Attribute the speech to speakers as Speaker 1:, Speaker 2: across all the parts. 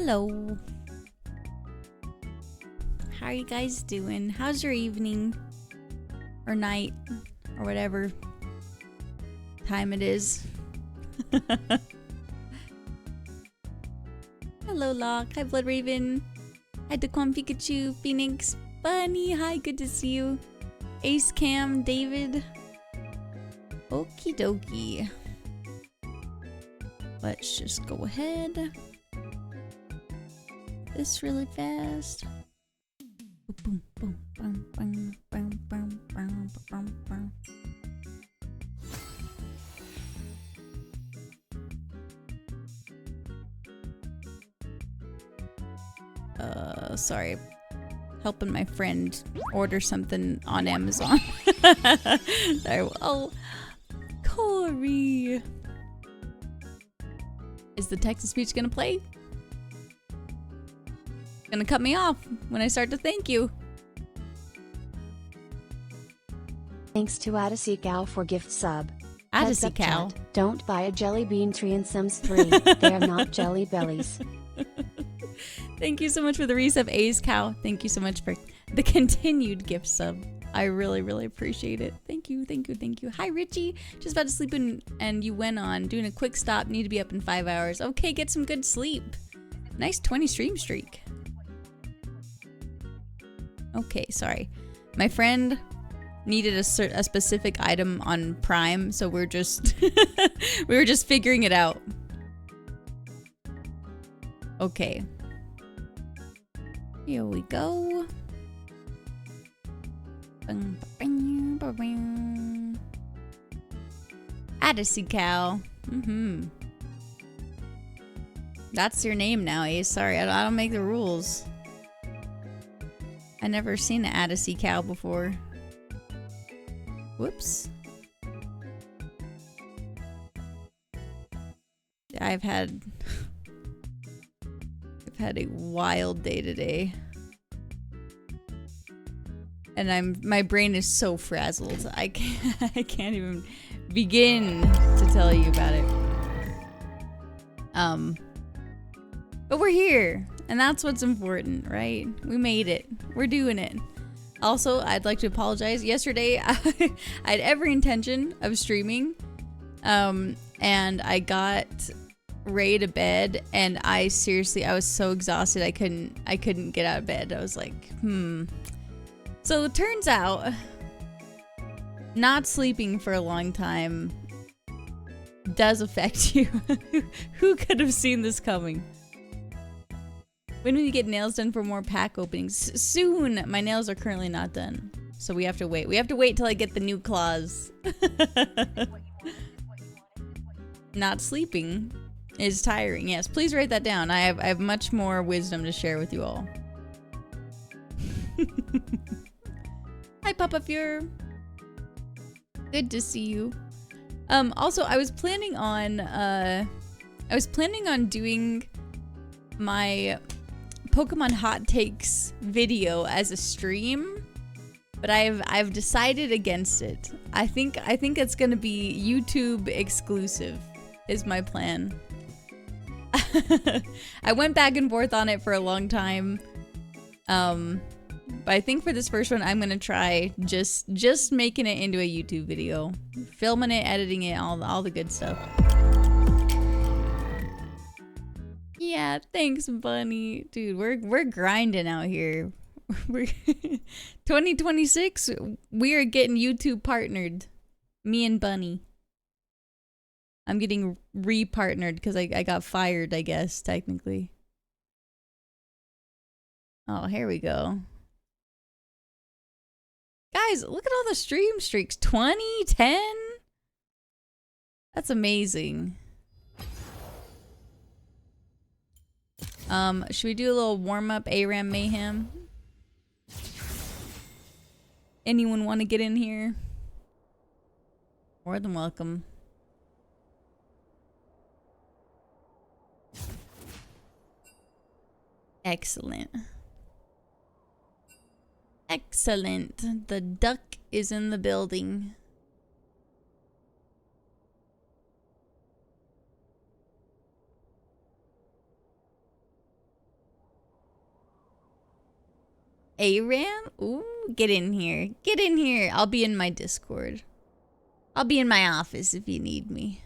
Speaker 1: Hello. How are you guys doing? How's your evening? Or night? Or whatever time it is. Hello, Locke. Hi, Blood Raven. Hi, Daquan Pikachu, Phoenix, Bunny. Hi, good to see you. Ace Cam, David. Okie dokie. Let's just go ahead. This really fast. Boom, boom, boom, boom, boom, boom, boom, boom, boom. Sorry. Helping my friend order something on Amazon. Sorry. Oh, Corey. Is the text to speech gonna play? Gonna cut me off when I start to thank you.
Speaker 2: Thanks to Odyssey Cow for gift sub.
Speaker 1: Odyssey Cow.
Speaker 2: Chat, don't buy a jelly bean tree in Sims 3. They are not jelly bellies.
Speaker 1: Thank you so much for the resub, A's Cow. Thank you so much for the continued gift sub. I really, really appreciate it. Thank you, thank you, thank you. Hi, Richie. Just about to sleep and you went on. Doing a quick stop. Need to be up in 5 hours. Okay, get some good sleep. Nice 20 stream streak. Okay, sorry. My friend needed a specific item on Prime, so we're just we were just figuring it out. Okay. Here we go. Odyssey Cow. That's your name now, Ace. Sorry, I don't make the rules. I never seen an Odyssey Cow before. Whoops. I've had a wild day today. And my brain is so frazzled. I can't even begin to tell you about it. But we're here, and that's what's important, right? We made it. We're doing it. Also, I'd like to apologize. Yesterday, I had every intention of streaming, and I got Ray to bed, and I was so exhausted I couldn't get out of bed. I was like, So it turns out, not sleeping for a long time does affect you. Who could have seen this coming? When will you get nails done for more pack openings? Soon! My nails are currently not done. So we have to wait. We have to wait till I get the new claws. Not sleeping is tiring. Yes, please write that down. I have much more wisdom to share with you all. Hi, Papa Fuhrer. Good to see you. Also, I was planning on doing my Pokemon Hot Takes video as a stream, but I've decided against it. I think it's gonna be YouTube exclusive is my plan. I went back and forth on it for a long time. But I think for this first one, I'm gonna try just making it into a YouTube video, filming it, editing it, all the good stuff. Yeah, thanks, Bunny. Dude, we're grinding out here. We're 2026. We are getting YouTube partnered. Me and Bunny. I'm getting re-partnered because I got fired, I guess, technically. Oh, here we go. Guys, look at all the stream streaks. 20, 10. That's amazing. Should we do a little warm-up ARAM mayhem? Anyone want to get in here? More than welcome. Excellent. Excellent. The duck is in the building. ARAM? Ooh, get in here. Get in here. I'll be in my Discord. I'll be in my office if you need me.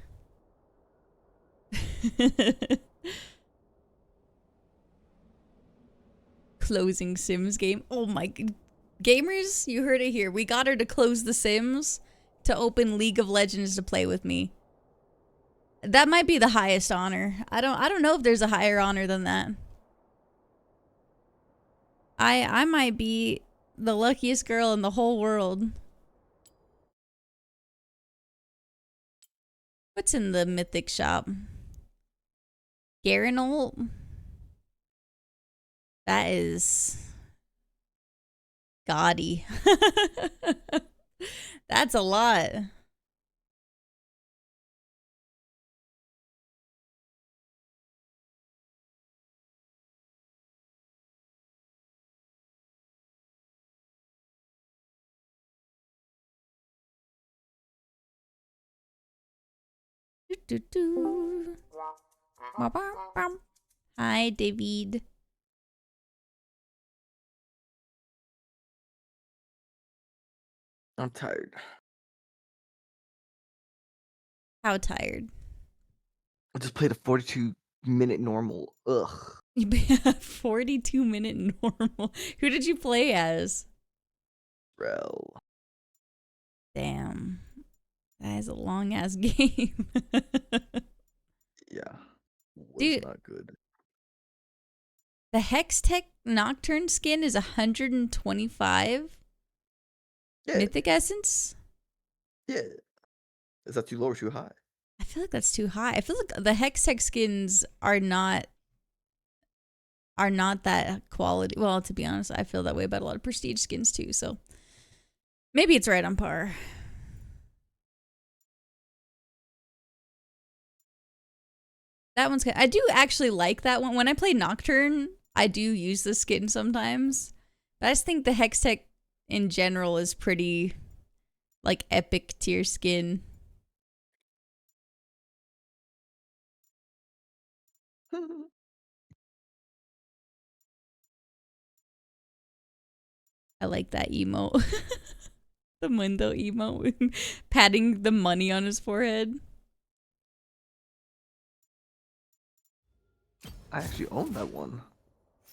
Speaker 1: Closing Sims game. Oh my... Gamers, you heard it here. We got her to close the Sims to open League of Legends to play with me. That might be the highest honor. I don't know if there's a higher honor than that. I might be the luckiest girl in the whole world. What's in the mythic shop? Garanol? That is gaudy. That's a lot. Do, do, do. Bum, bum, bum. Hi, David.
Speaker 3: I'm tired.
Speaker 1: How tired?
Speaker 3: I just played a 42-minute normal. Ugh.
Speaker 1: You play a 42-minute normal. Who did you play as?
Speaker 3: Bro.
Speaker 1: Damn. That is a long ass game.
Speaker 3: Yeah. Was
Speaker 1: Dude.
Speaker 3: not good.
Speaker 1: The Hextech Nocturne skin is 125
Speaker 3: Yeah.
Speaker 1: Mythic Essence?
Speaker 3: Yeah. Is that too low or too high?
Speaker 1: I feel like that's too high. I feel like the Hextech skins are not that quality. Well, to be honest, I feel that way about a lot of prestige skins too, so maybe it's right on par. That one's good. I do actually like that one. When I play Nocturne, I do use the skin sometimes. But I just think the Hextech in general is pretty, like, epic tier skin. I like that emote. The Mundo emote. Patting the money on his forehead.
Speaker 3: I actually own that one.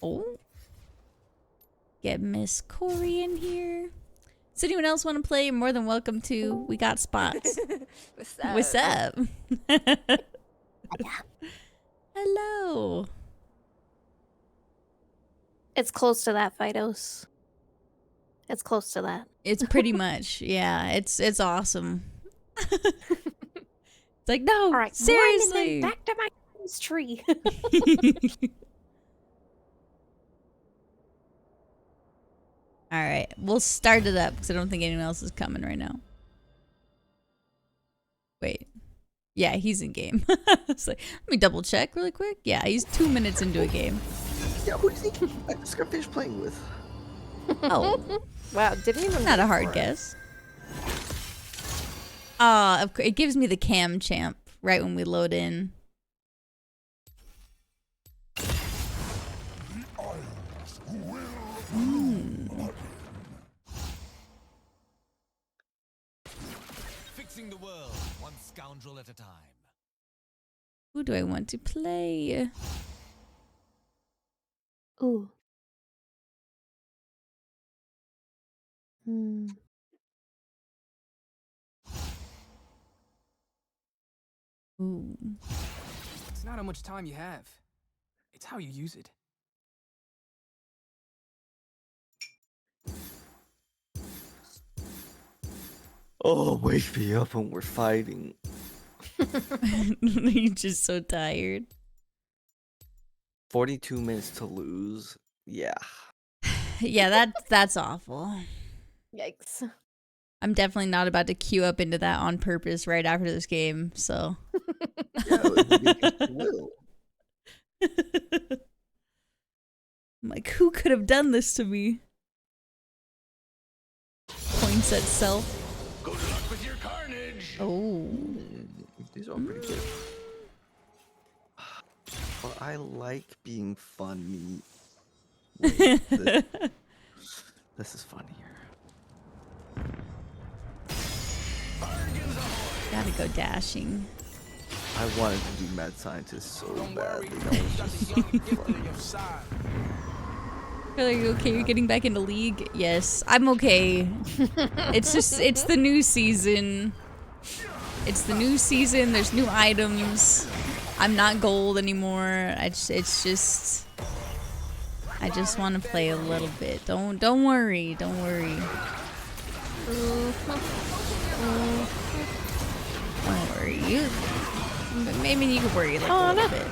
Speaker 1: Oh. Get Miss Corey in here. Does anyone else want to play? You're more than welcome to. We got spots.
Speaker 4: What's up?
Speaker 1: What's up? Hello.
Speaker 4: It's close to that, Fidos. It's close to that.
Speaker 1: It's pretty much, yeah. It's awesome. It's like, no,
Speaker 4: All right,
Speaker 1: seriously.
Speaker 4: back to my Christmas tree.
Speaker 1: All right, we'll start it up because I don't think anyone else is coming right now. Wait. Yeah, he's in game. It's like, let me double check really quick. Yeah, he's 2 minutes into a game.
Speaker 3: Yeah, who do you think I just got finished playing with?
Speaker 1: Oh,
Speaker 4: Wow, didn't even
Speaker 1: not a
Speaker 4: wait
Speaker 1: hard
Speaker 4: for it.
Speaker 1: guess. Of course, it gives me the cam champ right when we load in.
Speaker 5: Fixing the world, one scoundrel at a time.
Speaker 1: Who do I want to play?
Speaker 4: Ooh. Hmm.
Speaker 1: Ooh.
Speaker 6: It's not how much time you have. It's how you use it.
Speaker 3: Oh, wake me up when we're fighting.
Speaker 1: You're just so tired.
Speaker 3: 42 minutes to lose. Yeah.
Speaker 1: Yeah, that's awful.
Speaker 4: Yikes.
Speaker 1: I'm definitely not about to queue up into that on purpose right after this game, so.
Speaker 3: Yeah, it will.
Speaker 1: I'm like, who could have done this to me? Points at self.
Speaker 5: Good luck with your carnage.
Speaker 1: Oh.
Speaker 3: These are all pretty good. But I like being funny. With the This is funnier.
Speaker 1: Gotta go dashing.
Speaker 3: I wanted to do mad scientist so
Speaker 5: Don't
Speaker 3: badly.
Speaker 5: worry,
Speaker 3: That was
Speaker 5: got
Speaker 3: just
Speaker 5: the young gift on your side.
Speaker 1: Are you okay? You're getting back into League? Yes, I'm okay. It's just, it's the new season. It's the new season. There's new items. I'm not gold anymore. I just want to play a little bit. Don't worry. Don't worry. Don't worry. You, maybe you can worry like a little bit.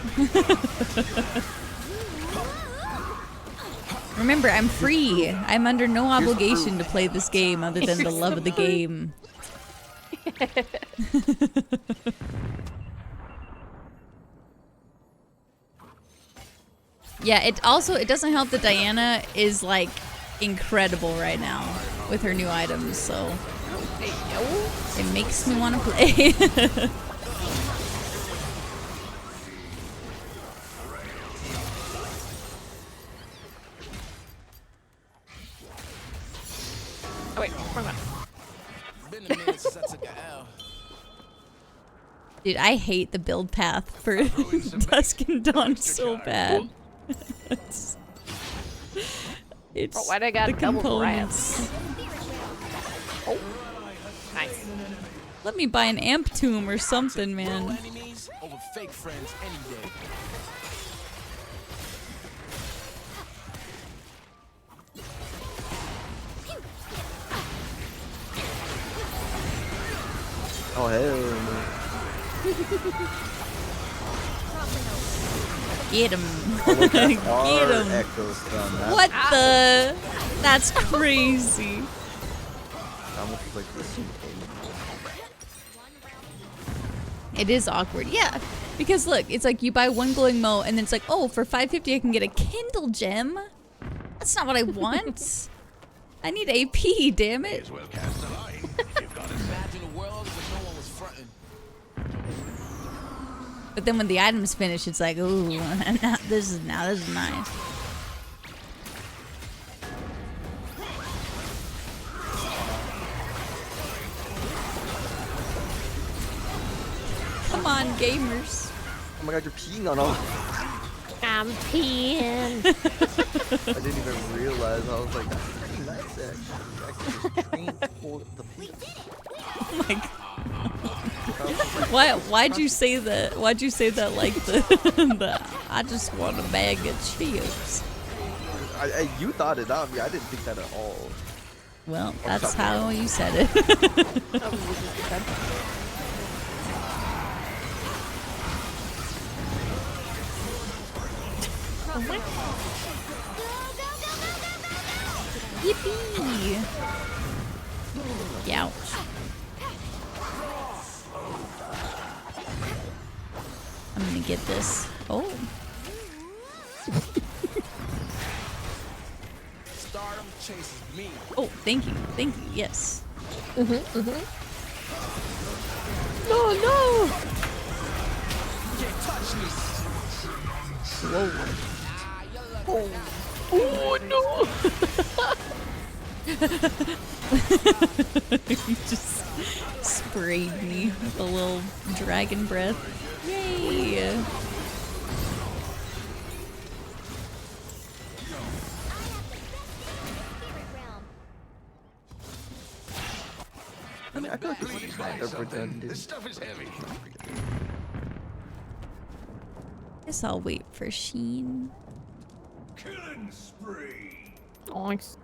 Speaker 1: Remember, I'm free. I'm under no obligation to play this game other than the love of the game. Yeah, it doesn't help that Diana is like incredible right now with her new items, so it makes me want to play.
Speaker 4: Oh wait, wrong one.
Speaker 5: Been a minute since I took a L.
Speaker 1: Dude, I hate the build path for Dusk and Dawn so bad. it's
Speaker 4: Oh, why'd I got
Speaker 1: the
Speaker 4: double
Speaker 1: components.
Speaker 4: Oh, nice.
Speaker 1: Let me buy an amp tomb or something,
Speaker 5: Real
Speaker 1: man.
Speaker 5: enemies over fake friends any day.
Speaker 3: Oh hell
Speaker 1: Get him.
Speaker 3: no.
Speaker 1: Get
Speaker 3: Our
Speaker 1: him.
Speaker 3: Echo stun. That
Speaker 1: What the? That's crazy.
Speaker 3: almost like this.
Speaker 1: It is awkward, yeah. Because look, it's like you buy one glowing mo and then it's like, oh, for $5.50 I can get a Kindle gem. That's not what I want. I need AP, damn it.
Speaker 5: Imagine a world where no one was fronting.
Speaker 1: But then when the item's finish, it's like, ooh, now this is nice. Come on, gamers.
Speaker 3: Oh my god, you're peeing on all.
Speaker 4: I'm peeing.
Speaker 3: I didn't even realize. I was like, that's pretty nice actually. I can just transport the pee.
Speaker 1: Oh my god. Why'd you say that? Why'd you say that like the I just want a bag of chips?
Speaker 3: You thought it out. I didn't think that at all.
Speaker 1: Well, that's how you said it. Yippee! Youch. I'm gonna get this. Oh.
Speaker 5: Stardom chases me.
Speaker 1: Oh, thank you. Thank you. Yes.
Speaker 4: No, no.
Speaker 5: Can't touch me.
Speaker 1: Whoa.
Speaker 4: Oh no.
Speaker 1: You just sprayed me with a little dragon breath. Yay!
Speaker 3: I mean, I feel like it's kind of redundant.
Speaker 5: This stuff is heavy.
Speaker 1: Guess I'll wait for Sheen.
Speaker 5: Killing spree.
Speaker 4: Nice.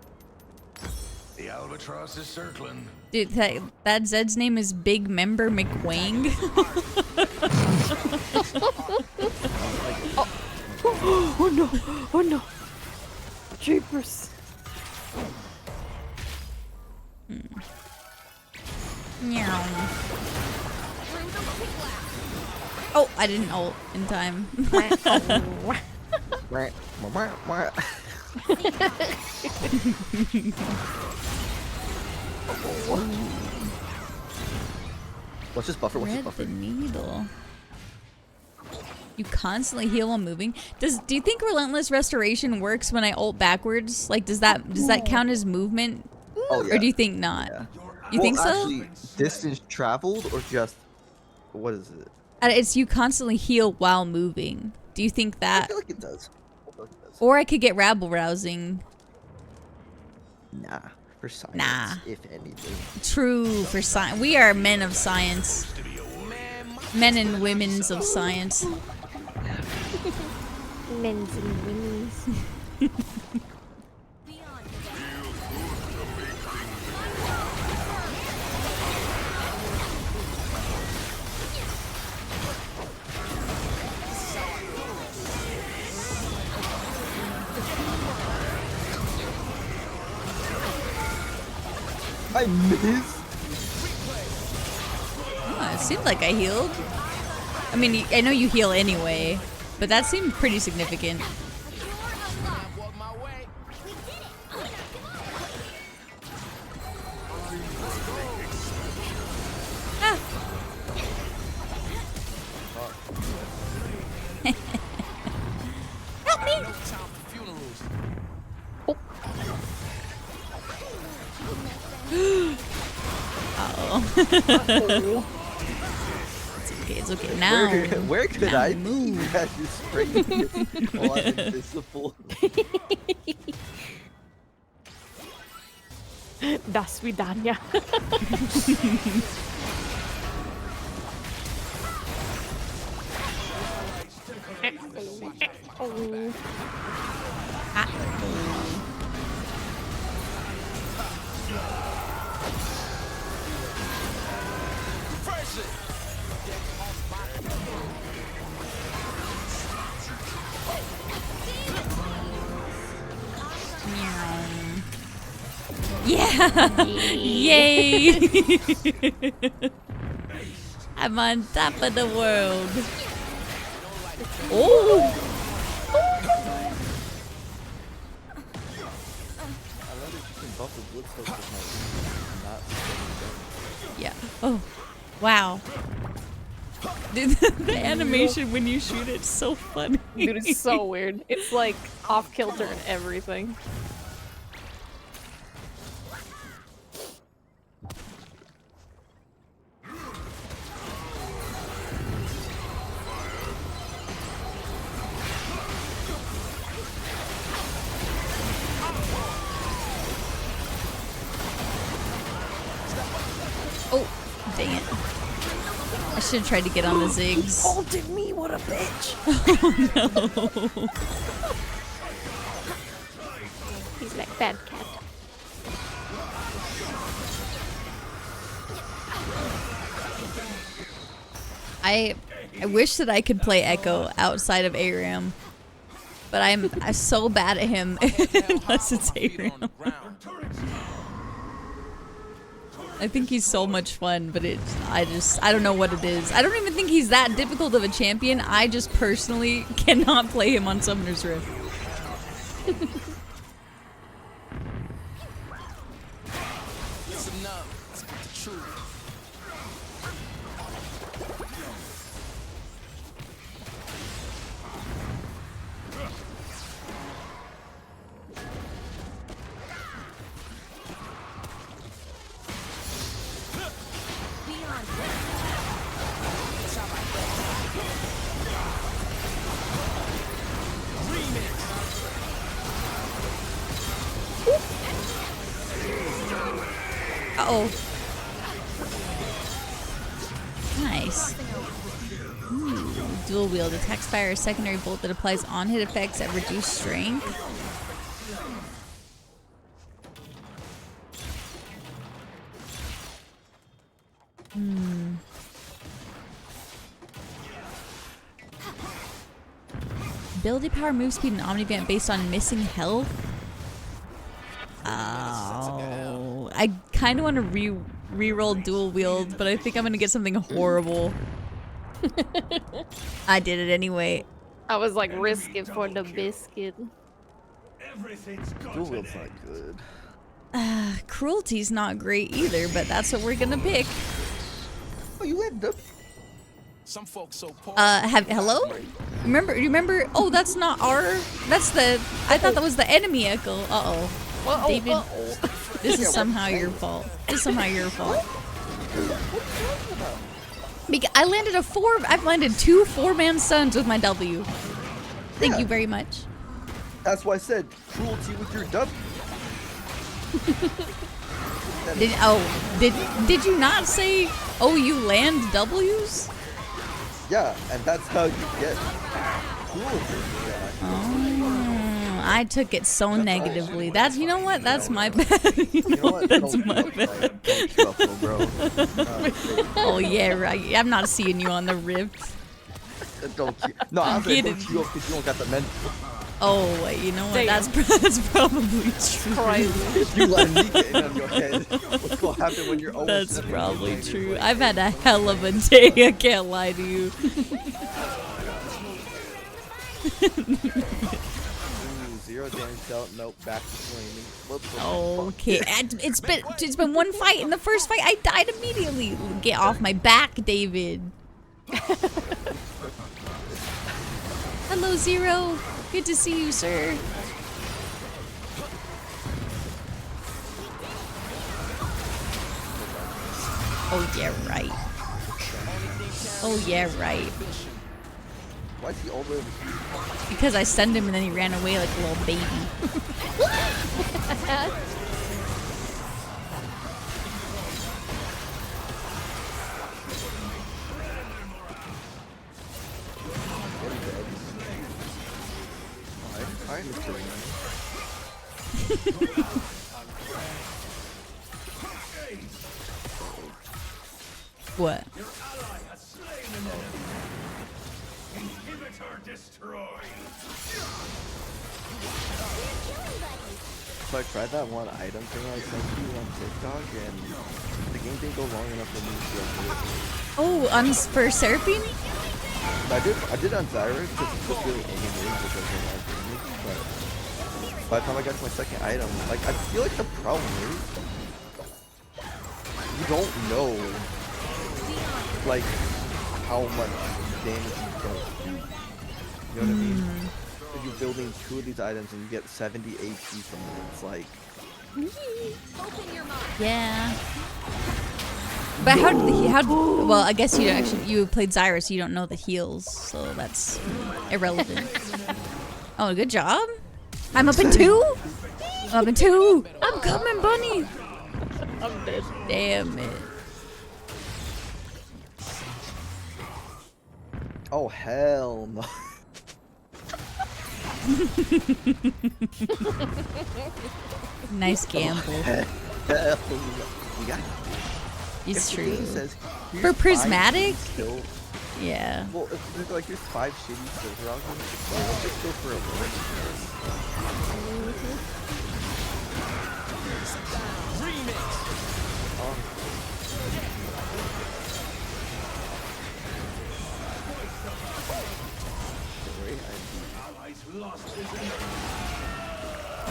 Speaker 5: The albatross is circling.
Speaker 1: Dude, that Zed's name is Big Member McWang.
Speaker 4: Oh no. Oh no. Jeepers.
Speaker 1: Meow. Oh, I didn't ult in time.
Speaker 3: What's this buffer? What's this
Speaker 1: Thread
Speaker 3: buffer?
Speaker 1: the needle. You constantly heal while moving. Do you think Relentless Restoration works when I ult backwards? Like, does that count as movement?
Speaker 3: Oh yeah.
Speaker 1: Or do you think not?
Speaker 3: Yeah.
Speaker 1: You think so?
Speaker 3: Actually, distance traveled or just what is it?
Speaker 1: It's you constantly heal while moving. Do you think
Speaker 3: I
Speaker 1: that?
Speaker 3: feel like it does. I feel like it does.
Speaker 1: Or I could get rabble rousing.
Speaker 3: Nah, for science,
Speaker 1: Nah.
Speaker 3: if anything.
Speaker 1: True for science. We are men of science. Men and women's of science.
Speaker 4: Men's and women's.
Speaker 3: I missed.
Speaker 1: Oh, it seemed like I healed. I mean, I know you heal anyway, but that seemed pretty significant. Ah. Help me! Uh-oh. It's okay. Now.
Speaker 3: Where could
Speaker 1: now
Speaker 3: I
Speaker 1: move.
Speaker 3: be? That is straight while I'm invisible.
Speaker 4: Da swidania. Oh.
Speaker 1: Yeah! Yay! I'm on top of the world. Oh!
Speaker 3: I love that you can buff the blitz with my not.
Speaker 1: Yeah. Oh. Wow. Dude, the animation when you shoot it's so funny.
Speaker 4: Dude, it's so weird. It's like off kilter and everything.
Speaker 1: Oh, dang it. I should have tried to get on the zigs.
Speaker 4: Ulted me, what a bitch.
Speaker 1: Oh no.
Speaker 4: He's like bad cat.
Speaker 1: I wish that I could play Echo outside of ARAM. But I'm so bad at him unless it's ARAM. I think he's so much fun, but I don't know what it is. I don't even think he's that difficult of a champion. I just personally cannot play him on Summoner's Rift.
Speaker 5: Listen up, speak the truth.
Speaker 1: Uh-oh. Nice. Ooh, dual wield. Attacks fire a secondary bolt that applies on-hit effects at reduced strength. Ability power, move speed, and omnivamp based on missing health. Oh, I kind of want to re-roll dual wield, but I think I'm gonna get something horrible. I did it anyway.
Speaker 4: I was like, risk it for the biscuit.
Speaker 3: Dual wield's not good.
Speaker 1: Cruelty's not great either, but that's what we're gonna pick.
Speaker 3: Oh, you landed up.
Speaker 5: Some folks so poor.
Speaker 1: Hello? Remember? Oh, that's not our. That's the. I thought that was the enemy echo. Uh-oh. David, this is somehow your fault. This is somehow your fault. Because I landed I've landed 2 4-man stuns with my W. Thank you very much.
Speaker 3: That's why I said cruelty with your W.
Speaker 1: Did you not say, oh, you land W's?
Speaker 3: Yeah, and that's how you get cruelty.
Speaker 1: Oh, I took it so negatively. That's, you know what? That's my bad.
Speaker 3: You know what?
Speaker 1: That's
Speaker 3: Don't
Speaker 1: my
Speaker 3: shuffle,
Speaker 1: bad.
Speaker 3: Don't shuffle, bro.
Speaker 1: Oh yeah, right. I'm not seeing you on the rift.
Speaker 3: Don't queue. No, I'm saying
Speaker 1: Kidding.
Speaker 3: don't queue up because you don't got the mental.
Speaker 1: Oh, wait, you know what?
Speaker 4: Damn.
Speaker 1: That's probably true.
Speaker 4: Crazy.
Speaker 3: You let me get in on your head. What's gonna happen when you're almost
Speaker 1: That's
Speaker 3: stepping
Speaker 1: probably
Speaker 3: in?
Speaker 1: true. I've had a hell of a day. I can't lie to you.
Speaker 3: Ooh, 0 damage dealt. Nope, back to flaming. What the fuck?
Speaker 1: Okay, it's been one fight. In the first fight, I died immediately. Get off my back, David. Hello, Zero. Good to see you, sir. Oh yeah, right. Oh yeah, right.
Speaker 3: Why is he all the way over here?
Speaker 1: Because I sent him and then he ran away like a little baby.
Speaker 3: I'm just kidding.
Speaker 1: What?
Speaker 3: So I tried that one item thing I sent you on TikTok, and the game didn't go long enough for me to do it.
Speaker 1: Oh, for Seraphine?
Speaker 3: I did on Zyra because it was really animated because of my damage, but by the time I got to my second item, like I feel like the problem is you don't know like how much damage you don't do. You know what I mean? If you're building 2 of these items and you get 70 AP from them, it's like
Speaker 1: Yeah. But well, I guess you played Zyra, so you don't know the heals, so that's irrelevant. Oh, good job. I'm up in 2? I'm up in 2. I'm coming, bunny.
Speaker 4: I'm dead.
Speaker 1: Damn it.
Speaker 3: oh hell no.
Speaker 1: Nice gamble.
Speaker 3: Hell no. You got it.
Speaker 1: It's
Speaker 3: If the game
Speaker 1: true.
Speaker 3: says,
Speaker 1: For
Speaker 3: "Here's 5
Speaker 1: prismatic?
Speaker 3: kill-"
Speaker 1: Yeah.
Speaker 3: Well, if there's like here's 5 shitty kills around him, well, let's just go for a win.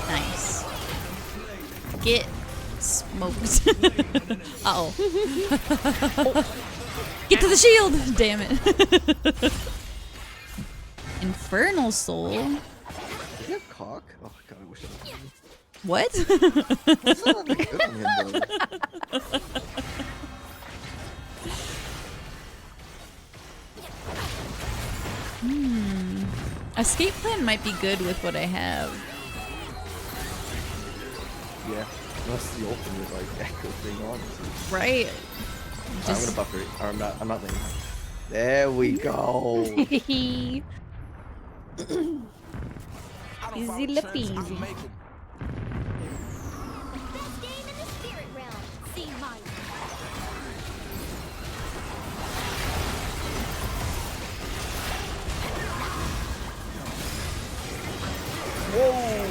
Speaker 1: Nice. Get smoked. Uh-oh. Get to the shield! Damn it. Infernal Soul?
Speaker 3: Does he have cock? Oh god, I wish I had.
Speaker 1: What?
Speaker 3: That's not that good on him though.
Speaker 1: Escape plan might be good with what I have.
Speaker 3: Yeah, unless the ultimate like echo thing on.
Speaker 1: Right?
Speaker 3: I'm gonna buffer it. Or I'm not letting. There we go.
Speaker 4: Easy peasy.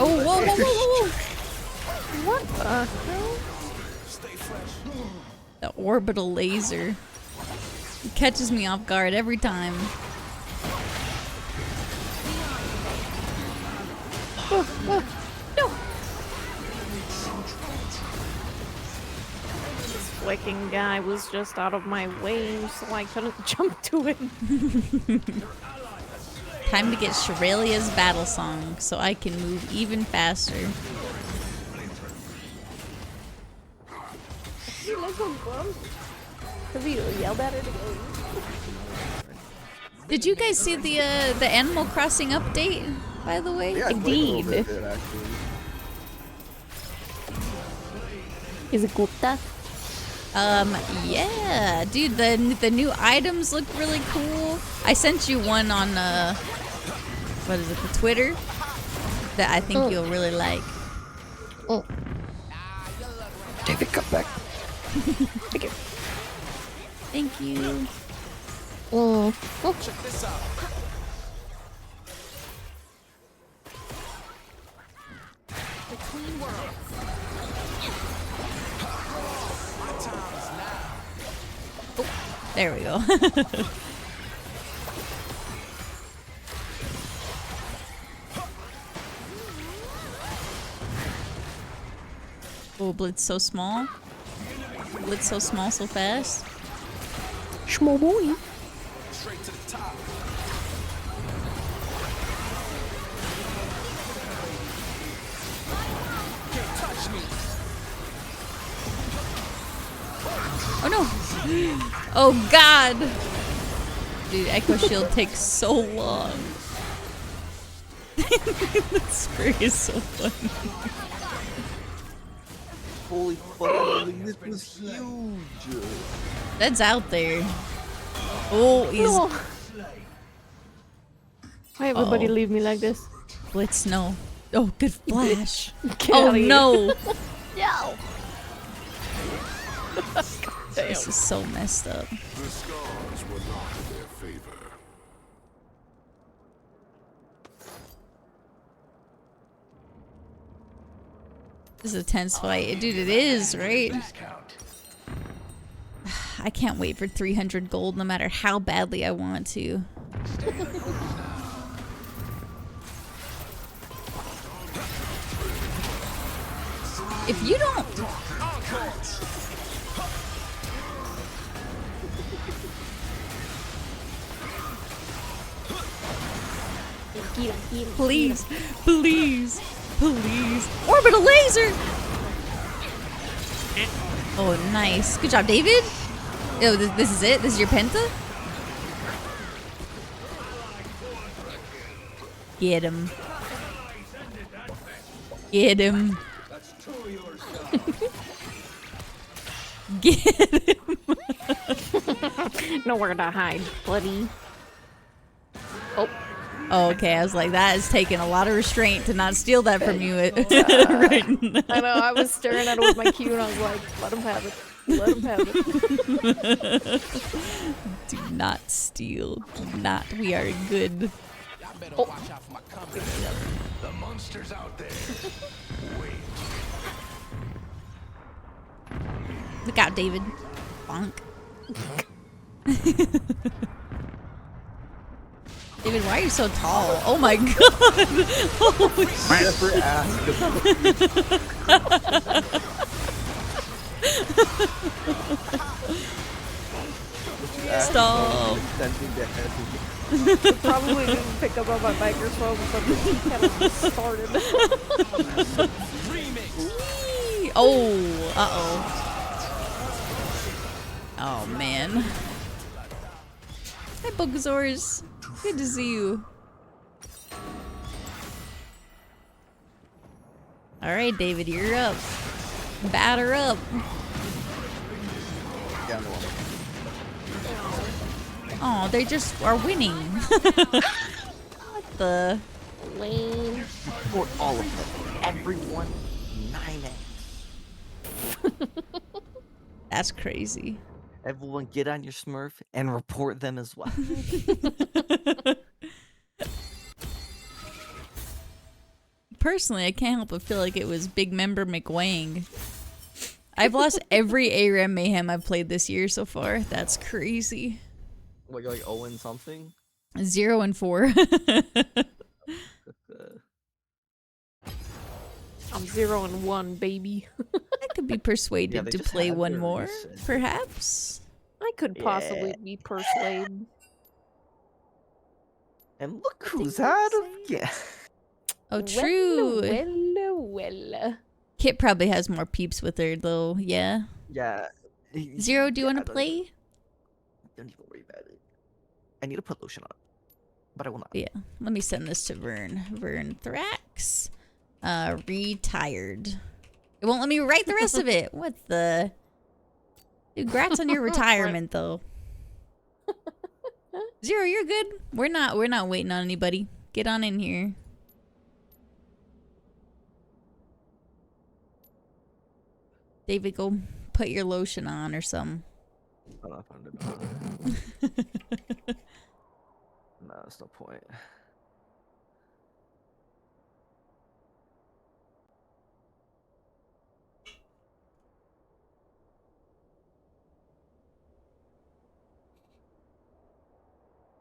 Speaker 1: Oh, whoa, whoa, whoa, whoa, whoa!
Speaker 4: What the hell?
Speaker 1: The orbital laser. It catches me off guard every time.
Speaker 4: No! Wicking guy was just out of my way, so I couldn't jump to it.
Speaker 1: Time to get Shirelia's battle song so I can move even faster.
Speaker 4: You look so bummed. Have you yelled at her to go?
Speaker 1: Did you guys see the Animal Crossing update, by the way?
Speaker 3: Yeah, I played a little bit of it, actually.
Speaker 4: Is it Gupta?
Speaker 1: Yeah, dude, the new items look really cool. I sent you one on what is it, the Twitter, that I think you'll really like.
Speaker 4: Oh.
Speaker 3: David, come back.
Speaker 4: Thank you.
Speaker 1: Thank you.
Speaker 4: Oh.
Speaker 5: Check this out. Between worlds. My time is now.
Speaker 1: There we go. Oh, Blitz so small. Blitz so small, so fast.
Speaker 4: Schmo boy.
Speaker 5: Straight to the top. Can't touch me.
Speaker 1: Oh no! Oh god! Dude, Echo Shield takes so long. That spray is so funny.
Speaker 3: Holy fuck, this was huge.
Speaker 1: That's out there. Oh, he's
Speaker 4: No. Why everybody
Speaker 1: Uh-oh.
Speaker 4: leave me like this?
Speaker 1: Blitz, no. Oh, good flash.
Speaker 4: Get
Speaker 1: Oh
Speaker 4: outta here.
Speaker 1: no!
Speaker 4: No.
Speaker 1: This is so messed up.
Speaker 7: The scars were not in their favor.
Speaker 1: This is a tense fight. Dude, it is, right? I can't wait for 300 gold no matter how badly I want to. If you don't... Please, please, please. Orbital laser! Oh, nice. Good job, David. Oh, this is it? This is your penta? Get him. Get him. Get him.
Speaker 4: Nowhere to hide, buddy. Oh.
Speaker 1: Oh, okay. I was like, that is taking a lot of restraint to not steal that from you. Right now.
Speaker 4: I know, I was staring at it with my cue and I was like, let him have it. Let him have it.
Speaker 1: Do not steal. Do not. We are good.
Speaker 5: Y'all better watch out for my company.
Speaker 7: The monsters out there. Wait.
Speaker 1: Look out, David. Bonk. David, why are you so tall? Oh my god! Holy shit.
Speaker 3: Never ask
Speaker 1: Stop.
Speaker 3: Extending the head.
Speaker 4: Probably didn't pick up on my microphone, but the kind of started.
Speaker 5: Remix.
Speaker 1: Whee! Oh, uh-oh. Oh, man. Hi, Bugazors. Good to see you. Alright, David, you're up. Batter up.
Speaker 3: Yeah, no.
Speaker 1: Oh, they just are winning. What the?
Speaker 4: Lame.
Speaker 3: For all of them. Everyone, 9x.
Speaker 1: That's crazy.
Speaker 3: Everyone get on your Smurf and report them as well.
Speaker 1: Personally, I can't help but feel like it was Big Member McWang. I've lost every ARAM Mayhem I've played this year so far. That's crazy.
Speaker 3: What, you're like 0 and something?
Speaker 1: 0 and 4.
Speaker 4: I'm 0 and 1, baby.
Speaker 1: I could be
Speaker 3: Yeah,
Speaker 1: persuaded
Speaker 3: they
Speaker 1: to
Speaker 3: just
Speaker 1: play
Speaker 3: had
Speaker 1: one
Speaker 3: their
Speaker 1: more,
Speaker 3: reason.
Speaker 1: perhaps.
Speaker 4: I could possibly be persuaded.
Speaker 3: And look
Speaker 1: What
Speaker 3: who's
Speaker 1: did you
Speaker 3: out of
Speaker 1: say?
Speaker 3: yeah.
Speaker 1: Oh, true.
Speaker 4: Well.
Speaker 1: Kit probably has more peeps with her, though. Yeah.
Speaker 3: Yeah.
Speaker 1: Zero, do you
Speaker 3: Yeah,
Speaker 1: want to play?
Speaker 3: Don't even worry about it. I need to put lotion on, but I will not.
Speaker 1: Yeah. Let me send this to Vern. Vern Thrax. Retired. It won't let me write the rest of it. What the? Congrats on your retirement, though. Zero, you're good. We're not waiting on anybody. Get on in here. David, go put your lotion on or something.
Speaker 3: I'm not fond of it. No, that's no point.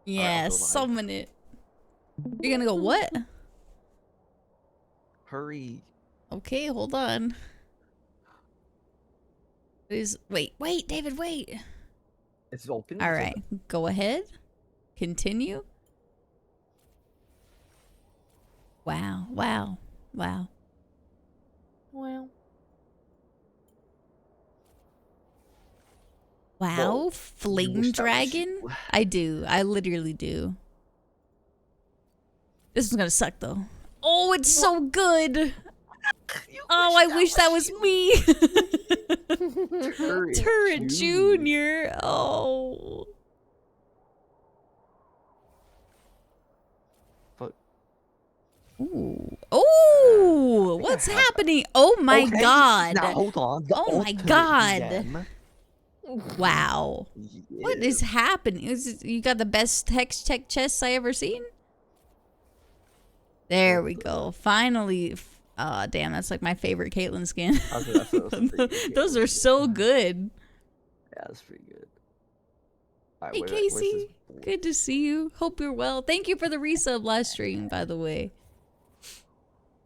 Speaker 1: Yeah,
Speaker 3: go live.
Speaker 1: summon it. You're gonna go what?
Speaker 3: Hurry.
Speaker 1: Okay, hold on. Wait, David, wait.
Speaker 3: It's open.
Speaker 1: All
Speaker 3: it's
Speaker 1: right, go ahead. Continue. Wow.
Speaker 4: Well.
Speaker 1: Wow, Flame
Speaker 3: wish that was
Speaker 1: Dragon?
Speaker 3: you.
Speaker 1: I do. I literally do. This is gonna suck though. Oh, it's so good. Oh, I wish that was me. Turret Junior. Oh.
Speaker 3: Fuck.
Speaker 1: Ooh. Oh, what's happening? Oh my
Speaker 3: Okay,
Speaker 1: god.
Speaker 3: Now hold on. The
Speaker 1: Oh my
Speaker 3: ultimate
Speaker 1: god.
Speaker 3: gem.
Speaker 1: Wow. What is happening? You got the best hex tech chests I ever seen? There we go. Finally. Oh, damn. That's like my favorite Caitlyn skin.
Speaker 3: Okay, that's pretty good.
Speaker 1: Those are so good.
Speaker 3: Yeah, that's pretty good. Alright,
Speaker 1: Hey,
Speaker 3: where's
Speaker 1: Casey.
Speaker 3: this board?
Speaker 1: Good to see you. Hope you're well. Thank you for the resub last stream, by the way.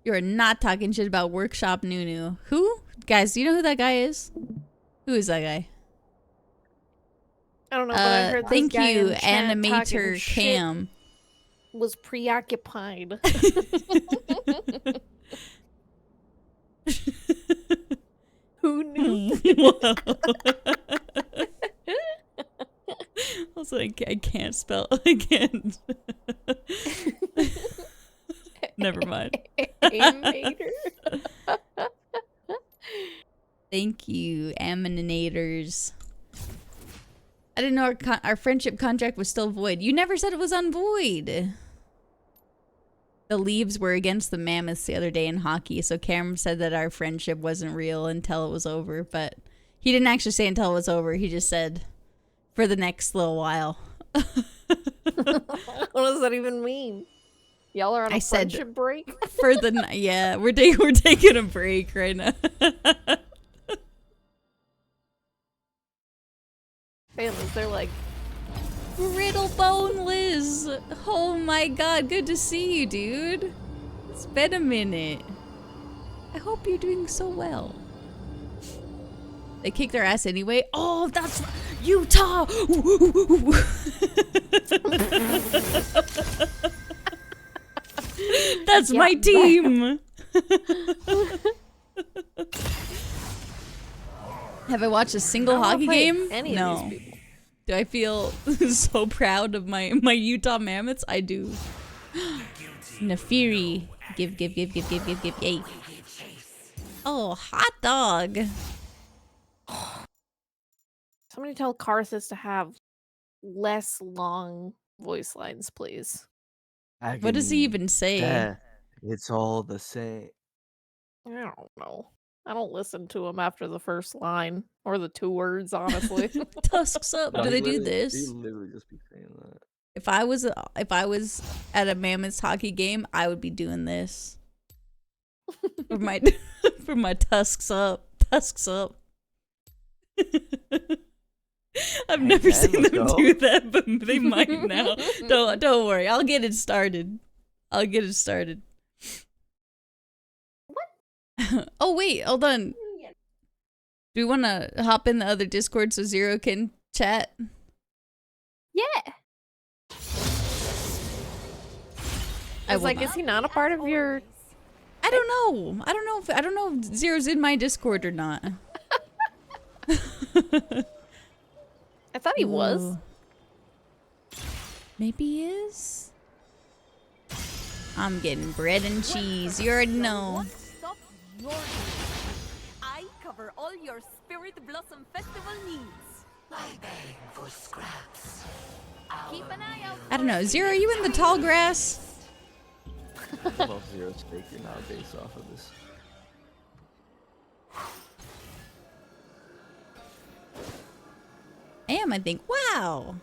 Speaker 1: You're not talking shit about Workshop Nunu. Who? Guys, do you know who that guy is? Who is that guy?
Speaker 4: I don't know, but I heard this
Speaker 1: Thank
Speaker 4: guy
Speaker 1: you,
Speaker 4: in chat
Speaker 1: Animator
Speaker 4: talking shit
Speaker 1: Cam.
Speaker 4: was preoccupied. Who knew?
Speaker 1: Also, I can't spell. I can't. Never mind.
Speaker 4: Animator.
Speaker 1: Thank you, Aminators. I didn't know our friendship contract was still void. You never said it was unvoid. The Leaves were against the Mammoths the other day in hockey, so Cam said that our friendship wasn't real until it was over, but he didn't actually say until it was over. He just said for the next little while.
Speaker 4: What does that even mean? Y'all are on a friendship break?
Speaker 1: For the yeah, we're taking a break right now.
Speaker 4: Families, they're like,
Speaker 1: Brittlebone Liz. Oh my god, good to see you, dude. It's been a minute. I hope you're doing so well. They kicked their ass anyway. Oh, that's Utah. That's my team. Have I watched a single hockey game?
Speaker 4: any
Speaker 1: No.
Speaker 4: of these people.
Speaker 1: Do I feel so proud of my Utah Mammoths? I do. Nefiri. Give. Yay. Oh, hot dog.
Speaker 4: Somebody tell Karthus to have less long voice lines, please.
Speaker 1: What does he even say?
Speaker 3: Yeah, it's all the same.
Speaker 4: I don't know. I don't listen to him after the first line or the 2 words, honestly.
Speaker 1: Tusks up. Do they do this?
Speaker 3: He literally just be saying that.
Speaker 1: If I was at a Mammoths hockey game, I would be doing this. For my for my tusks up. Tusks up. I've never
Speaker 3: man,
Speaker 1: seen
Speaker 3: let's
Speaker 1: them
Speaker 3: go.
Speaker 1: do that, but they might now. Don't worry. I'll get it started. What? Oh wait, hold on. Do we want to hop in the other Discord so Zero can chat?
Speaker 4: Yeah.
Speaker 1: I
Speaker 4: I
Speaker 1: will
Speaker 4: was like,
Speaker 1: not.
Speaker 4: is he not a part of your?
Speaker 1: I don't know. I don't know if Zero's in my Discord or not.
Speaker 4: I thought he was.
Speaker 1: Ooh. Maybe he is. I'm getting bread and cheese. You already know.
Speaker 8: Stop your I cover all your Spirit Blossom Festival needs. Keep an eye out.
Speaker 1: I don't know. Zero, are you in the tall grass?
Speaker 3: I love Zero's faker now based off of this.
Speaker 1: I am, I think. Wow.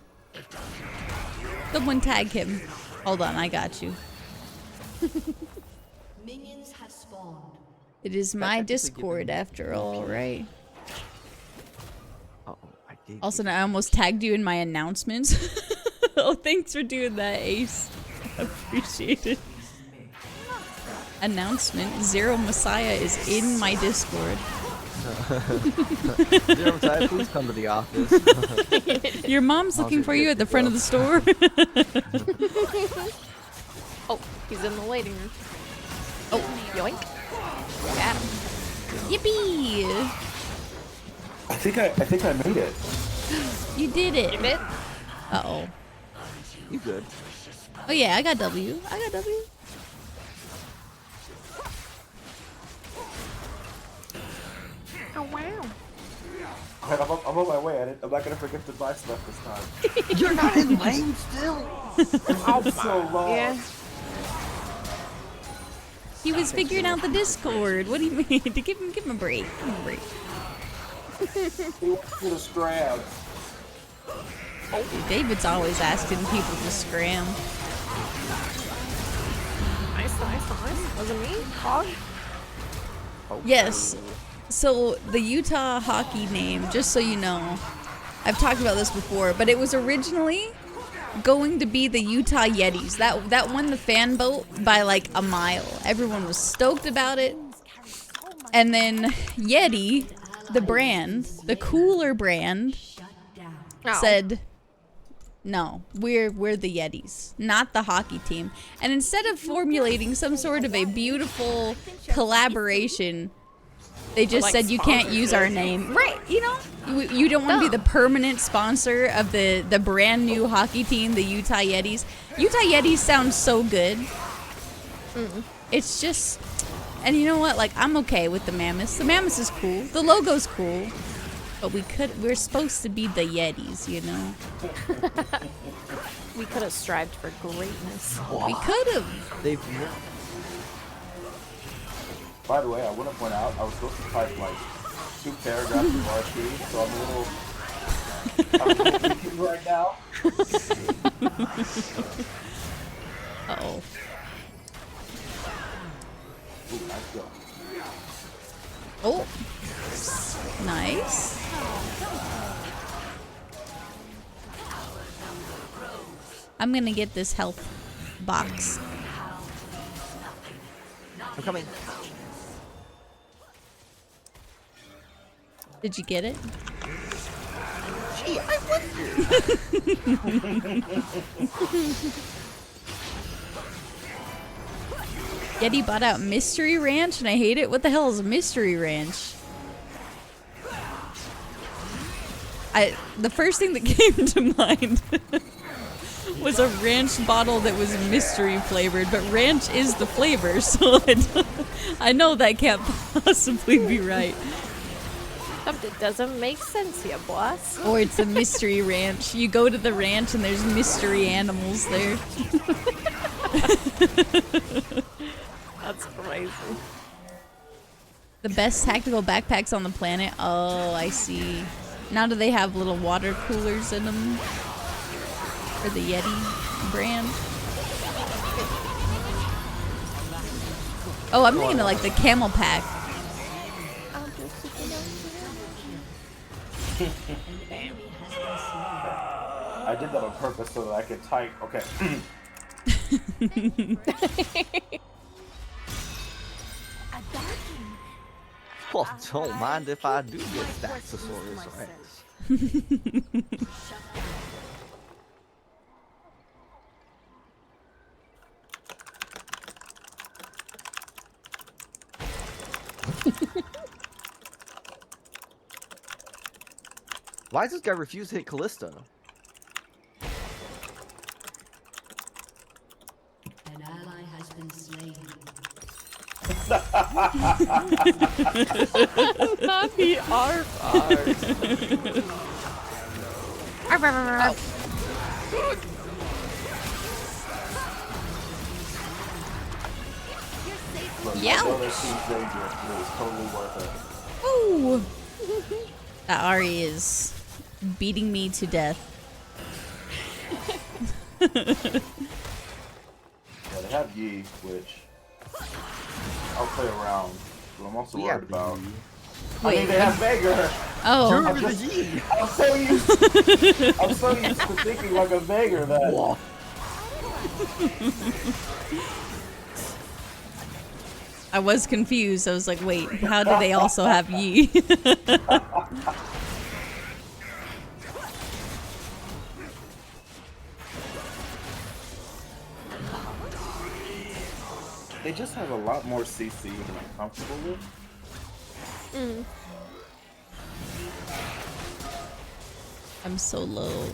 Speaker 1: Someone tag him. Hold on, I got you.
Speaker 8: Minions have spawned.
Speaker 1: It is my
Speaker 3: technically
Speaker 1: Discord
Speaker 3: given
Speaker 1: after all, right?
Speaker 3: Uh oh, I did.
Speaker 1: Also, I almost tagged you in my announcements. Oh, thanks for doing that, Ace. Appreciate it. Announcement: Zero Messiah is in my Discord.
Speaker 3: Zero Messiah, please come to the office.
Speaker 1: Your mom's looking for you at the front of the store.
Speaker 4: Oh, he's in the waiting room. Oh, yoink! Got him.
Speaker 1: Yippee!
Speaker 9: I think I made it.
Speaker 1: You did it.
Speaker 4: You did?
Speaker 1: Uh oh.
Speaker 3: You good?
Speaker 1: Oh yeah, I got W. I got W.
Speaker 4: Oh wow!
Speaker 9: Alright, I'm on my way. I'm not gonna forget to buy stuff this time.
Speaker 3: You're not in lane still.
Speaker 9: It's so long.
Speaker 4: Yeah.
Speaker 1: He was figuring out the Discord. What do you mean? To give him a break. Give him a break.
Speaker 9: He wants me to scram.
Speaker 1: David's always asking people to scram.
Speaker 4: Nice, nice, nice. Was it me? Hog?
Speaker 1: Yes. So the Utah hockey name, just so you know, I've talked about this before, but it was originally going to be the Utah Yetis. That won the fan vote by like a mile. Everyone was stoked about it. And then Yeti, the brand, the cooler brand,
Speaker 4: Oh.
Speaker 1: said, no, we're the Yetis, not the hockey team. And instead of formulating some sort of a beautiful collaboration, they just
Speaker 4: Like
Speaker 1: said you can't use our name. Right, you know? You don't want to be the permanent sponsor of the brand new hockey team, the Utah Yetis. Utah Yetis sounds so good. It's just, and you know what? Like, I'm okay with the Mammoths. The Mammoths is cool. The logo's cool. But we're supposed to be the Yetis, you know?
Speaker 4: We could have strived for greatness.
Speaker 1: We could have.
Speaker 3: They've
Speaker 9: By the way, I want to point out I was supposed to type like 2 paragraphs of RP, so I'm a little thinking right now.
Speaker 1: Uh-oh.
Speaker 9: Ooh, nice go.
Speaker 1: Oh. Nice. I'm gonna get this health box.
Speaker 3: I'm coming.
Speaker 1: Did you get it?
Speaker 3: Gee, I wonder.
Speaker 1: Yeti bought out Mystery Ranch and I hate it. What the hell is Mystery Ranch? The first thing that came to mind was a ranch bottle that was mystery flavored, but ranch is the flavor, so I know that can't possibly be right.
Speaker 4: Something doesn't make sense here, boss.
Speaker 1: Or it's a mystery ranch. You go to the ranch and there's mystery animals there.
Speaker 4: That's crazy.
Speaker 1: The best tactical backpacks on the planet. Oh, I see. Now do they have little water coolers in them? For the Yeti brand? Oh, I'm thinking of like the camel pack.
Speaker 9: I did that on purpose so that I could type. Okay.
Speaker 3: Well, don't mind if I do get Staxosaurus Rex. Why does this guy refuse to hit Callista?
Speaker 2: An ally has been slain.
Speaker 4: Not the arf
Speaker 9: Look, I
Speaker 1: Yeah.
Speaker 9: know that seems dangerous, but it was totally worth it.
Speaker 1: Ooh. That Ari is beating me to death.
Speaker 9: Yeah, they have Yi, which I'll play around, but I'm also worried about. I mean, they have Veigar.
Speaker 1: Oh.
Speaker 9: I'm so used. I'm so used to thinking like a Veigar that.
Speaker 1: I was confused. I was like, wait, how do they also have Yi?
Speaker 9: They just have a lot more CC than I'm comfortable with.
Speaker 1: I'm so low.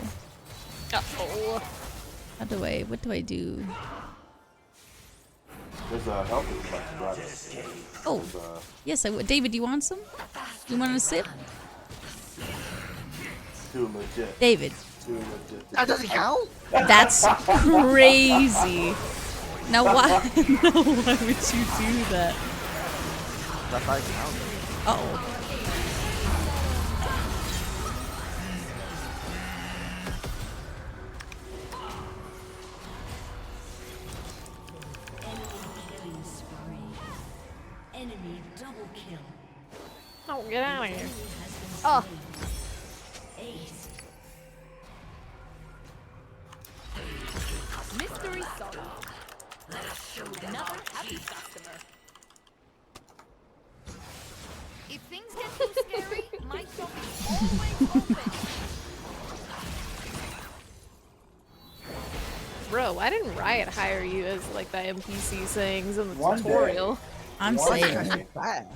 Speaker 4: Uh-oh.
Speaker 1: What do I do?
Speaker 9: There's a health reflex, right?
Speaker 1: Oh,
Speaker 9: There's a-
Speaker 1: yes, I would. David, do you want some? You want a sip?
Speaker 9: too legit.
Speaker 1: David,
Speaker 9: Too legit.
Speaker 3: That doesn't count.
Speaker 1: that's crazy. Now why? No, why would you do that?
Speaker 3: That's not count.
Speaker 1: Uh-oh.
Speaker 2: Enemy double kill.
Speaker 4: Oh, get out of here. Oh.
Speaker 8: Mystery solved. Another happy customer. If things get too scary, my shop is always open.
Speaker 4: Bro, why didn't Riot hire you as like the NPC sayings in the
Speaker 9: One day.
Speaker 4: tutorial?
Speaker 1: I'm
Speaker 9: One
Speaker 1: saying.
Speaker 9: day.
Speaker 3: Fast.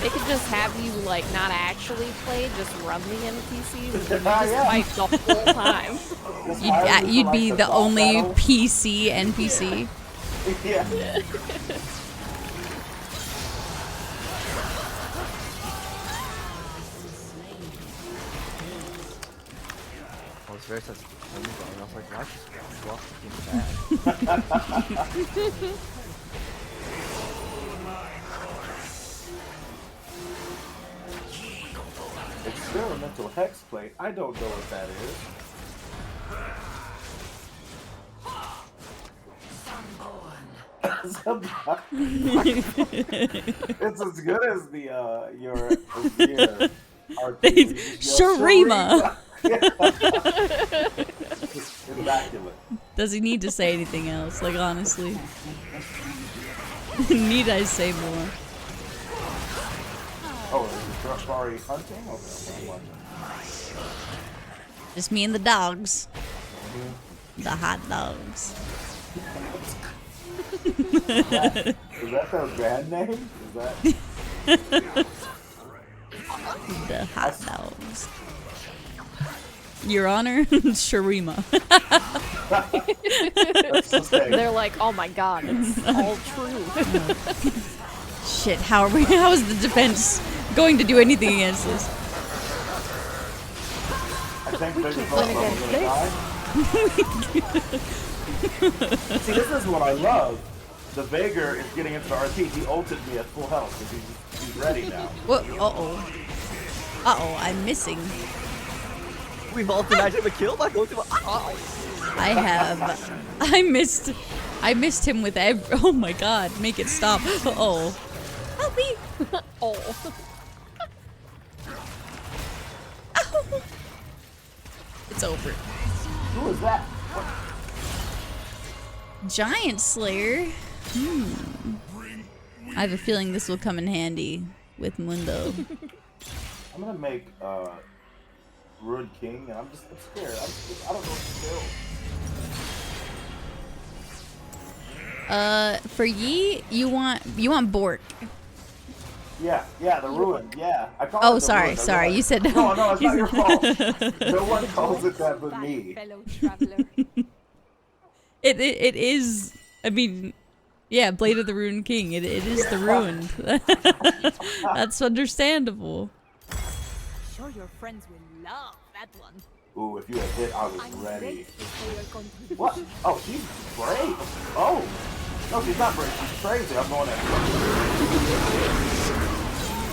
Speaker 4: They could just have you like not actually play, just run the NPCs and then you
Speaker 9: Ah,
Speaker 4: just
Speaker 9: yeah.
Speaker 4: fight the whole time.
Speaker 9: Just hire me for,
Speaker 1: You'd
Speaker 9: like,
Speaker 1: be the
Speaker 9: boss
Speaker 1: only
Speaker 9: battle.
Speaker 1: PC NPC.
Speaker 9: Yeah.
Speaker 3: I was very sensitive. And I was like, why is this fucking bad?
Speaker 9: Experimental hex plate. I don't know what that is. It's as good as the your Azir RP.
Speaker 1: Shurima.
Speaker 9: It's immaculate.
Speaker 1: Does he need to say anything else? Like, honestly. Need I say more?
Speaker 9: Oh, is it Safari hunting? Okay, I'm watching.
Speaker 1: Just me and the dogs. The hot dogs.
Speaker 9: Is that their band name? Is that?
Speaker 1: The hot dogs. Your Honor, Shurima.
Speaker 9: That's the thing.
Speaker 4: They're like, oh my god, it's all true.
Speaker 1: Shit, how is the defense going to do anything against this?
Speaker 9: I think they're just
Speaker 4: playing
Speaker 9: gonna
Speaker 4: against
Speaker 9: die. See, this is what I love. The Veigar is getting into the RT. He ulted me at full health because he's ready now.
Speaker 1: What? Uh-oh. Uh-oh, I'm missing.
Speaker 3: We've all denied him a kill by going to
Speaker 1: I missed him with oh my god, make it stop. Uh-oh. Help me.
Speaker 4: Oh.
Speaker 1: Ow. It's over.
Speaker 9: Who is that? What?
Speaker 1: Giant Slayer. I have a feeling this will come in handy with Mundo.
Speaker 9: I'm gonna make Ruined King, and I'm scared. I don't know what to do.
Speaker 1: For Yi, you want Bork.
Speaker 9: Yeah, the Ruined. Yeah, I call it
Speaker 1: Oh,
Speaker 9: the
Speaker 1: sorry,
Speaker 9: Ruined.
Speaker 1: sorry. You said
Speaker 9: No, it's not your fault. No one calls it that but me.
Speaker 8: Fellow traveler.
Speaker 1: It is. I mean, yeah, Blade of the Ruined King. It is the Ruined. That's understandable.
Speaker 8: Sure, your friends will love that one.
Speaker 9: Ooh, if you had hit, I was
Speaker 8: I'm
Speaker 9: ready.
Speaker 8: grateful for your contribution.
Speaker 9: What? Oh, she's brave. Oh. No, she's not brave. She's crazy. I'm going at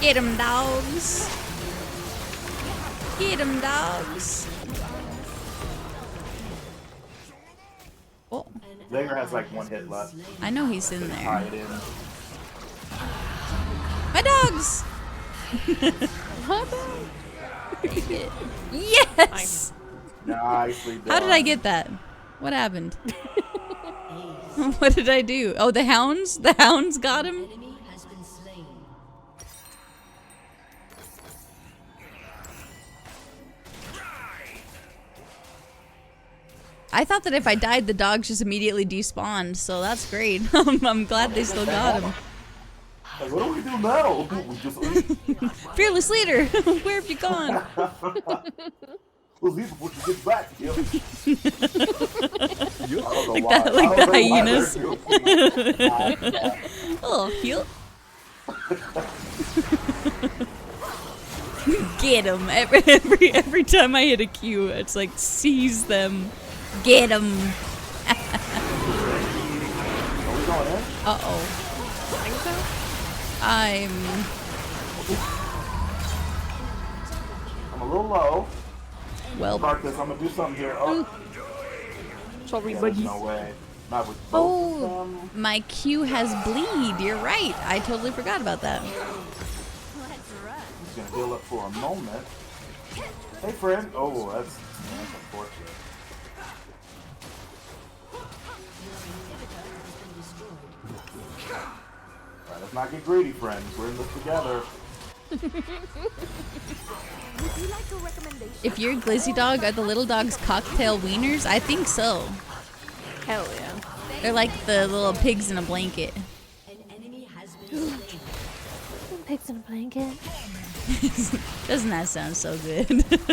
Speaker 1: Get 'em, dogs. Get 'em, dogs. Oh,
Speaker 9: Veigar has like 1 hit left.
Speaker 1: I know he's in
Speaker 9: Tie
Speaker 1: there.
Speaker 9: it in.
Speaker 1: My dogs. Yes.
Speaker 9: Nicely done.
Speaker 1: How did I get that? What happened? What did I do? Oh, the hounds? The hounds got him? I thought that if I died, the dogs just immediately despawned, so that's great. I'm glad they still got him.
Speaker 9: Like, what do we do now? We just leave.
Speaker 1: Fearless leader, where have you gone?
Speaker 9: We'll leave before she gets back. Yep. I don't know
Speaker 1: Like
Speaker 9: why.
Speaker 1: that, like
Speaker 9: I
Speaker 1: the
Speaker 9: don't know why
Speaker 1: hyenas.
Speaker 9: they're
Speaker 1: Oh, heal. Get him. Every time I hit a Q, it's like seize them. Get him.
Speaker 9: Are we going in?
Speaker 1: Uh-oh. I'm
Speaker 9: I'm a little low.
Speaker 1: well.
Speaker 9: Marcus, I'm gonna do something here. Oh,
Speaker 4: Sorry,
Speaker 9: yeah, there's
Speaker 4: buddy.
Speaker 9: no way. Not with both of
Speaker 1: Oh,
Speaker 9: them.
Speaker 1: my Q has bleed. You're right. I totally forgot about that.
Speaker 9: I'm just gonna heal up for a moment. Hey, friend. Oh, that's unfortunate. Alright, let's not get greedy, friends. We're in this together.
Speaker 8: Would you like a recommendation?
Speaker 1: If your glizzy dog are the little dog's cocktail wieners, I think so.
Speaker 4: Hell yeah.
Speaker 1: They're like the little pigs in a blanket.
Speaker 4: Pigs in a blanket.
Speaker 1: Doesn't that sound so good?
Speaker 4: There's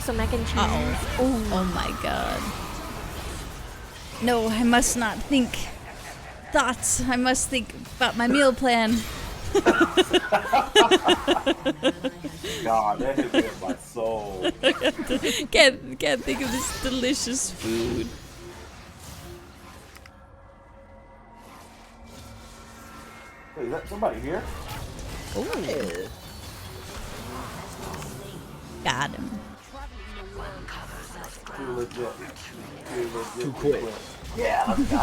Speaker 4: some mac and cheese.
Speaker 1: Uh-oh. Oh my god. No, I must not think thoughts. I must think about my meal plan.
Speaker 9: God, that hit my soul.
Speaker 1: Can't think of this delicious food.
Speaker 9: Wait, is that somebody here?
Speaker 1: Ooh. Got him.
Speaker 9: Too legit.
Speaker 3: Too quick.
Speaker 9: Yeah, let's go.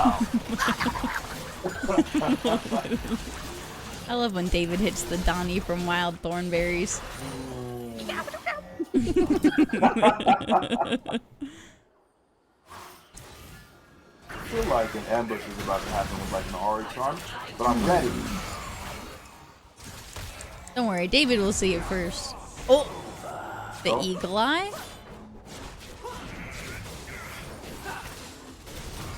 Speaker 1: I love when David hits the Donnie from Wild Thornberries.
Speaker 9: I feel like an ambush is about to happen with like an Ori charm, but I'm ready.
Speaker 1: Don't worry, David will see it first. Oh! The
Speaker 9: Oh.
Speaker 1: eagle eye?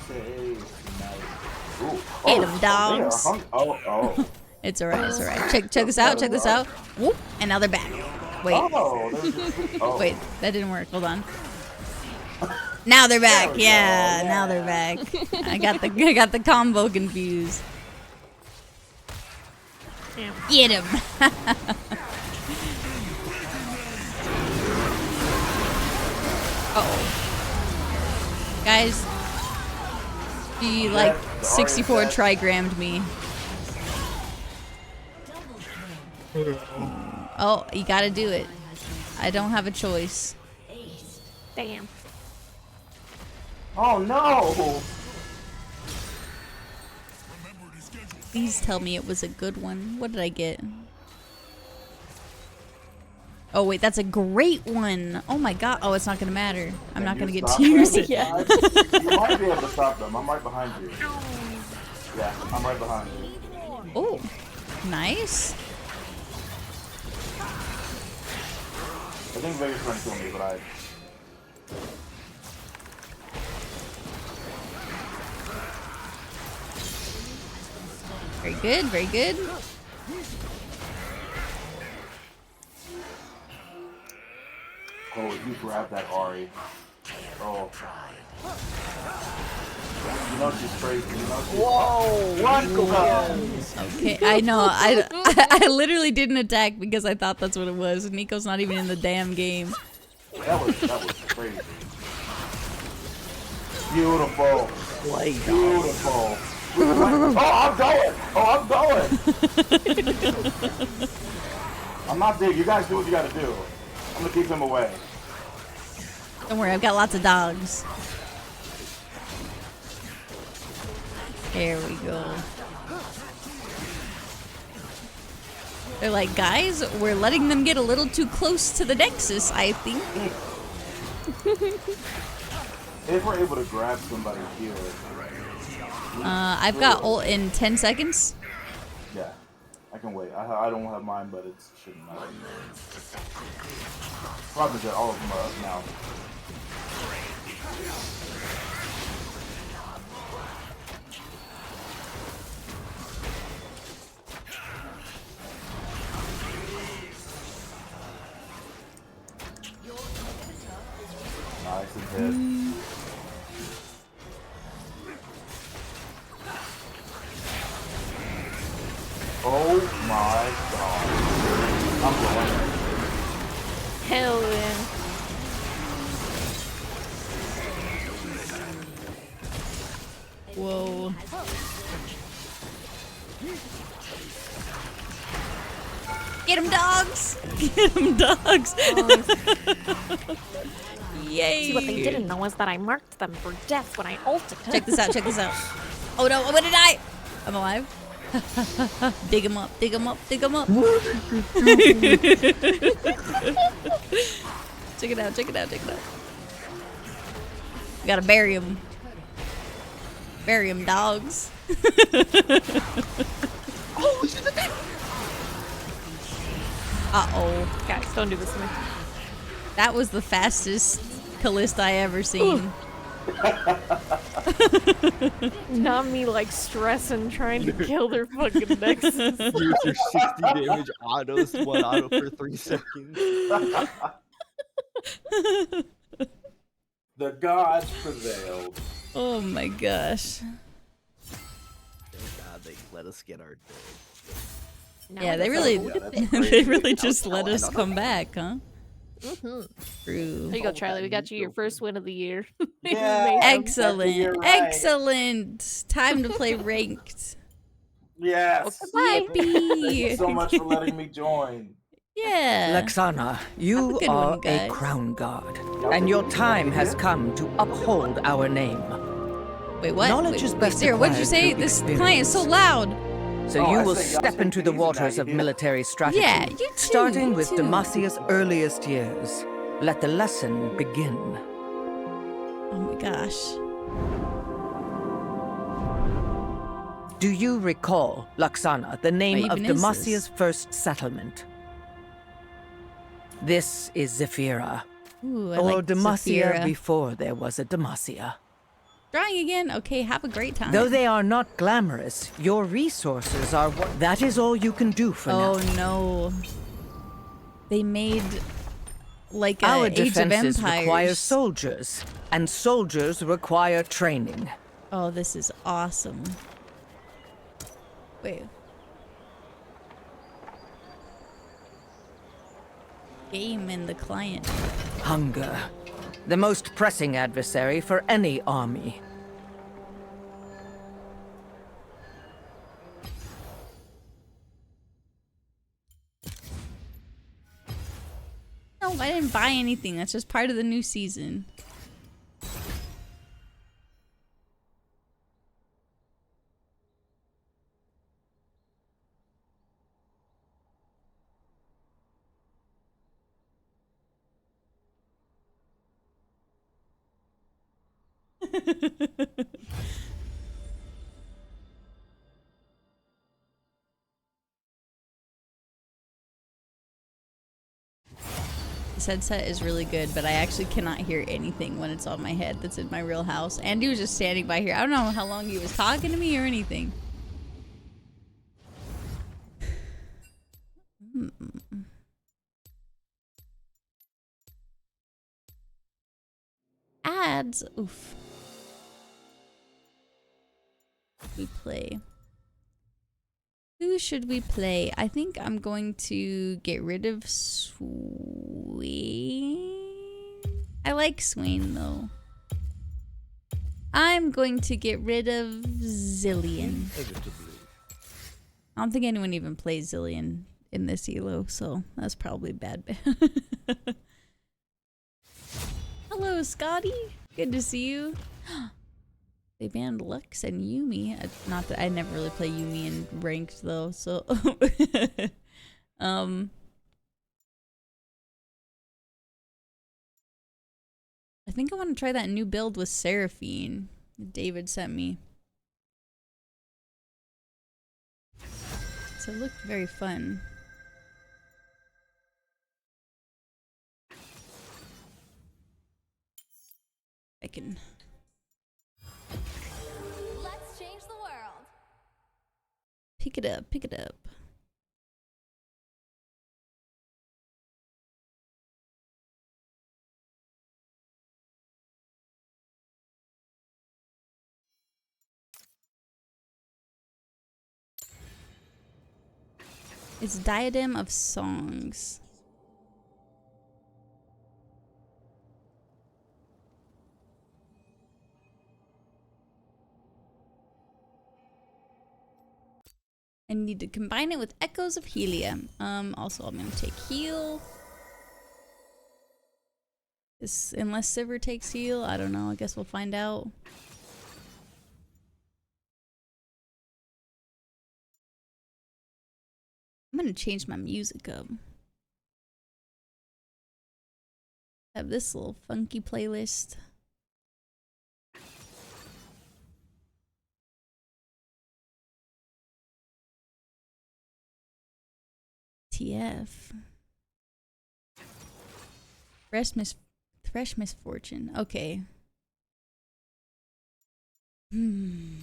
Speaker 9: Say nice. Ooh.
Speaker 1: Get 'em,
Speaker 9: they are
Speaker 1: dogs.
Speaker 9: oh.
Speaker 1: It's alright, it's alright. Check this out, check this out. Whoop! And now they're back. Wait,
Speaker 9: Oh, there's just, oh.
Speaker 1: wait, that didn't work. Hold on. Now they're back.
Speaker 9: There we go,
Speaker 1: Yeah,
Speaker 9: yeah.
Speaker 1: now they're back. I got the combo confused. Get him. Uh-oh. Guys, he like
Speaker 9: the
Speaker 1: 64
Speaker 9: Arya
Speaker 1: trigrammed me. Oh, you gotta do it. I don't have a choice.
Speaker 4: Damn.
Speaker 9: Oh no!
Speaker 1: Please tell me it was a good one. What did I get? Oh wait, that's a great one. Oh my god. Oh, it's not gonna matter. I'm not
Speaker 9: Can
Speaker 1: gonna
Speaker 9: you
Speaker 1: get
Speaker 9: stop
Speaker 1: to use
Speaker 9: them?
Speaker 1: it.
Speaker 4: Yeah.
Speaker 9: You might be able to stop them. I'm right behind you. Yeah, I'm right behind you.
Speaker 1: Oh, nice.
Speaker 9: I think Vegas trying to kill me, but I.
Speaker 1: Very good. Very good.
Speaker 9: Oh, you grabbed that Ari. Oh. You know she's crazy. You know she's. Whoa! Run, Nico!
Speaker 1: Okay, I know. I literally didn't attack because I thought that's what it was. Nico's not even in the damn game.
Speaker 9: That was crazy. Beautiful. Beautiful. Oh, I'm going! Oh, I'm going! I'm not big. You guys do what you gotta do. I'm gonna keep him away.
Speaker 1: Don't worry, I've got lots of dogs. There we go. They're like, guys, we're letting them get a little too close to the Nexus, I think.
Speaker 9: If we're able to grab somebody here.
Speaker 1: I've got ult in 10 seconds.
Speaker 9: Yeah, I can wait. I don't have mine, but it shouldn't matter. Problem is that all of them are up now. Nice and hit. Oh my god. I'm going.
Speaker 4: Hell yeah.
Speaker 1: Whoa. Get him, dogs! Get him, dogs! Yay!
Speaker 4: See, what they didn't know is that I marked them for death when I ulted.
Speaker 1: Check this out, check this out. Oh no, I'm gonna die! I'm alive. Dig him up, dig him up, dig him up. Check it out, check it out, check it out. We gotta bury him. Bury him, dogs. Uh-oh.
Speaker 4: Guys, don't do this to me.
Speaker 1: That was the fastest Callista I ever seen.
Speaker 4: Not me like stressing trying to kill their fucking Nexus.
Speaker 3: Use your 60 damage autos, one auto for 3 seconds.
Speaker 9: The gods prevailed.
Speaker 1: Oh my gosh.
Speaker 3: Thank God they let us get our day.
Speaker 1: Yeah, they really,
Speaker 9: that's
Speaker 1: they
Speaker 9: crazy.
Speaker 1: really just let us come back, huh?
Speaker 4: Mm-hmm.
Speaker 1: True.
Speaker 4: Here you go, Charlie. We got you your first win of the year.
Speaker 9: Yeah.
Speaker 1: Excellent,
Speaker 9: You're right.
Speaker 1: excellent. Time to play ranked.
Speaker 9: Yes.
Speaker 4: Bye.
Speaker 9: Thank you so much for letting me join.
Speaker 1: Yeah.
Speaker 10: Lexana,
Speaker 1: Have
Speaker 10: you
Speaker 1: a good
Speaker 10: are
Speaker 1: one, guys.
Speaker 10: a crown guard, and your time has come to uphold our name.
Speaker 1: Wait, what?
Speaker 10: Knowledge is best
Speaker 1: Sarah, what'd you
Speaker 10: acquired
Speaker 1: say?
Speaker 10: through
Speaker 1: This
Speaker 10: experience.
Speaker 1: client is so loud.
Speaker 10: So
Speaker 9: Oh,
Speaker 10: you
Speaker 9: I
Speaker 10: will
Speaker 9: say, y'all
Speaker 10: step
Speaker 9: take
Speaker 10: into
Speaker 9: it
Speaker 10: the
Speaker 9: easy now,
Speaker 10: waters
Speaker 9: you
Speaker 10: of
Speaker 9: hear?
Speaker 10: military strategy,
Speaker 1: Yeah, you too,
Speaker 10: starting
Speaker 1: you
Speaker 10: with
Speaker 1: too.
Speaker 10: Demasia's earliest years. Let the lesson begin.
Speaker 1: Oh my gosh.
Speaker 10: Do you recall, Laxana, the name of
Speaker 1: even is
Speaker 10: Demasia's first settlement? This is Zephyra,
Speaker 1: Ooh, I
Speaker 10: or
Speaker 1: like
Speaker 10: Demacia
Speaker 1: Saphira.
Speaker 10: before there was a Demacia.
Speaker 1: Drawing again? Okay, have a great time.
Speaker 10: Though they are not glamorous, your resources are what. That is all you can do for
Speaker 1: Oh
Speaker 10: now.
Speaker 1: no. They made like a
Speaker 10: Our
Speaker 1: Age of
Speaker 10: defenses require
Speaker 1: Empires.
Speaker 10: soldiers, and soldiers require training.
Speaker 1: Oh, this is awesome. Wait. Game and the client.
Speaker 10: Hunger, the most pressing adversary for any army.
Speaker 1: No, I didn't buy anything. That's just part of the new season. This headset is really good, but I actually cannot hear anything when it's on my head that's in my real house. Andy was just standing by here. I don't know how long he was talking to me or anything. Ads. Oof. We play. Who should we play? I think I'm going to get rid of Swain. I like Swain though. I'm going to get rid of Zillion. I don't think anyone even plays Zillion in this elo, so that's probably bad. Hello, Scotty. Good to see you. They banned Lux and Yumi. Not that I never really play Yumi in ranked though, so I think I want to try that new build with Seraphine that David sent me. So it looked very fun. I can...
Speaker 8: Let's change the world.
Speaker 1: Pick it up, pick it up. It's Diadem of Songs. I need to combine it with Echoes of Helium. Also I'm gonna take heal. Unless Sivir takes heal, I don't know. I guess we'll find out. I'm gonna change my music up. Have this little funky playlist. TF. Fresh Misfortune. Okay. Hmm.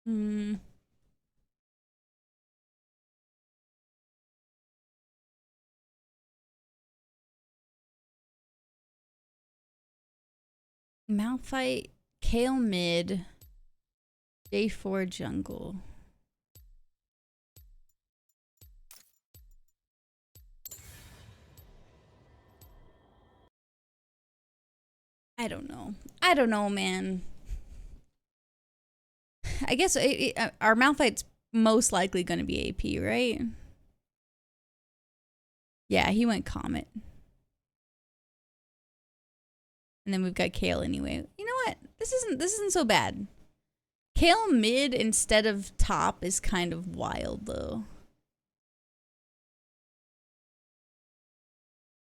Speaker 1: Hmm. Malphite, Kale mid, J4 jungle. I don't know. I don't know, man. I guess our Malphite's most likely going to be AP, right? Yeah, he went Comet. And then we've got Kale anyway. You know what? This isn't so bad. Kale mid instead of top is kind of wild though.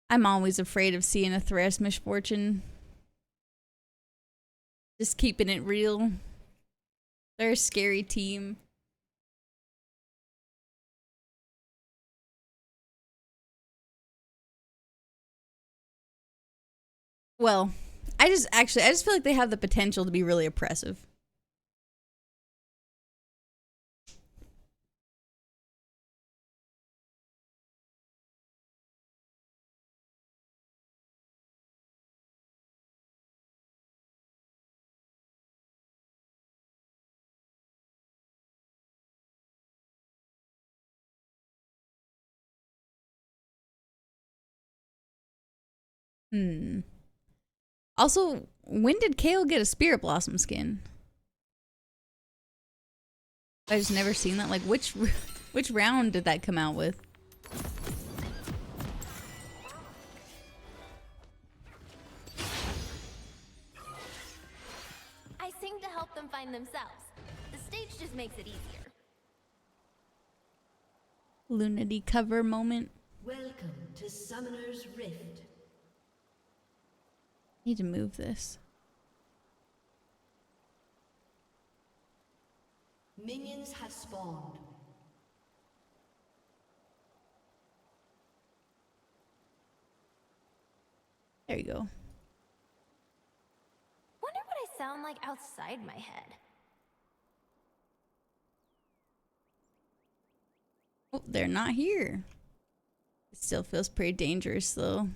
Speaker 1: I'm always afraid of seeing a Thresh Misfortune. Just keeping it real. They're a scary team. Well, I just feel like they have the potential to be really oppressive. Also, when did Kale get a Spirit Blossom skin? I just never seen that. Like, which round did that come out with?
Speaker 8: I sing to help them find themselves. The stage just makes it easier.
Speaker 1: Lunity cover moment.
Speaker 11: Welcome to Summoner's Rift.
Speaker 1: Need to move this.
Speaker 11: Minions have spawned.
Speaker 1: There you go.
Speaker 12: Wonder what I sound like outside my head.
Speaker 1: Oh, they're not here. It still feels pretty dangerous though.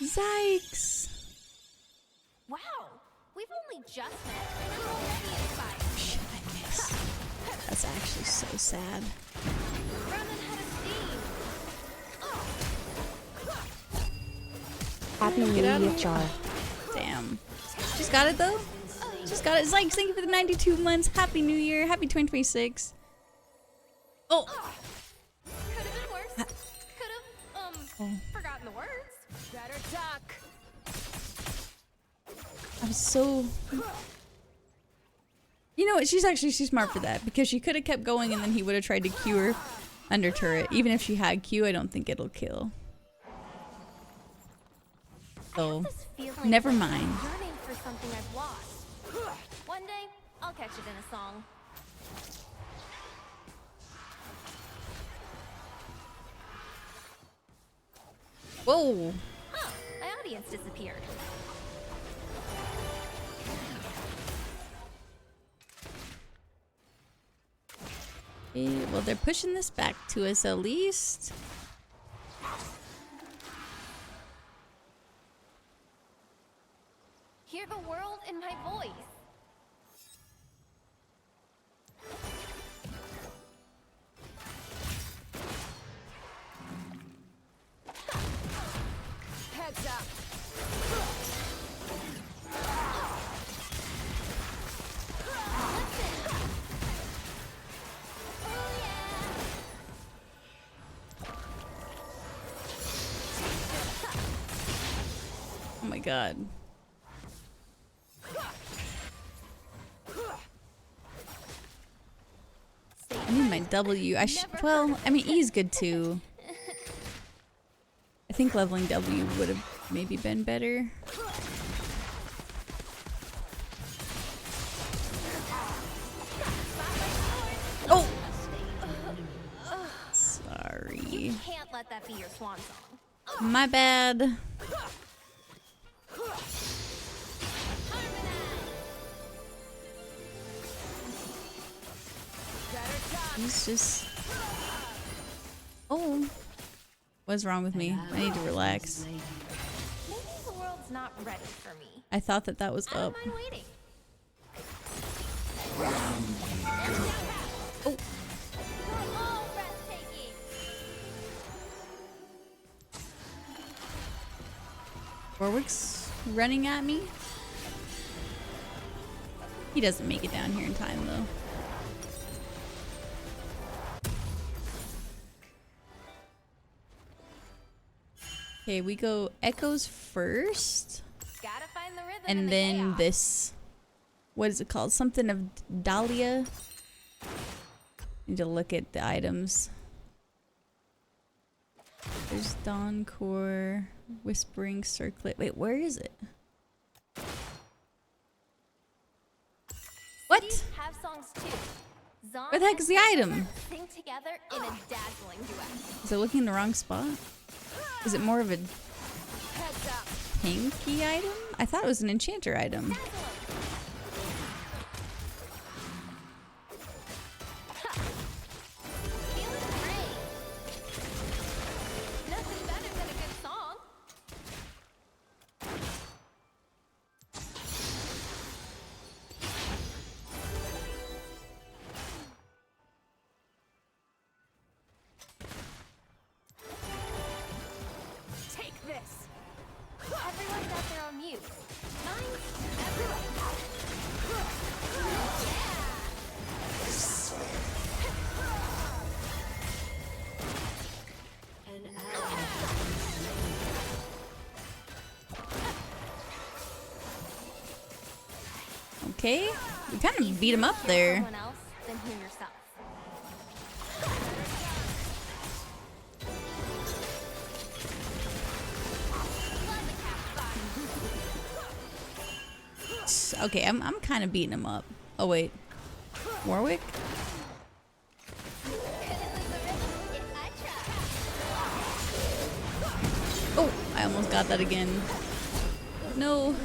Speaker 1: Yikes!
Speaker 12: Wow, we've only just met and I'm already inspired.
Speaker 1: Shit, I missed. That's actually so sad.
Speaker 12: Running out of steam.
Speaker 2: Happy New Year, Char.
Speaker 1: Damn. She's got it though? She's got it. Zykes, thank you for the 92 months. Happy New Year. Happy 2026. Oh!
Speaker 12: Could have been worse. Could have, forgotten the words. Better duck.
Speaker 1: I'm so... You know what? She's smart for that because she could have kept going and then he would have tried to Q her under turret. Even if she had Q, I don't think it'll kill. So, never mind.
Speaker 12: Yearning for something I've lost. One day, I'll catch it in a song.
Speaker 1: Whoa!
Speaker 12: Huh, my audience disappeared.
Speaker 1: Okay, well, they're pushing this back to us at least.
Speaker 12: Hear the world in my voice. Heads up.
Speaker 1: Oh my god. I need my W. Well, I mean, E is good too. I think leveling W would have maybe been better. Oh! Sorry.
Speaker 12: You can't let that be your swan song.
Speaker 1: My bad. He's just... Oh. What's wrong with me? I need to relax.
Speaker 12: Maybe the world's not ready for me.
Speaker 1: I thought that was
Speaker 12: I don't
Speaker 1: up.
Speaker 12: mind waiting.
Speaker 1: Oh.
Speaker 12: Oh, breathtaking.
Speaker 1: Warwick's running at me. He doesn't make it down here in time though. Okay, we go Echoes first.
Speaker 12: Gotta find the rhythm
Speaker 1: And
Speaker 12: in the
Speaker 1: then
Speaker 12: chaos.
Speaker 1: this, what is it called? Something of Dahlia. Need to look at the items. There's Dawn Core, Whispering Circlet. Wait, where is it? What?
Speaker 12: Cities have songs too. Zon
Speaker 1: Where the heck is the
Speaker 12: and
Speaker 1: item?
Speaker 12: Silver sing together in a dazzling duet.
Speaker 1: Is it looking in the wrong spot? Is it more of a
Speaker 12: Heads up.
Speaker 1: pinky item? I thought it was an enchanter item.
Speaker 12: Feeling great. Nothing better than a good song. Take this. Everyone's got their own muse. Mine's everywhere.
Speaker 1: okay. We kind of beat him up there.
Speaker 12: Someone else than hear yourself.
Speaker 1: Okay, I'm kind of beating him up. Oh wait, Warwick. Oh, I almost got that again. No.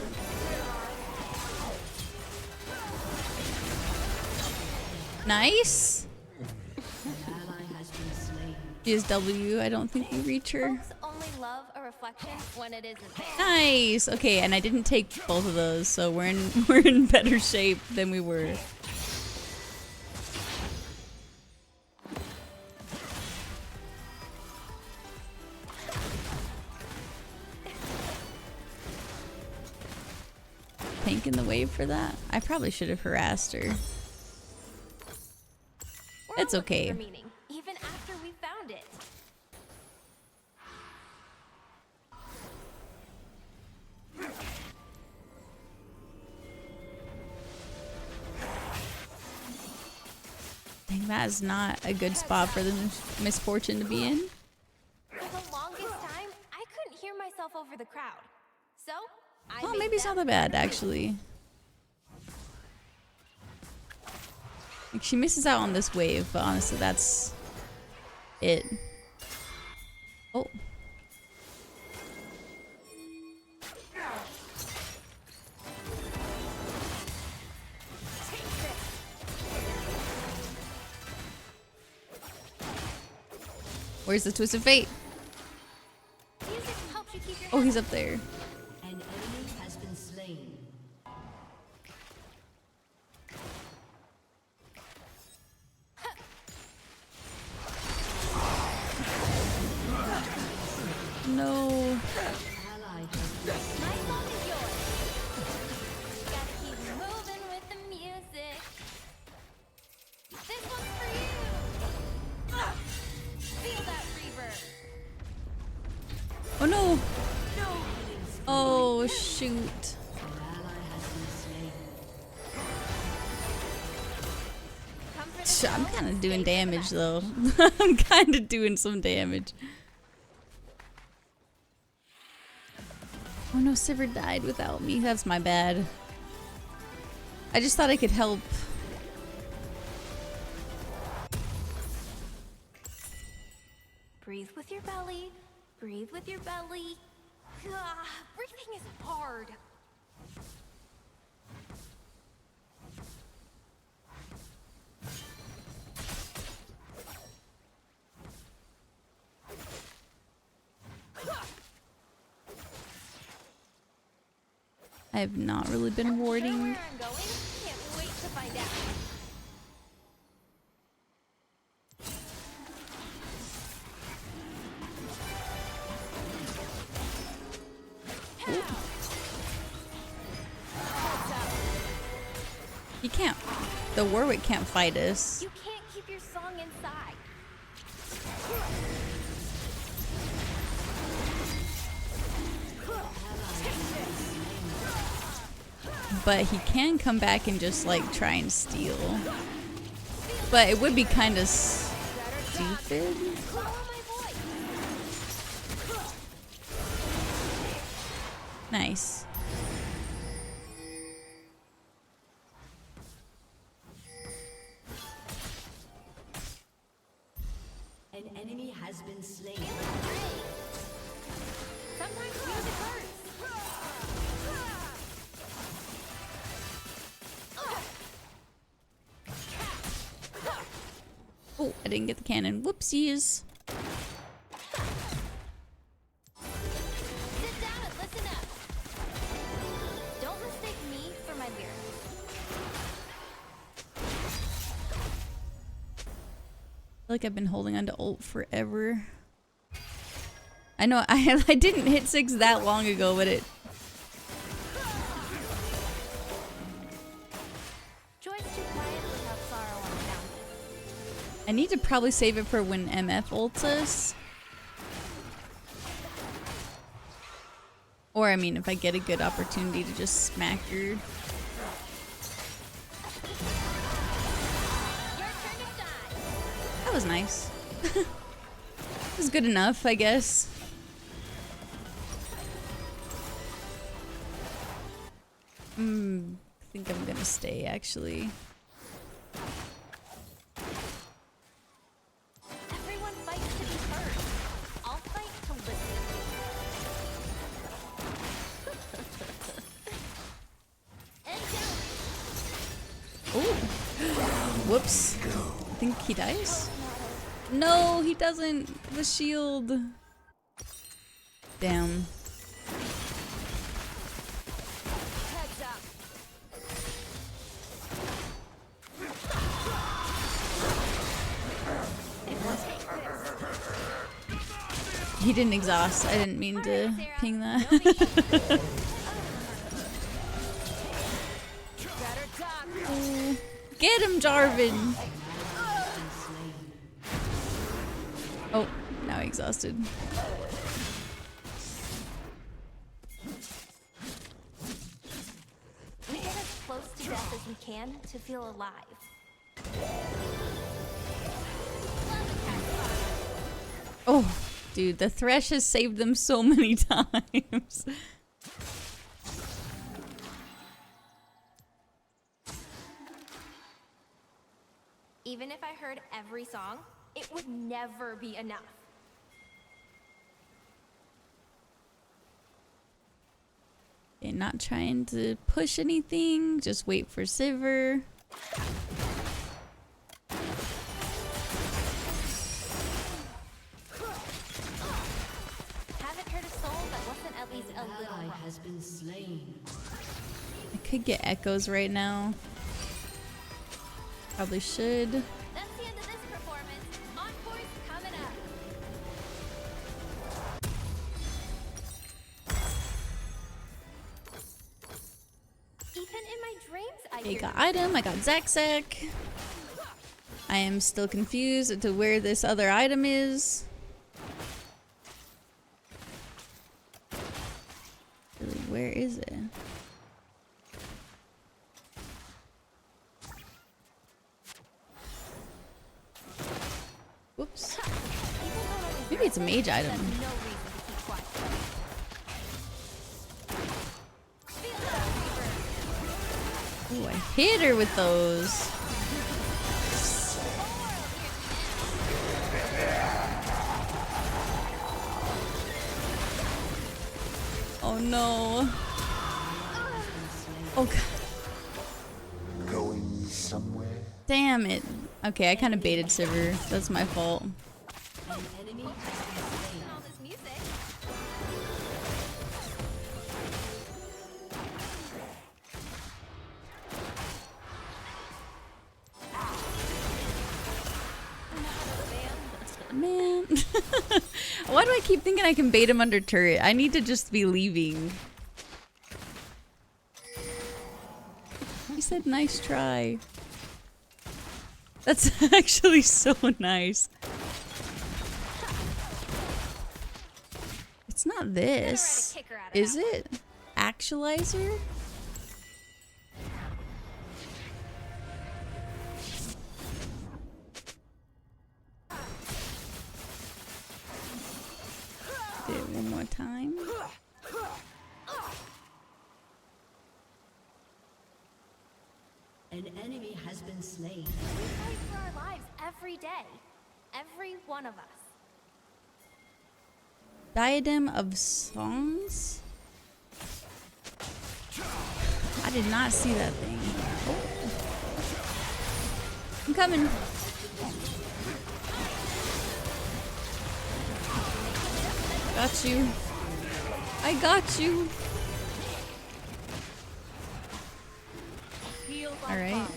Speaker 1: Nice. GSW, I don't think we reach her.
Speaker 12: Folks only love a reflection when it isn't there.
Speaker 1: Nice. Okay, and I didn't take both of those, so we're in better shape than we were. Tanking the wave for that? I probably should have harassed her. It's okay.
Speaker 12: For meaning, even after we found it.
Speaker 1: Dang, that is not a good spot for the misfortune to be in.
Speaker 12: For the longest time, I couldn't hear myself over the crowd. So, I
Speaker 1: Oh,
Speaker 12: made
Speaker 1: maybe it's not
Speaker 12: them
Speaker 1: that bad, actually. Like, she misses out on this wave, but honestly, that's it. Oh. Where's the twist of fate?
Speaker 12: Music helps you keep your
Speaker 1: Oh, he's up there.
Speaker 11: An enemy has been slain.
Speaker 1: No.
Speaker 11: Ally has been slain.
Speaker 12: My song is yours. Gotta keep moving with the music. This one's for you. Feel that reverb.
Speaker 1: Oh no. Oh shoot.
Speaker 11: Ally has been slain.
Speaker 12: Come for the
Speaker 1: I'm
Speaker 12: kill,
Speaker 1: kind of doing
Speaker 12: stay for the
Speaker 1: damage
Speaker 12: match.
Speaker 1: though. I'm kind of doing some damage. Oh no, Sivir died without me. That's my bad. I just thought I could help.
Speaker 12: Breathe with your belly. Breathe with your belly. Breathing is hard.
Speaker 1: I have not really been
Speaker 12: Know
Speaker 1: warding.
Speaker 12: where I'm going? Can't wait to find out.
Speaker 1: He can't. The Warwick can't fight us.
Speaker 12: You can't keep your song inside.
Speaker 1: But he can come back and just like try and steal. But it would be kind of stupid.
Speaker 12: Follow my voice.
Speaker 1: Nice.
Speaker 11: An enemy has been slain.
Speaker 12: Sometimes music hurts.
Speaker 1: Oh, I didn't get the cannon. Whoopsies.
Speaker 12: Sit down and listen up. Don't mistake me for my lyrics.
Speaker 1: I feel like I've been holding on to ult forever. I know I didn't hit 6 that long ago, but it.
Speaker 12: Joy's too quiet without sorrow on the down.
Speaker 1: I need to probably save it for when MF ults us. Or I mean, if I get a good opportunity to just smack her. That was nice. It was good enough, I guess. I think I'm gonna stay, actually.
Speaker 12: Everyone fights to be heard. I'll fight to listen. And down.
Speaker 1: Oh. Whoops. I think he dies? No, he doesn't. The shield. Damn.
Speaker 12: Heads up.
Speaker 1: He didn't exhaust. I didn't mean to ping that. Oh, get him, Jarvan! Oh, now he exhausted.
Speaker 12: We get as close to death as we can to feel alive.
Speaker 1: Oh, dude, the Thresh has saved them so many times.
Speaker 12: Even if I heard every song, it would never be enough.
Speaker 1: Okay, not trying to push anything, just wait for Sivir.
Speaker 12: Haven't heard a soul that wasn't at least a little
Speaker 11: Ally
Speaker 12: rough.
Speaker 11: has been slain.
Speaker 1: I could get echoes right now. Probably should.
Speaker 12: That's the end of this performance. Encore's coming up. Even in my dreams, I
Speaker 1: Okay,
Speaker 12: hear
Speaker 1: got
Speaker 12: you.
Speaker 1: item, I got Zack. I am still confused as to where this other item is. Really, where is it? Whoops. Maybe it's a mage item.
Speaker 12: No reason to keep quiet. Feel that, Reaper.
Speaker 1: Ooh, I hit her with those. Oh no. Oh god.
Speaker 7: Going somewhere.
Speaker 1: Damn it. Okay, I kind of baited Sivir. That's my fault.
Speaker 11: An enemy has been slain.
Speaker 12: All this music.
Speaker 1: Man. Why do I keep thinking I can bait him under turret? I need to just be leaving. He said nice try. That's actually so nice. It's not this. Is it? Actualizer? Do it one more time.
Speaker 11: An enemy has been slain.
Speaker 12: We fight for our lives every day. Every one of us.
Speaker 1: Diadem of Songs? I did not see that thing. Oh. I'm coming. Got you. I got you. All right.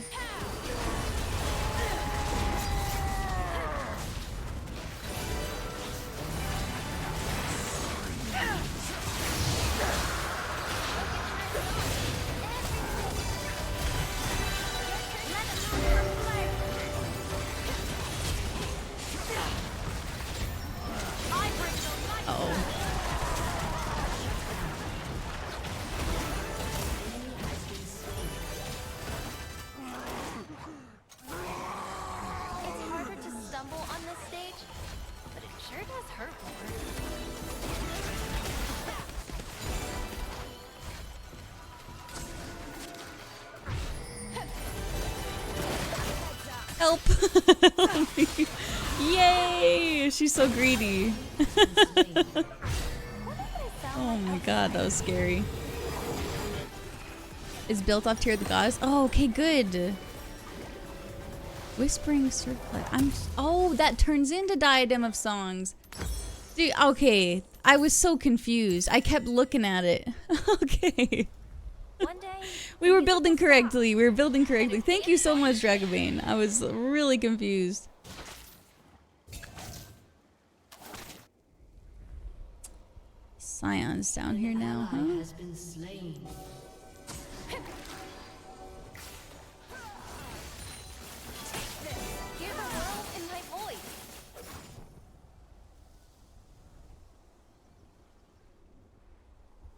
Speaker 12: sure does hurt more.
Speaker 1: Help! Yay! She's so greedy. Oh my god, that was scary. Is built off Tear of the Goddess. Oh, okay, good. Whispering Circlet. Oh, that turns into Diadem of Songs. Dude, okay. I was so confused. I kept looking at it. Okay. We were building correctly. We were building correctly. Thank you so much, Dragobane. I was really confused. Scion's down here now, huh?
Speaker 11: Has been slain.
Speaker 12: Hear the world in my voice.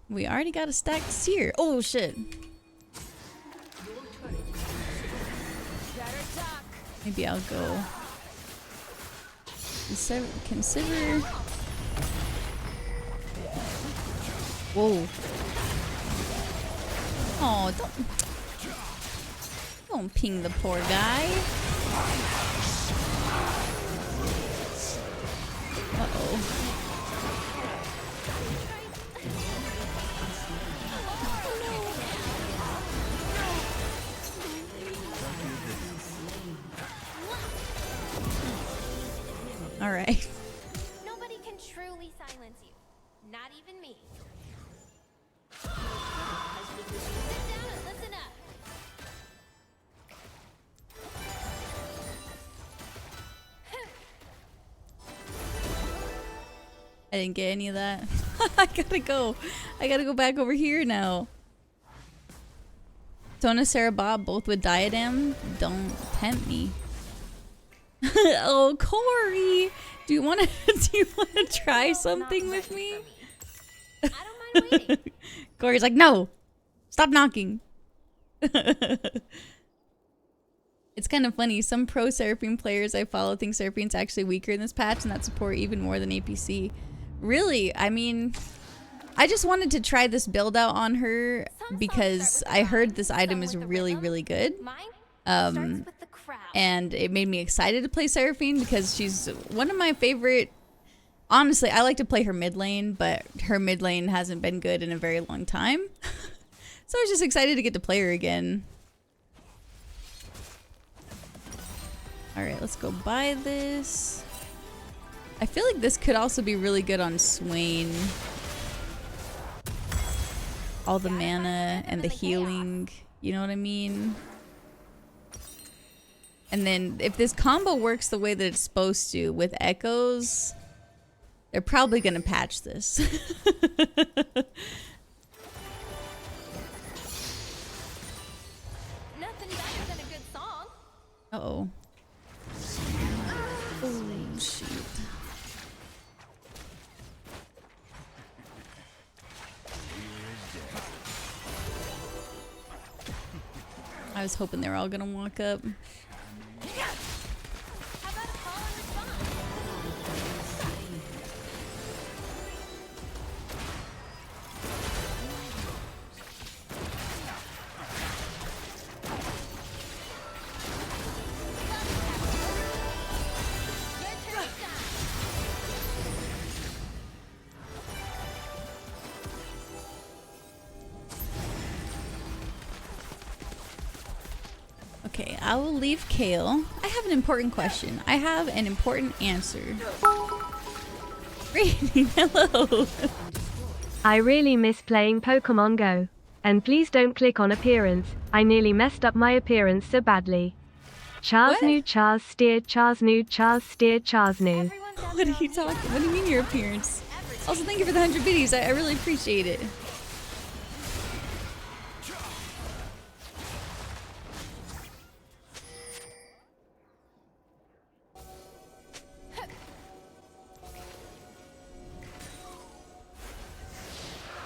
Speaker 1: We already got a stacked seer. Oh shit. Maybe I'll go. Consider. Whoa. Oh, don't ping the poor guy. Uh-oh. All right.
Speaker 12: Nobody can truly silence you. Not even me. Sit down and listen up.
Speaker 1: I didn't get any of that. I gotta go. I gotta go back over here now. Tona, Sarah, Bob, both with Diadem. Don't tempt me. Oh, Corey, do you want to try something with me?
Speaker 12: I don't mind waiting.
Speaker 1: Corey's like, no, stop knocking. It's kind of funny. Some pro Seraphine players I follow think Seraphine's actually weaker in this patch, and that support even more than APC. Really? I mean, I just wanted to try this build out on her because I heard this item is really, really good. And it made me excited to play Seraphine because she's one of my favorite. Honestly, I like to play her mid lane, but her mid lane hasn't been good in a very long time. So I was just excited to get to play her again. Alright, let's go buy this. I feel like this could also be really good on Swain. All the mana and the healing, you know what I mean? And then if this combo works the way that it's supposed to with echoes, they're probably gonna patch this.
Speaker 12: Nothing better than a good song.
Speaker 1: Uh-oh. Oh, shoot. I was hoping they were all gonna walk up.
Speaker 12: How about a call and response?
Speaker 1: Okay, I will leave Kale. I have an important question. I have an important answer. Rainy, hello.
Speaker 13: I really miss playing Pokemon Go. And please don't click on appearance. I nearly messed up my appearance so badly. Charles new Charles steer Charles new Charles steer Charles new.
Speaker 1: What are you talking? What do you mean your appearance? Also, thank you for the 100 biddies. I really appreciate it.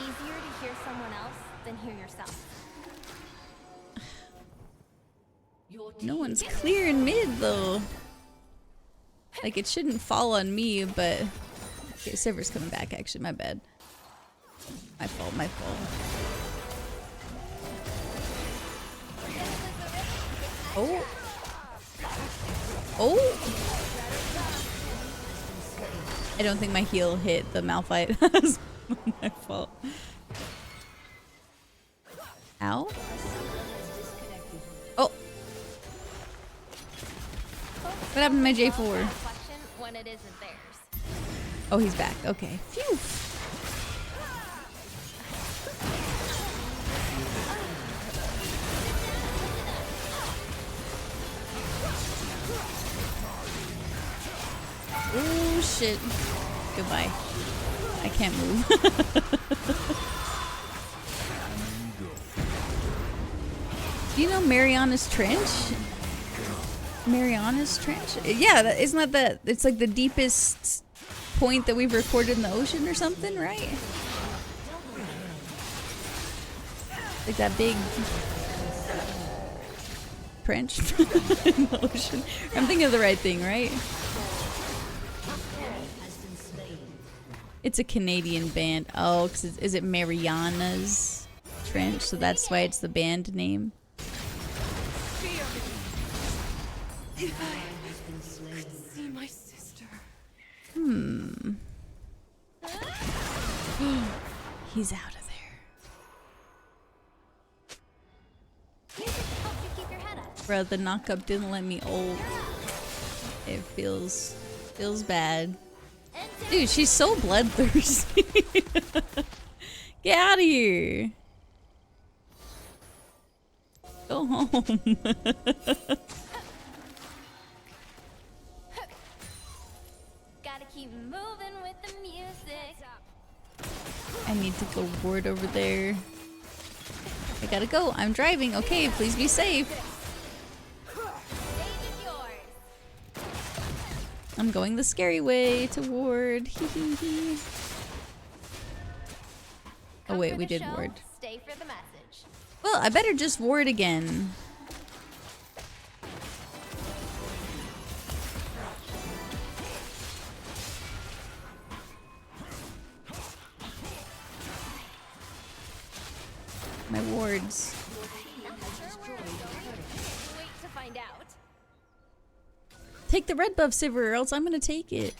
Speaker 12: Easier to hear someone else than hear yourself.
Speaker 1: No one's clear in mid though. Like, it shouldn't fall on me, but... Okay, Sivir's coming back, actually. My bad. My fault, my fault. Oh. Oh! I don't think my heel hit the Malphite. That's my fault. Ow. Oh! What happened to my J4?
Speaker 12: When it isn't theirs.
Speaker 1: Oh, he's back. Okay. Phew. Oh shit. Goodbye. I can't move. Do you know Mariana's Trench? Mariana's Trench? Yeah, isn't that the... It's like the deepest point that we've recorded in the ocean or something, right? Like that big... trench in the ocean. I'm thinking of the right thing, right? It's a Canadian band. Oh, cause is it Mariana's Trench? So that's why it's the band name.
Speaker 8: See my sister.
Speaker 1: Hmm. He's out of there. Bro, the knockup didn't let me ult. It feels bad. Dude, she's so bloodthirsty. Get out of here. Go home.
Speaker 12: Gotta keep moving with the music.
Speaker 1: I need to go ward over there. I gotta go. I'm driving. Okay, please be safe. I'm going the scary way to ward. Hee hee hee. Oh wait, we did ward.
Speaker 12: Stay for the message.
Speaker 1: Well, I better just ward again. My wards.
Speaker 12: Wait to find out.
Speaker 1: Take the red buff, Sivir, or else I'm gonna take it.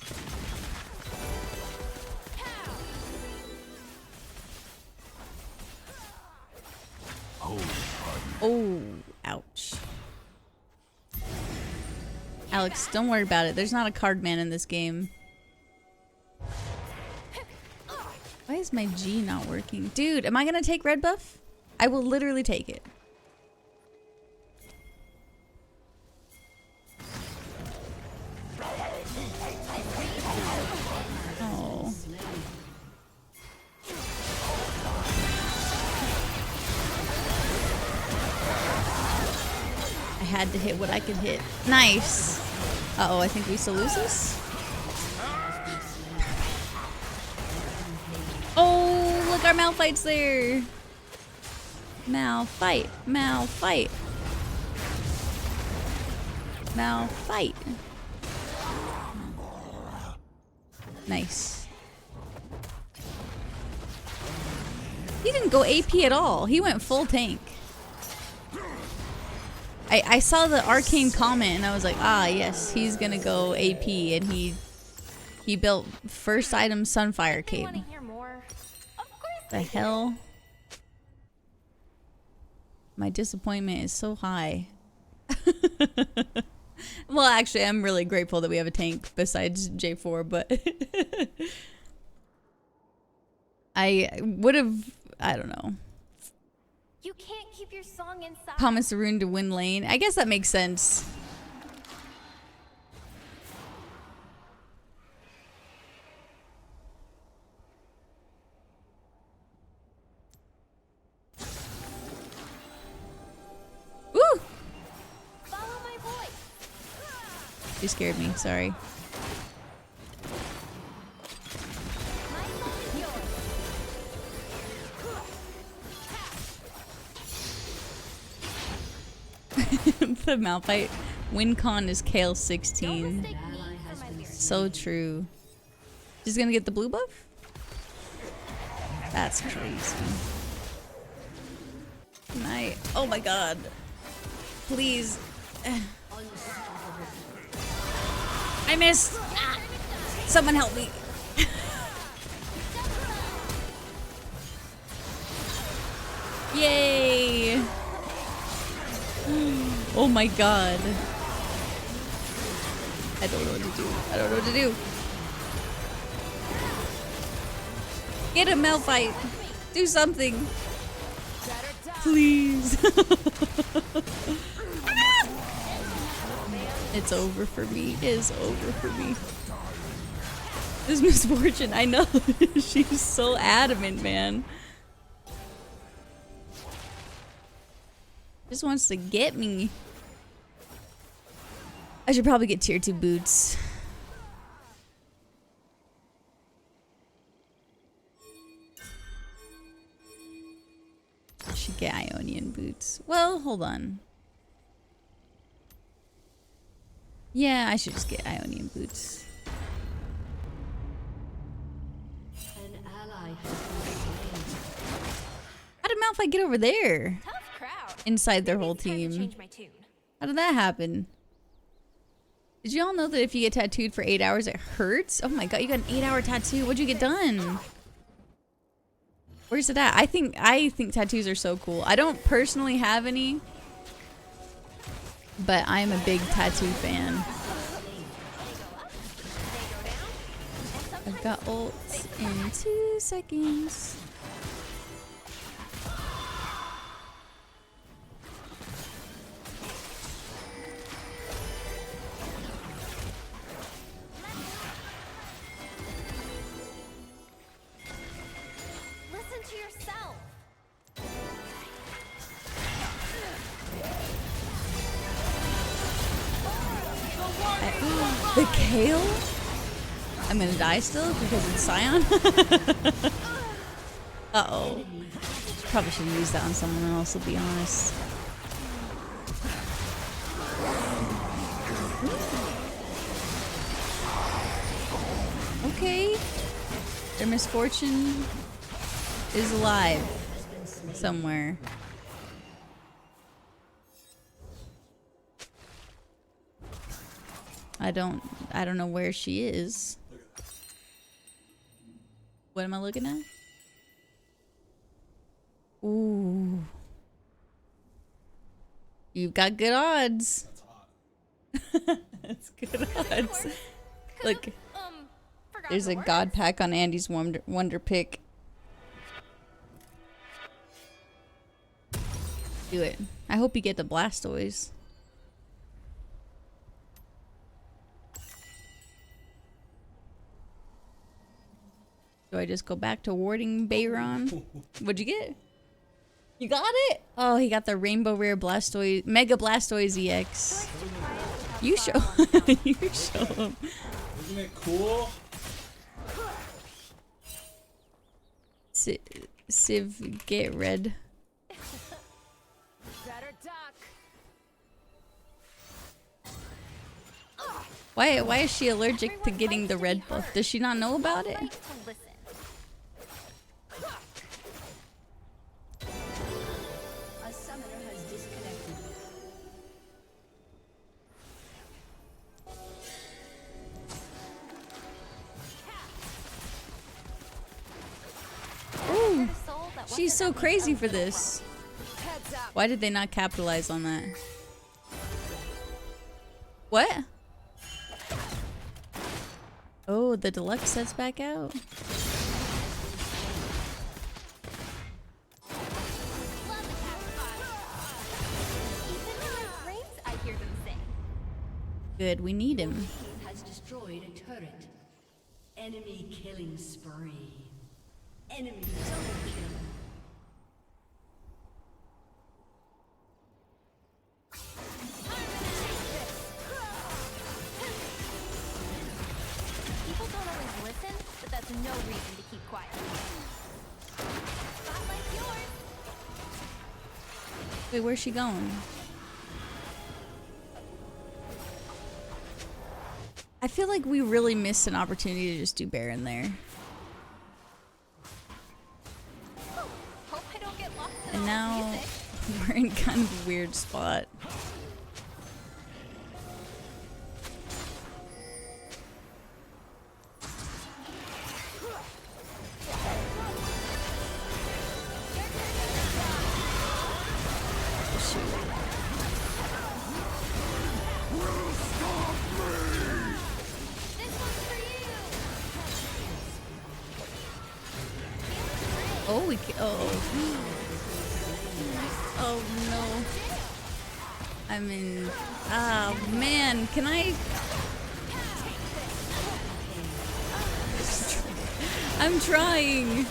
Speaker 1: Oh, ouch. Alex, don't worry about it. There's not a card man in this game. Why is my G not working? Dude, am I gonna take red buff? I will literally take it. Oh. I had to hit what I could hit. Nice. Uh-oh, I think we still lose this. Oh, look, our Malphite's there. Malphite. Malphite. Malphite. Nice. He didn't go AP at all. He went full tank. I saw the arcane comment and I was like, ah, yes, he's gonna go AP, and he built first item Sunfire Cape. The hell? My disappointment is so high. Well, actually, I'm really grateful that we have a tank besides J4, but I would have, I don't know.
Speaker 12: You can't keep your song inside.
Speaker 1: Promise Rune to win lane. I guess that makes sense. Woo!
Speaker 12: Follow my voice.
Speaker 1: You scared me, sorry. The Malphite win con is Kale 16. So true. She's gonna get the blue buff? That's crazy. Can I? Oh my god. Please. I missed. Ah. Someone help me. Yay. Oh my god. I don't know what to do. I don't know what to do. Get him, Malphite. Do something. Please. It's over for me. It is over for me. This misfortune, I know. She's so adamant, man. Just wants to get me. I should probably get tier 2 boots. I should get Ionian boots. Well, hold on. Yeah, I should just get Ionian boots.
Speaker 11: An ally has been slain.
Speaker 1: How did Malphite get over there?
Speaker 12: Tough crowd.
Speaker 1: Inside their
Speaker 12: Maybe
Speaker 1: whole
Speaker 12: it's time to
Speaker 1: team.
Speaker 12: change my tune.
Speaker 1: How did that happen? Did you all know that if you get tattooed for 8 hours, it hurts? Oh my god, you got an 8-hour tattoo. What'd you get done? Where's it at? I think tattoos are so cool. I don't personally have any, but I'm a big tattoo fan. I've got ult in 2 seconds.
Speaker 12: Listen to yourself.
Speaker 1: The Kale? I'm gonna die still because it's Scion? Uh-oh. Probably should use that on someone else, to be honest. Okay. Their misfortune is alive somewhere. I don't know where she is. What am I looking at? Ooh. You've got good odds. That's good odds. Look. There's a god pack on Andy's wonder pick. Do it. I hope you get the Blastoise. Do I just go back to warding Bayron? What'd you get? You got it? Oh, he got the Rainbow Rare Blastoise, Mega Blastoise EX. You show you show him.
Speaker 14: Isn't it cool?
Speaker 1: Civ, get red. Why is she allergic to getting the red buff? Does she not know about it?
Speaker 11: A summoner has disconnected.
Speaker 1: Ooh, she's so crazy for this. Why did they not capitalize on that? What? Oh, the deluxe set's back out. Good, we need him.
Speaker 11: Has destroyed a turret. Enemy killing spree. Enemy double kill.
Speaker 12: People don't always listen, but that's no reason to keep quiet. Spotlight's yours.
Speaker 1: Wait, where's she going? feel like we really missed an opportunity to just do Baron there.
Speaker 12: Hope I don't get lost in
Speaker 1: And
Speaker 12: all
Speaker 1: now
Speaker 12: the music.
Speaker 1: we're in kind of a weird spot. Oh, we oh no. I'm in. Ah, man. Can I? I'm trying.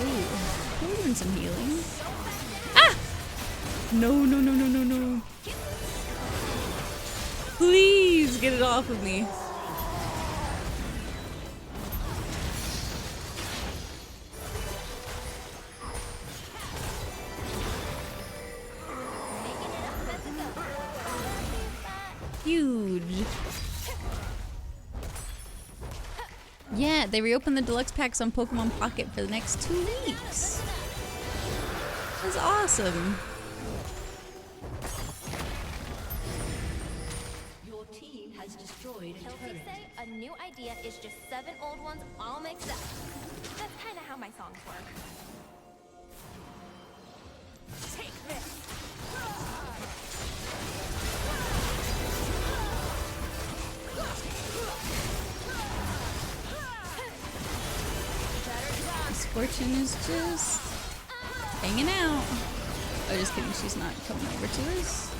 Speaker 1: Ooh, we're doing some healing. Ah! No, no, no, no, no, no. Please get it off of me. Huge. Yeah, they reopened the deluxe packs on Pokemon Pocket for the next 2 weeks. That's awesome.
Speaker 11: Your team has destroyed a
Speaker 12: Kelsey
Speaker 11: turret.
Speaker 12: say a new idea is just 7 old ones all mixed up. That's kind of how my songs work. Take this.
Speaker 1: Fortune is just hanging out. Oh, just kidding. She's not coming over to us.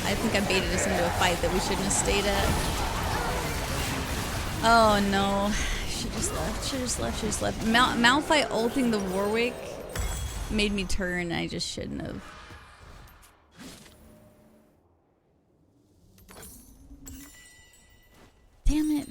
Speaker 1: I think I baited us into a fight that we shouldn't have stayed at. Oh no. She just left. She just left. She just left. Malphite ulting the Warwick made me turn. I just shouldn't have. Damn it.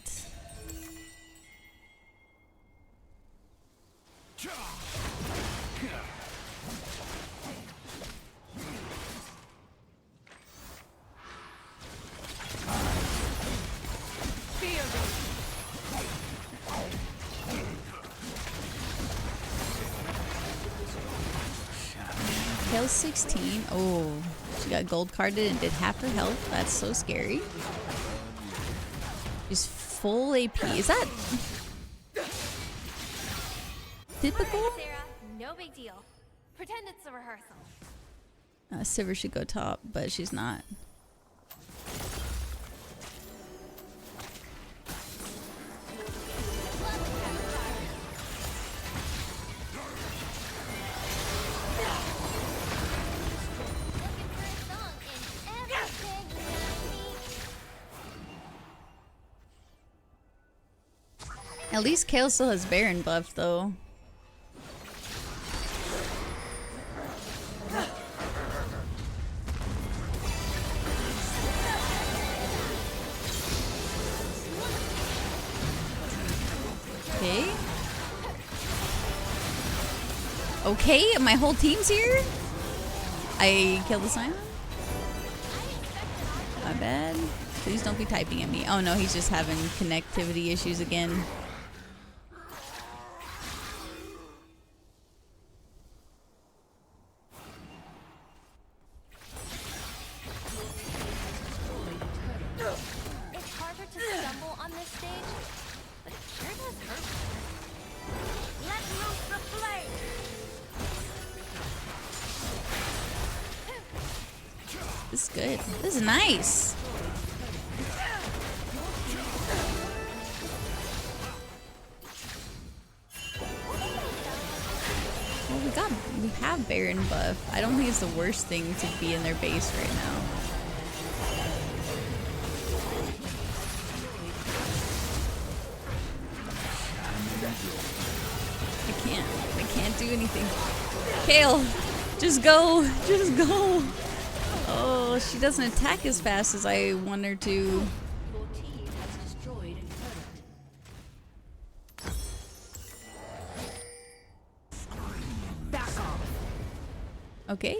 Speaker 1: Kale 16. Oh, she got gold carded and did half her health. That's so scary. She's full AP. Is that typical?
Speaker 12: Sarah, no big deal. Pretend it's a rehearsal.
Speaker 1: Sivir should go top, but she's not. At least Kale still has Baron buff, though. Okay. Okay, my whole team's here? I killed the Simon? My bad. Please don't be typing at me. Oh no, he's just having connectivity issues again.
Speaker 12: It's harder to stumble on this stage, but it sure does hurt. Let loose the flame!
Speaker 1: This is good. This is nice. Well, we have Baron buff. I don't think it's the worst thing to be in their base right now. I can't do anything. Kale, just go. Just go. Oh. Oh, she doesn't attack as fast as I want her to.
Speaker 11: Your team has destroyed a turret.
Speaker 4: Back off.
Speaker 1: Okay.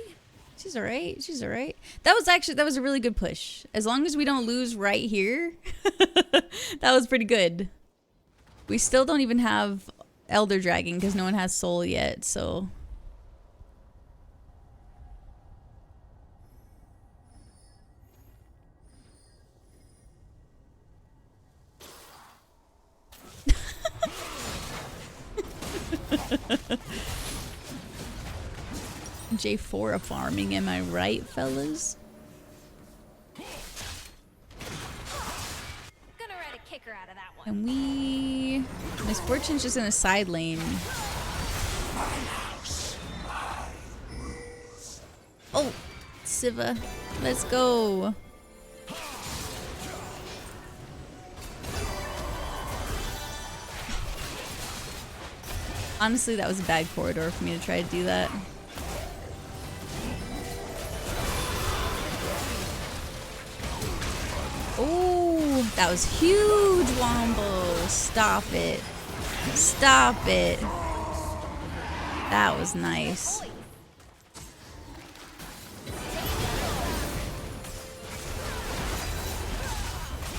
Speaker 1: She's alright. She's alright. That was a really good push. As long as we don't lose right here, that was pretty good. We still don't even have Elder Dragon because no one has soul yet, so. J4 farming, am I right, fellas?
Speaker 12: Gonna ride a kicker out of that one.
Speaker 1: And we... Miss Fortune's just in a side lane. Oh, Siva, let's go. Honestly, that was a bad corridor for me to try to do that. Oh, that was huge, Wombo. Stop it. Stop it. That was nice.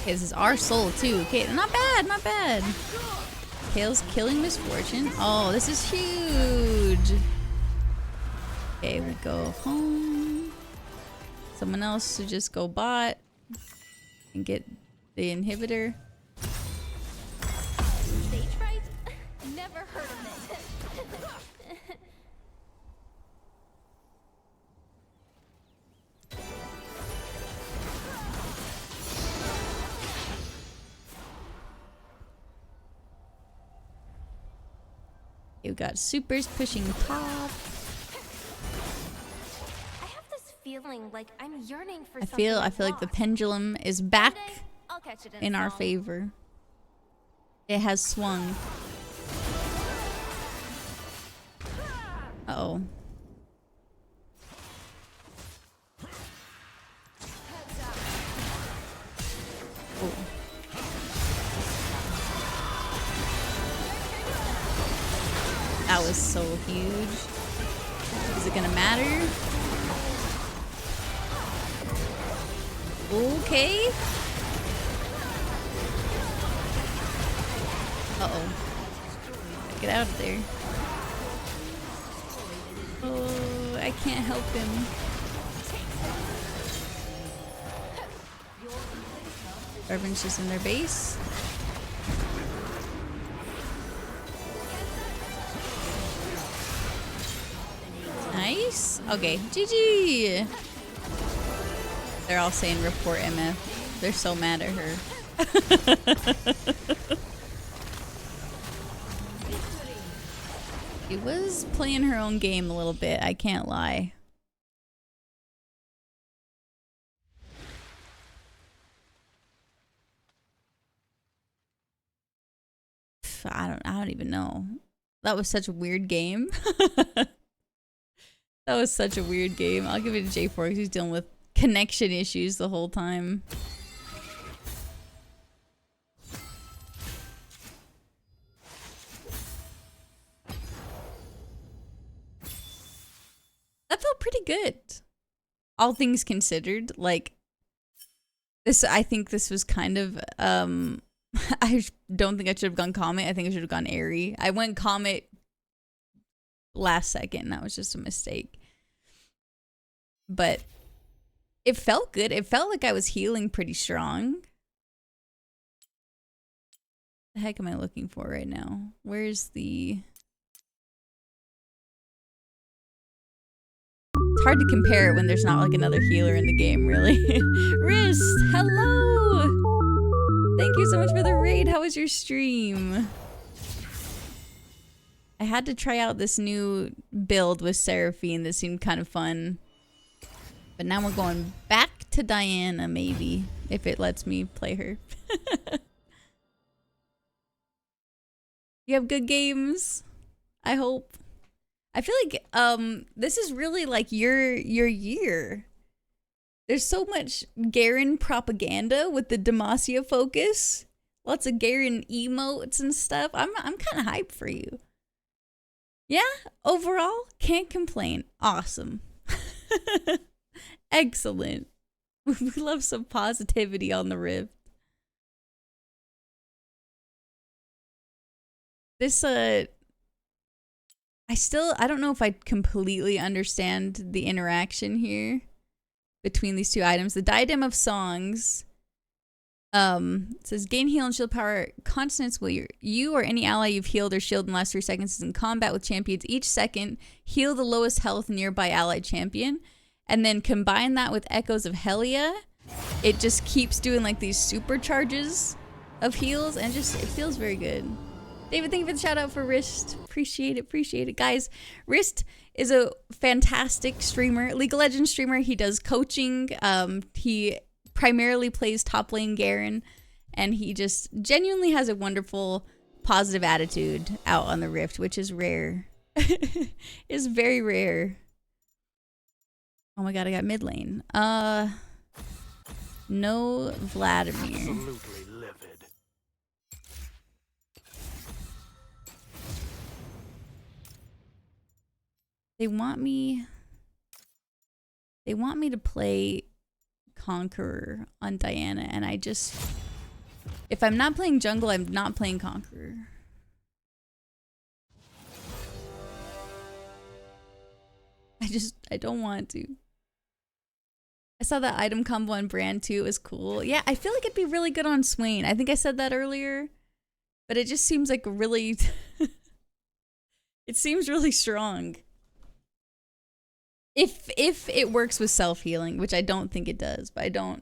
Speaker 1: Okay, this is our soul too. Okay, not bad, not bad. Kale's killing Miss Fortune. Oh, this is huge. Okay, we go home. Someone else to just go bot and get the inhibitor.
Speaker 12: Stage fright? Never heard of it.
Speaker 1: You got supers pushing top.
Speaker 12: I have this feeling like I'm yearning for
Speaker 1: I
Speaker 12: something.
Speaker 1: feel like the pendulum is back
Speaker 12: I'll catch it
Speaker 1: in our
Speaker 12: song.
Speaker 1: favor. It has swung. Uh-oh. Oh. That was so huge. Is it gonna matter? Okay. Uh-oh. Get out of there. Oh, I can't help him. Everyone's just in their base. Nice. Okay, GG. They're all saying report MF. They're so mad at her. She was playing her own game a little bit, I can't lie. I don't even know. That was such a weird game. That was such a weird game. I'll give it to J4 because he's dealing with connection issues the whole time. That felt pretty good. All things considered, like this, I think this was kind of I don't think I should have gone Comet. I think I should have gone Airy. I went Comet last second. That was just a mistake. But it felt good. It felt like I was healing pretty strong. The heck am I looking for right now? Where's the... It's hard to compare it when there's not like another healer in the game, really. Wrist, hello! Thank you so much for the raid. How was your stream? I had to try out this new build with Seraphine. This seemed kind of fun. But now we're going back to Diana, maybe, if it lets me play her. You have good games, I hope. I feel like this is really like your year. There's so much Garen propaganda with the Demacia focus. Lots of Garen emotes and stuff. I'm kind of hyped for you. Yeah, overall, can't complain. Awesome. Excellent. We love some positivity on the Rift. This, I don't know if I completely understand the interaction here between these two items. The Diadem of Songs, it says gain heal and shield power constants will you or any ally you've healed or shielded in the last 3 seconds is in combat with champions each second. Heal the lowest health nearby allied champion. And then combine that with Echoes of Helia. It just keeps doing like these supercharges of heals and just, it feels very good. David, thank you for the shout out for Wrist. Appreciate it. Guys, Wrist is a fantastic streamer, League of Legends streamer. He does coaching. He primarily plays top lane Garen, and he just genuinely has a wonderful, positive attitude out on the Rift, which is rare. It's very rare. Oh my god, I got mid lane. No Vladimir.
Speaker 7: Absolutely livid.
Speaker 1: They want me to play Conqueror on Diana, and I just, if I'm not playing jungle, I'm not playing Conqueror. I don't want to. I saw that item combo on Brand 2. It was cool. Yeah, I feel like it'd be really good on Swain. I think I said that earlier, but it just seems like really it seems really strong. If it works with self-healing, which I don't think it does, but I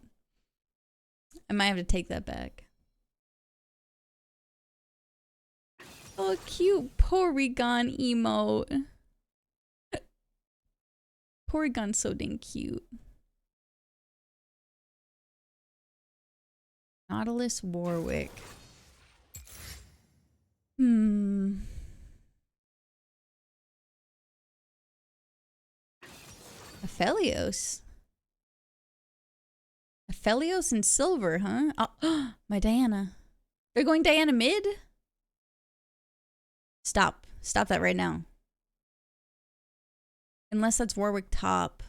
Speaker 1: might have to take that back. Oh, cute Porygon emote. Porygon's so dang cute. Nautilus Warwick. Aphelios. Aphelios and silver, huh? Oh, my Diana. They're going Diana mid? Stop. Stop that right now. Unless that's Warwick top.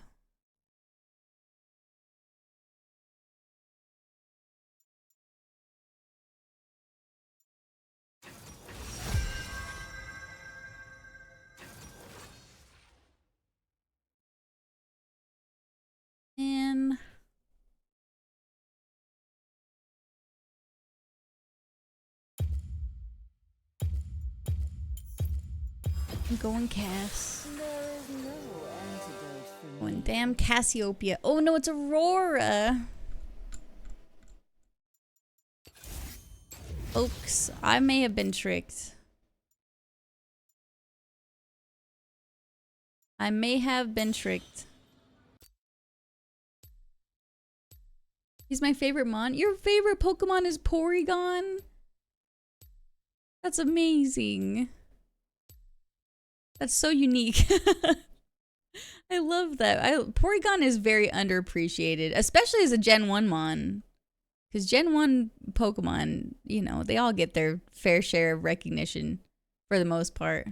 Speaker 1: And I'm going Cass. Going damn Cassiopeia. Oh no, it's Aurora. Folks, I may have been tricked. I may have been tricked. He's my favorite mon. Your favorite Pokemon is Porygon? That's amazing. That's so unique. I love that. Porygon is very underappreciated, especially as a Gen 1 mon. Because Gen 1 Pokemon, you know, they all get their fair share of recognition for the most part.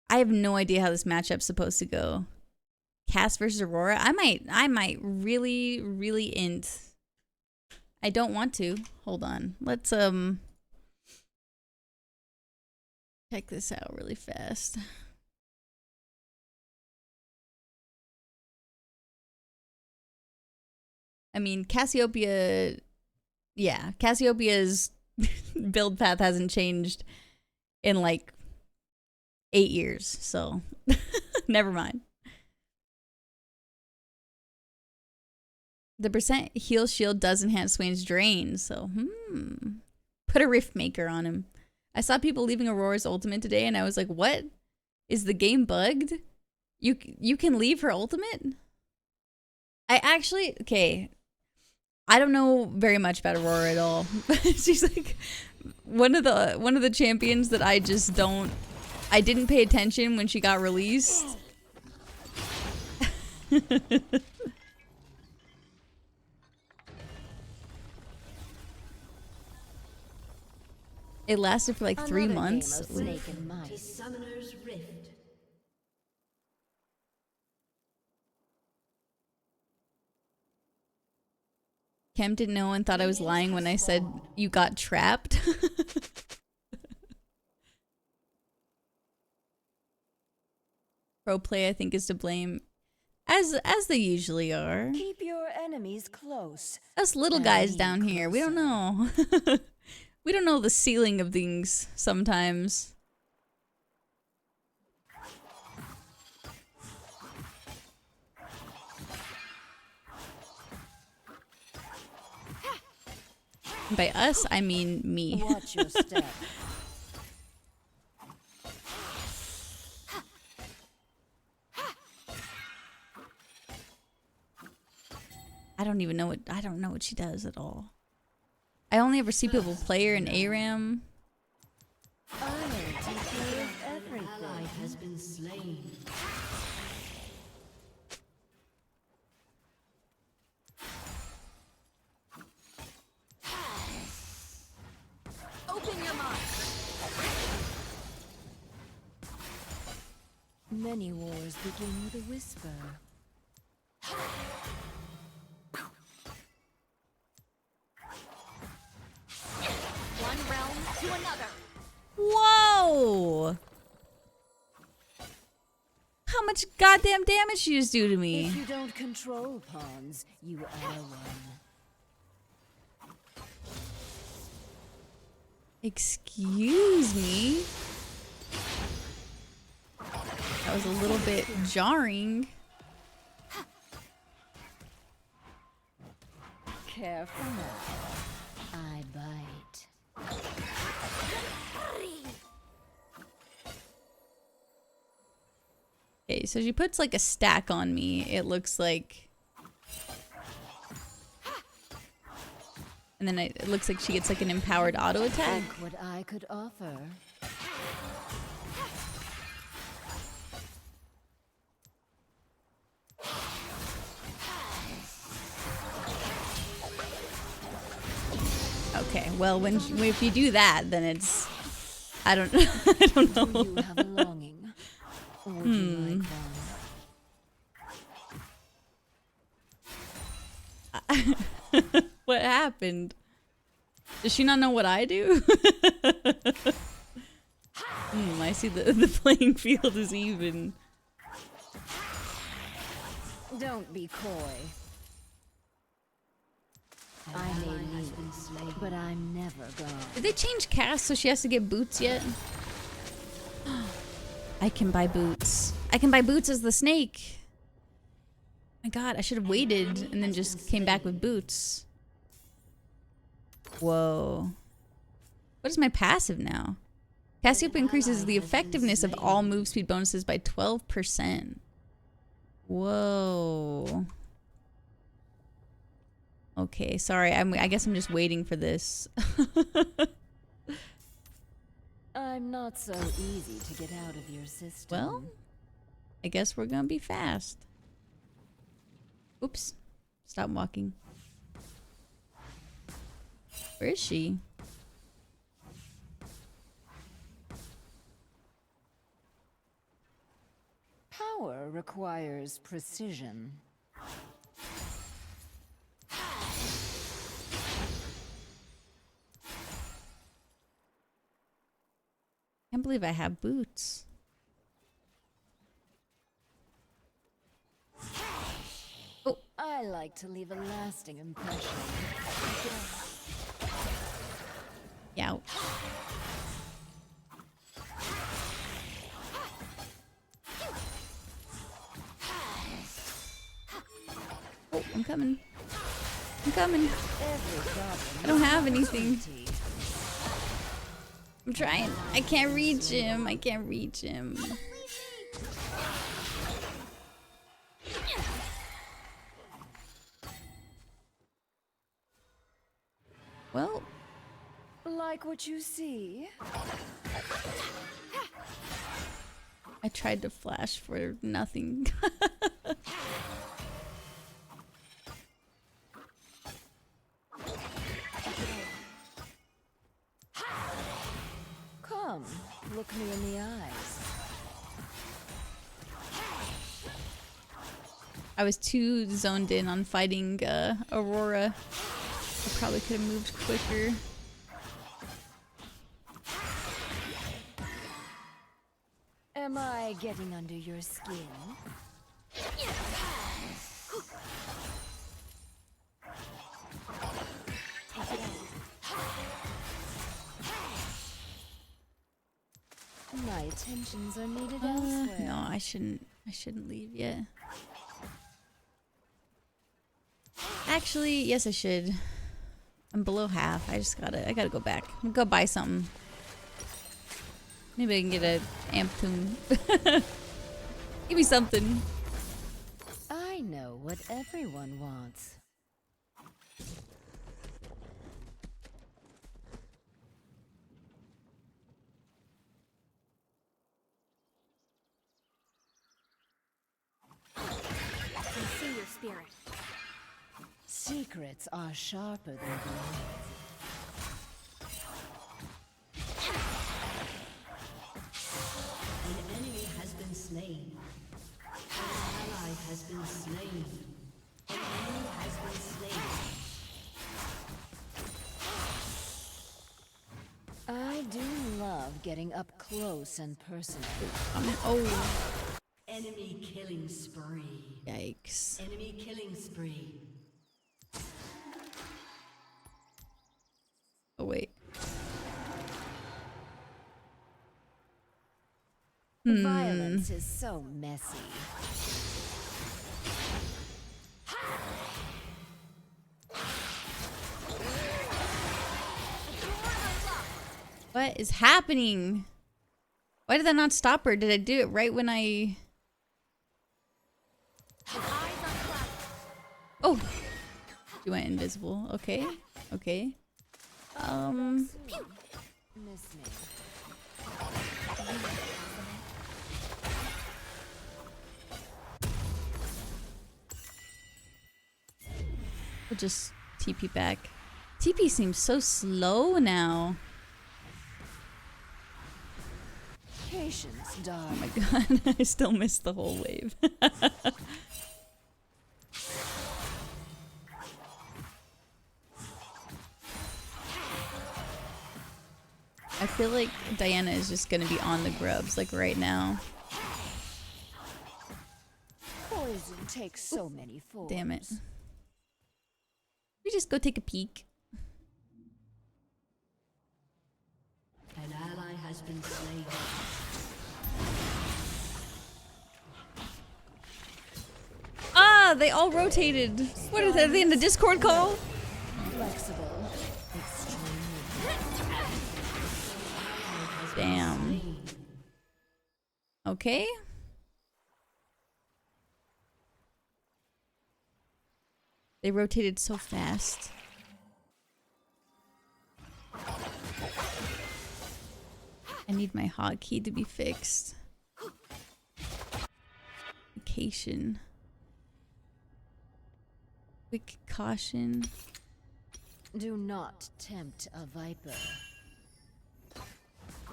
Speaker 1: I have no idea how this matchup's supposed to go. Cass versus Aurora? I might really int. I don't want to. Hold on. Let's check this out really fast. I mean, Cassiopeia, yeah, Cassiopeia's build path hasn't changed in like 8 years, so never mind. The percent heal shield does enhance Swain's drain, so put a Rift Maker on him. I saw people leaving Aurora's ultimate today, and I was like, what? Is the game bugged? You can leave her ultimate? Okay, I don't know very much about Aurora at all. She's like one of the champions that I just don't I didn't pay attention when she got released. It lasted for like 3 months.
Speaker 11: Summoner's Rift.
Speaker 1: Cam didn't know and thought I was lying when I said you got trapped. Pro play, I think, is to blame, as they usually are.
Speaker 15: Keep your enemies close.
Speaker 1: Us little guys down here, we don't know. We don't know the ceiling of things sometimes. By us, I mean me.
Speaker 15: Watch your step.
Speaker 1: I don't know what she does at all. I only ever see people play her in ARAM.
Speaker 11: Every ally has been slain.
Speaker 8: Open your mind.
Speaker 15: Many wars begin with a whisper.
Speaker 8: One realm to another.
Speaker 1: Whoa! How much goddamn damage you just do to me?
Speaker 15: If you don't control pawns, you are one.
Speaker 1: Excuse me? That was a little bit jarring.
Speaker 15: Careful now. I bite.
Speaker 1: Okay, so she puts like a stack on me, it looks like. And then it looks like she gets like an empowered auto attack.
Speaker 15: Think what I could offer.
Speaker 1: Okay, well, if you do that, then it's, I don't know.
Speaker 15: Do you have a longing? Or would you like one?
Speaker 1: What happened? Does she not know what I do? I see the playing field is even.
Speaker 15: Don't be coy. I may leave, but I'm never gone.
Speaker 1: Did they change cast so she has to get boots yet? I can buy boots. I can buy boots as the snake. My god, I should have waited and then just came back with boots. Whoa. What is my passive now? Cassiopeia increases the effectiveness of all move speed bonuses by 12%. Whoa. Okay, sorry. I guess I'm just waiting for this.
Speaker 15: I'm not so easy to get out of your system.
Speaker 1: Well, I guess we're gonna be fast. Oops. Stop walking. Where is she?
Speaker 15: Power requires precision.
Speaker 1: Can't believe I have boots.
Speaker 15: Oh, I like to leave a lasting impression.
Speaker 1: Yeah. Oh, I'm coming. I'm coming. I don't have anything. I'm trying. I can't reach him. I can't reach him. Well,
Speaker 15: like what you see?
Speaker 1: I tried to flash for nothing.
Speaker 15: Come, look me in the eyes.
Speaker 1: I was too zoned in on fighting Aurora. I probably could have moved quicker.
Speaker 15: Am I getting under your skin? My attentions are needed elsewhere.
Speaker 1: No, I shouldn't leave yet. Actually, yes I should. I'm below half. I gotta go back. I'm gonna go buy something. Maybe I can get a amp tune. Give me something.
Speaker 15: I know what everyone wants.
Speaker 12: I see your spirit.
Speaker 15: Secrets are sharper than blades.
Speaker 11: An enemy has been slain. An ally has been slain. An enemy has been slain.
Speaker 15: I do love getting up close and personal.
Speaker 1: Oh.
Speaker 11: Enemy killing spree.
Speaker 1: Yikes.
Speaker 11: Enemy killing spree.
Speaker 1: Oh wait.
Speaker 15: Violence is so messy.
Speaker 1: What is happening? Why did that not stop her? Did I do it right when I... Oh! She went invisible. Okay. Okay.
Speaker 15: Miss me.
Speaker 1: We'll just TP back. TP seems so slow now.
Speaker 15: Patience,
Speaker 1: Oh
Speaker 15: darling.
Speaker 1: my god, I still missed the whole wave. I feel like Diana is just gonna be on the grubs, like right now.
Speaker 15: Poison takes so many forms.
Speaker 1: Damn it. We just go take a peek.
Speaker 11: An ally has been slain.
Speaker 1: Ah, they all rotated. What are they in the Discord call?
Speaker 15: Flexible.
Speaker 1: Damn. Okay. They rotated so fast. I need my hotkey to be fixed. Vacation. Quick caution.
Speaker 15: Do not tempt a viper.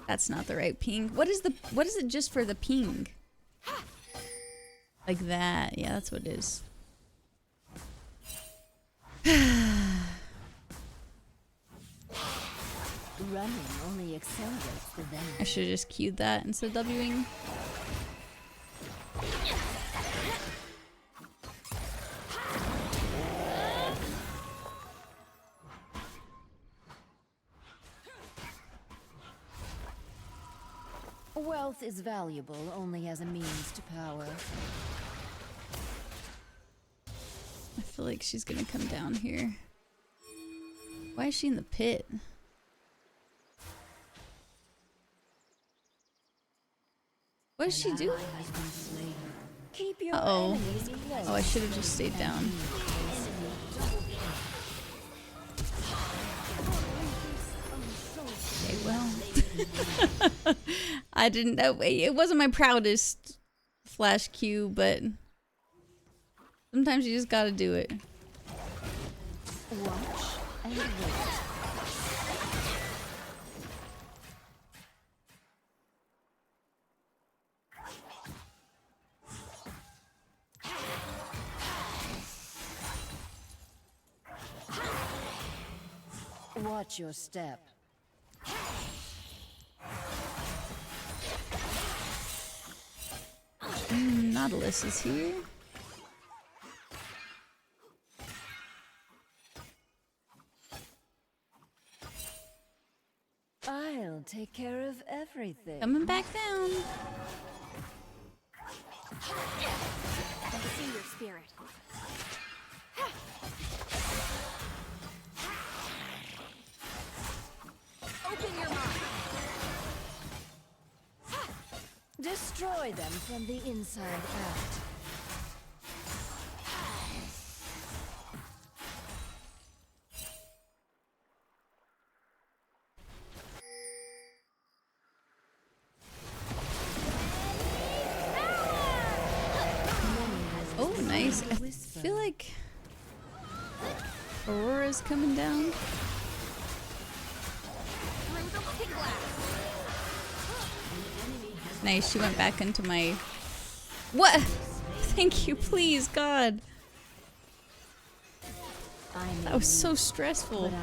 Speaker 1: That's not the right ping. What is it just for the ping? Like that. Yeah, that's what it is.
Speaker 15: Running only accelerates the venom.
Speaker 1: I should have just queued that instead of Wing.
Speaker 15: Wealth is valuable only as a means to power.
Speaker 1: I feel like she's gonna come down here. Why is she in the pit? What does she do?
Speaker 15: Keep your
Speaker 1: Uh-oh.
Speaker 15: enemies close.
Speaker 1: Oh, I should have just stayed down. Okay, well. I didn't know. It wasn't my proudest flash Q, but sometimes you just gotta do it.
Speaker 15: Watch and wait. Watch your step.
Speaker 1: Nautilus is here.
Speaker 15: I'll take care of everything.
Speaker 1: Coming back down.
Speaker 12: I see your spirit. Open your mind.
Speaker 15: Destroy them from the inside out.
Speaker 1: Oh, nice. I feel like Aurora's coming down. Nice, she went back into my... What? Thank you, please, God. That was so stressful.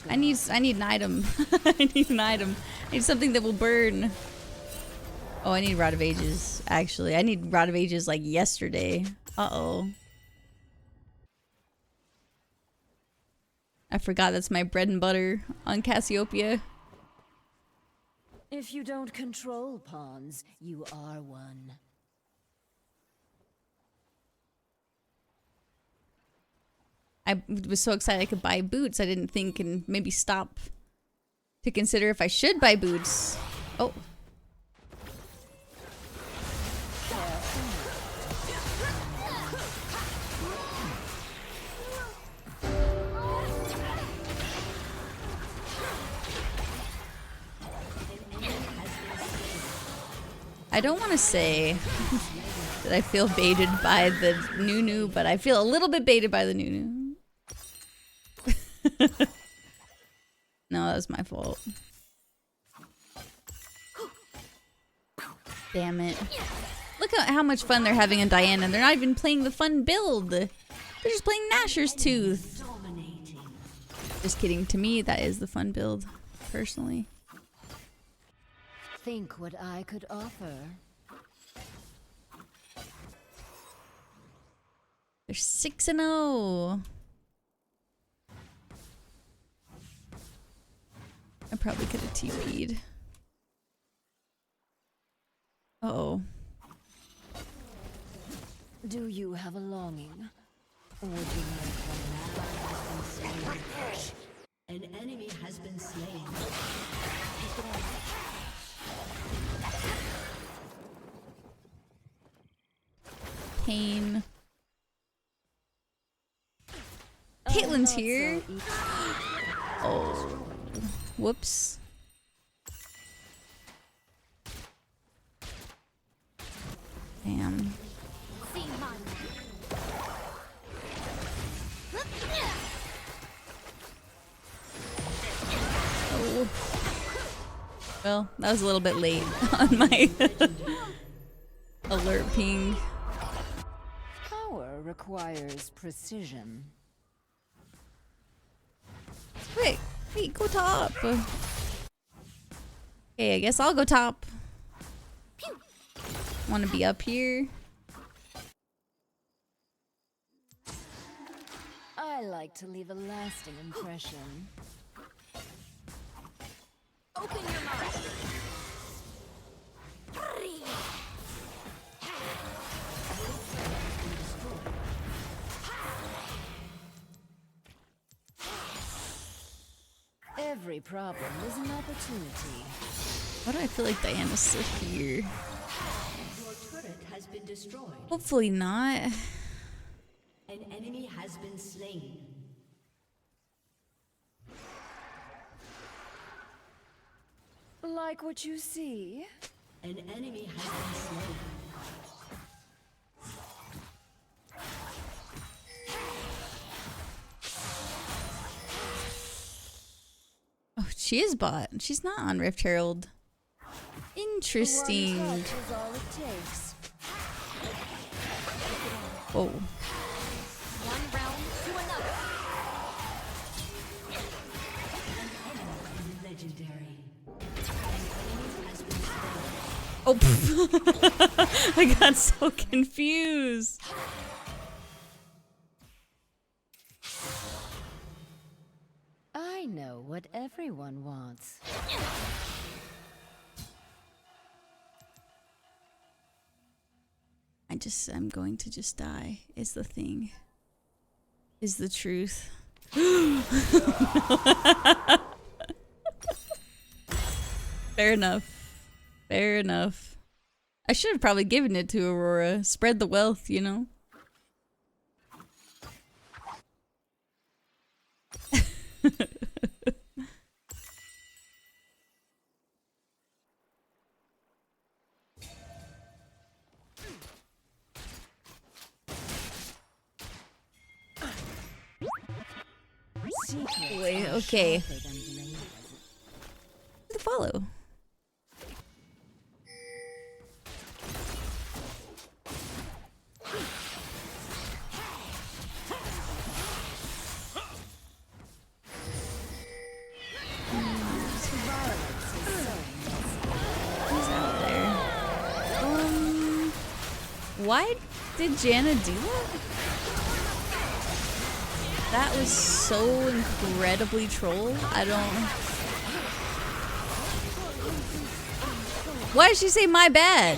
Speaker 1: I need an item. I need an item. I need something that will burn. Oh, I need Rod of Ages, actually. I need Rod of Ages like yesterday. Uh-oh. I forgot that's my bread and butter on Cassiopeia.
Speaker 15: If you don't control pawns, you are one.
Speaker 1: I was so excited I could buy boots. I didn't think and maybe stop to consider if I should buy boots. Oh. I don't want to say that I feel baited by the Nunu, but I feel a little bit baited by the Nunu. No, that was my fault. Damn it. Look at how much fun they're having in Diana. They're not even playing the fun build. They're just playing Nashor's Tooth. Just kidding. To me, that is the fun build, personally.
Speaker 15: Think what I could offer.
Speaker 1: They're 6-0. I probably could have TP'd. Uh-oh.
Speaker 15: Do you have a longing? Or would you like one?
Speaker 11: An enemy has been slain.
Speaker 1: Pain. Caitlyn's here. Oh. Whoops. Damn. Oh. Well, that was a little bit late on my alert ping.
Speaker 15: Power requires precision.
Speaker 1: Wait, go top. Okay, I guess I'll go top. Want to be up here?
Speaker 15: I like to leave a lasting impression.
Speaker 12: Open your mind.
Speaker 15: Every problem is an opportunity.
Speaker 1: Why do I feel like Diana's still here?
Speaker 11: Your turret has been destroyed.
Speaker 1: Hopefully not.
Speaker 11: An enemy has been slain.
Speaker 15: Like what you see?
Speaker 11: An enemy has been slain.
Speaker 1: Oh, she is bot. She's not on Rift Herald. Interesting.
Speaker 15: One touch is all it takes.
Speaker 1: Whoa.
Speaker 8: One realm to another.
Speaker 11: Legendary.
Speaker 1: Oh, I got so confused.
Speaker 15: I know what everyone wants.
Speaker 1: I'm going to just die, is the thing. Is the truth. Fair enough. Fair enough. I should have probably given it to Aurora. Spread the wealth, you know? Wait, okay. The follow. Who's out there? Why did Janna do that? That was so incredibly troll. I don't... Why did she say my bad?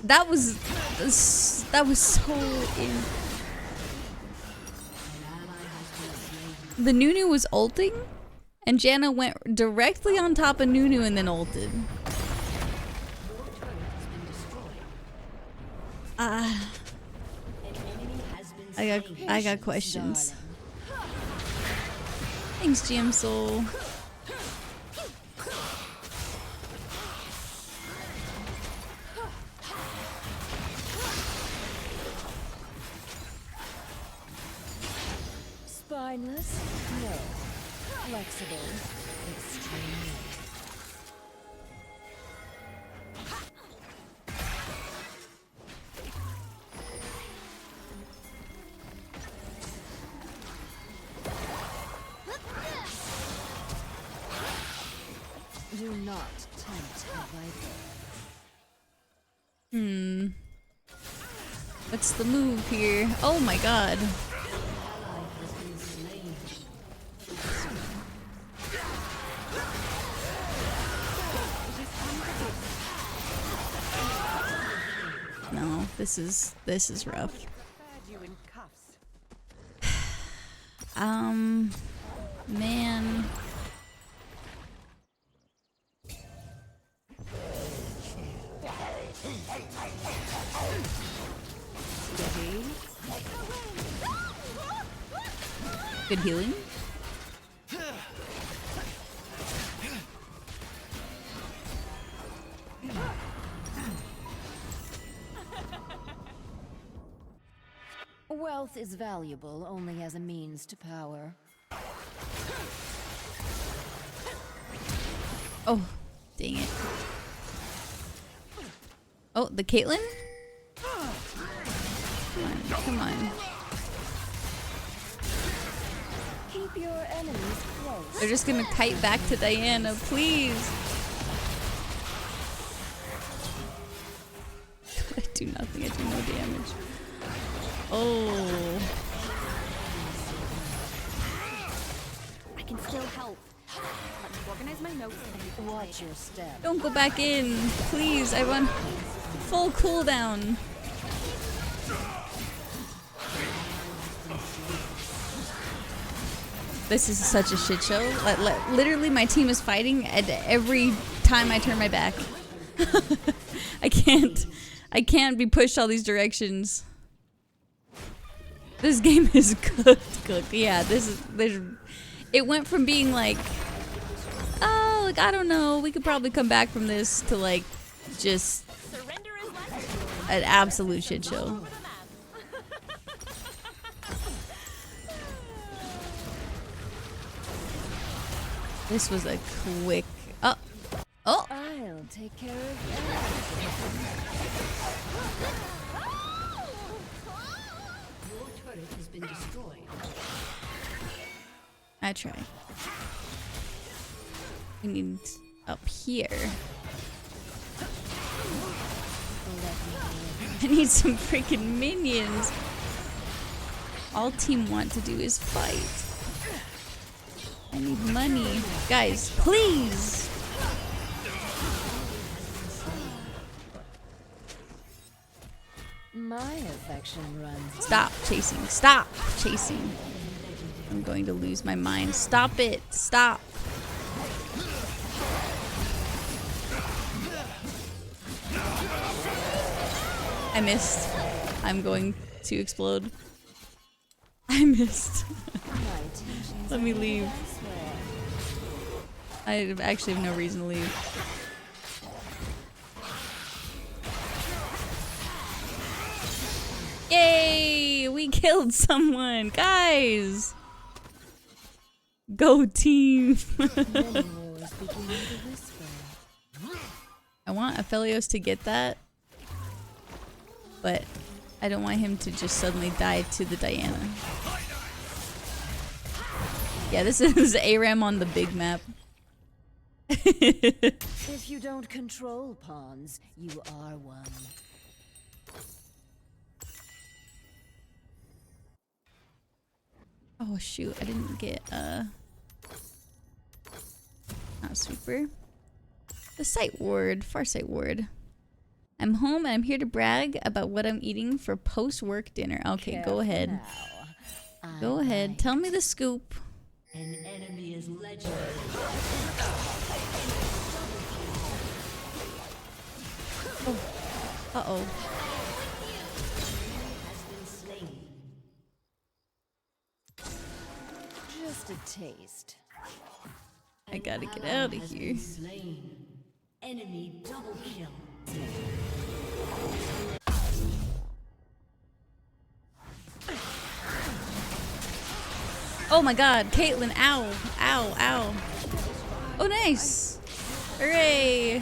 Speaker 1: That was so in... The Nunu was ulting, and Janna went directly on top of Nunu and then ulted. I got questions. Thanks, GM Soul.
Speaker 15: Spineless? No. Flexible? Extremely. Do not tempt a viper.
Speaker 1: What's the move here? Oh my god. No, this is rough. Man. Good healing.
Speaker 15: Wealth is valuable only as a means to power.
Speaker 1: Oh, dang it. Oh, the Caitlyn? Come on.
Speaker 15: Keep your enemies close.
Speaker 1: They're just gonna kite back to Diana, please. I do nothing, I do no damage. Oh.
Speaker 8: I can still help. Let me organize my notes and
Speaker 15: watch your step.
Speaker 1: Don't go back in, please. I want full cooldown. This is such a shit show. Literally, my team is fighting, and every time I turn my back, I can't be pushed all these directions. This game is cooked. Yeah, it went from being like Like, I don't know. We could probably come back from this to like just an absolute shit show. This was a quick. Oh.
Speaker 15: I'll take care of
Speaker 11: Your turret has been destroyed.
Speaker 1: I try. We need up here. I need some freaking minions. All team want to do is fight. I need money. Guys, please.
Speaker 15: My affection runs.
Speaker 1: Stop chasing. Stop chasing. I'm going to lose my mind. Stop it. Stop. I missed. I'm going to explode. I missed. Let me leave. I actually have no reason to leave. Yay! We killed someone! Guys! Go team! I want Aphelios to get that, but I don't want him to just suddenly die to the Diana. Yeah, this is ARAM on the big map.
Speaker 15: If you don't control pawns, you are one.
Speaker 1: Oh shoot, I didn't get not sweeper. The sight ward, Farsight ward. I'm home and I'm here to brag about what I'm eating for post-work dinner. Okay, go ahead. Go ahead. Tell me the scoop.
Speaker 11: An enemy is legendary.
Speaker 1: Uh-oh.
Speaker 11: Has been slain.
Speaker 15: Just a taste.
Speaker 1: I gotta get out of here.
Speaker 11: Slain. Enemy double kill.
Speaker 1: Oh my god, Caitlyn, ow, ow, ow. Oh, nice. Hooray.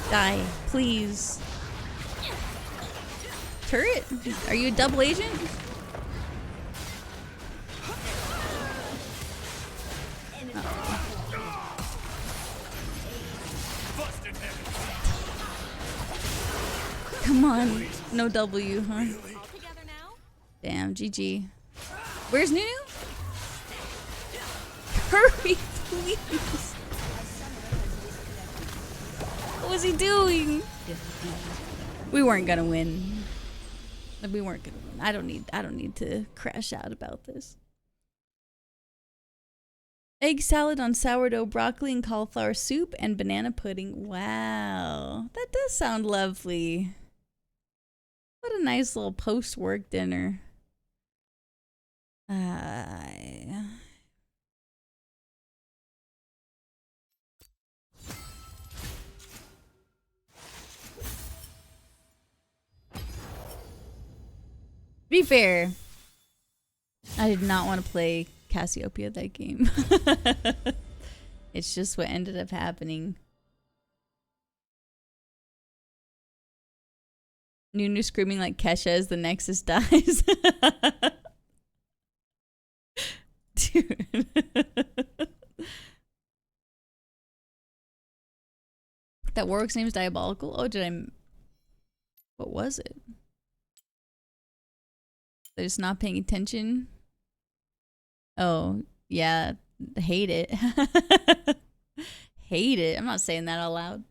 Speaker 1: Die, please. Turret? Are you a double agent? Come on. No W, huh? Damn, GG. Where's Nunu? Hurry, please. What was he doing? We weren't gonna win. We weren't gonna win. I don't need to crash out about this. Egg salad on sourdough, broccoli and cauliflower soup, and banana pudding. Wow. That does sound lovely. What a nice little post-work dinner. Be fair, I did not want to play Cassiopeia that game. It's just what ended up happening. Nunu screaming like Kesha as the Nexus dies. Dude. That Warwick's name is Diabolical? Oh, did I... What was it? They're just not paying attention? Oh, yeah. Hate it. Hate it. I'm not saying that out loud.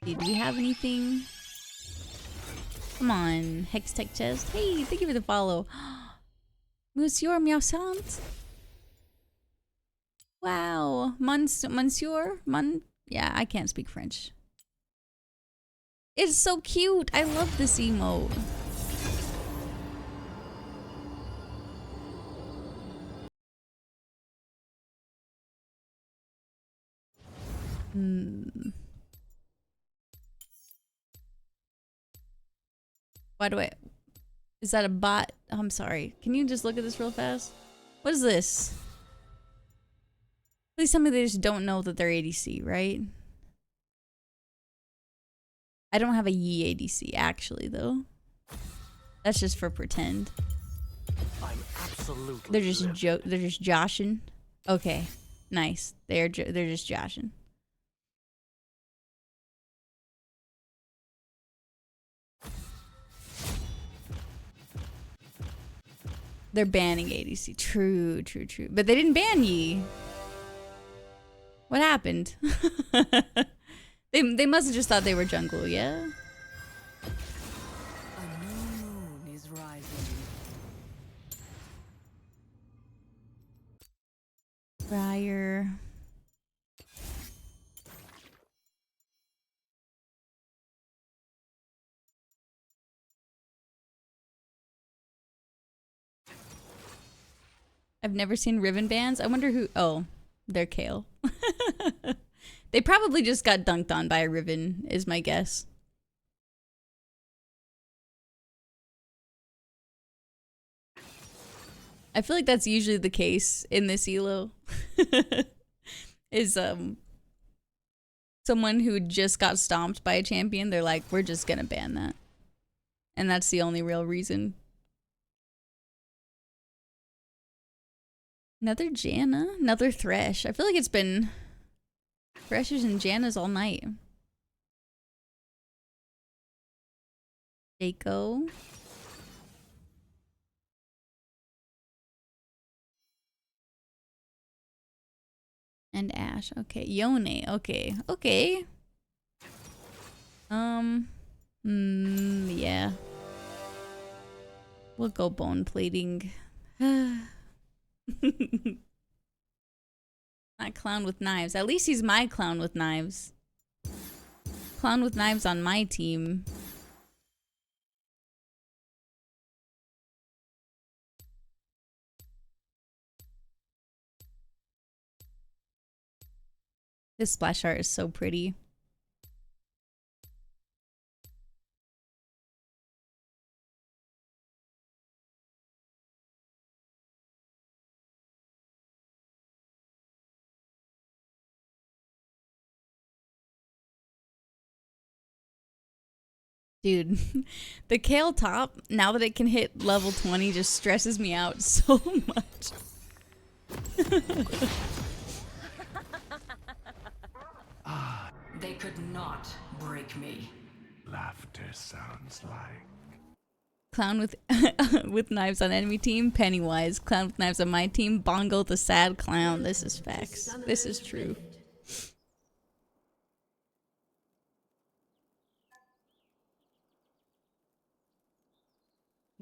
Speaker 1: Do we have anything? Come on, Hex Tech Chest. Hey, thank you for the follow. Monsieur Meowsant. Wow. Monsieur? Yeah, I can't speak French. It's so cute. I love this emote. Why do I... Is that a bot? Oh, I'm sorry. Can you just look at this real fast? What is this? Please tell me they just don't know that they're ADC, right? I don't have a Yi ADC, actually, though. That's just for pretend.
Speaker 16: I'm absolutely
Speaker 1: They're just joshing. Okay, nice. They're just joshing. They're banning ADC. True. But they didn't ban Yi. What happened? They must have just thought they were jungle, yeah?
Speaker 15: A new moon is rising.
Speaker 1: Briar. I've never seen Riven bands. I wonder who... Oh, they're Kale. They probably just got dunked on by a Riven, is my guess. I feel like that's usually the case in this elo. Is someone who just got stomped by a champion, they're like, we're just gonna ban that. And that's the only real reason. Another Janna, another Thresh. I feel like it's been Threshers and Jannas all night. Jaco. And Ashe. Okay. Yone. Okay. Okay. Yeah. We'll go bone plating. Not clown with knives. At least he's my clown with knives. Clown with knives on my team. This splash art is so pretty. Dude, the Kale top, now that it can hit level 20, just stresses me out so much.
Speaker 11: They could not break me.
Speaker 7: Laughter sounds like...
Speaker 1: Clown with with knives on enemy team, Pennywise. Clown with knives on my team, Bongo the sad clown. This is facts. This is true.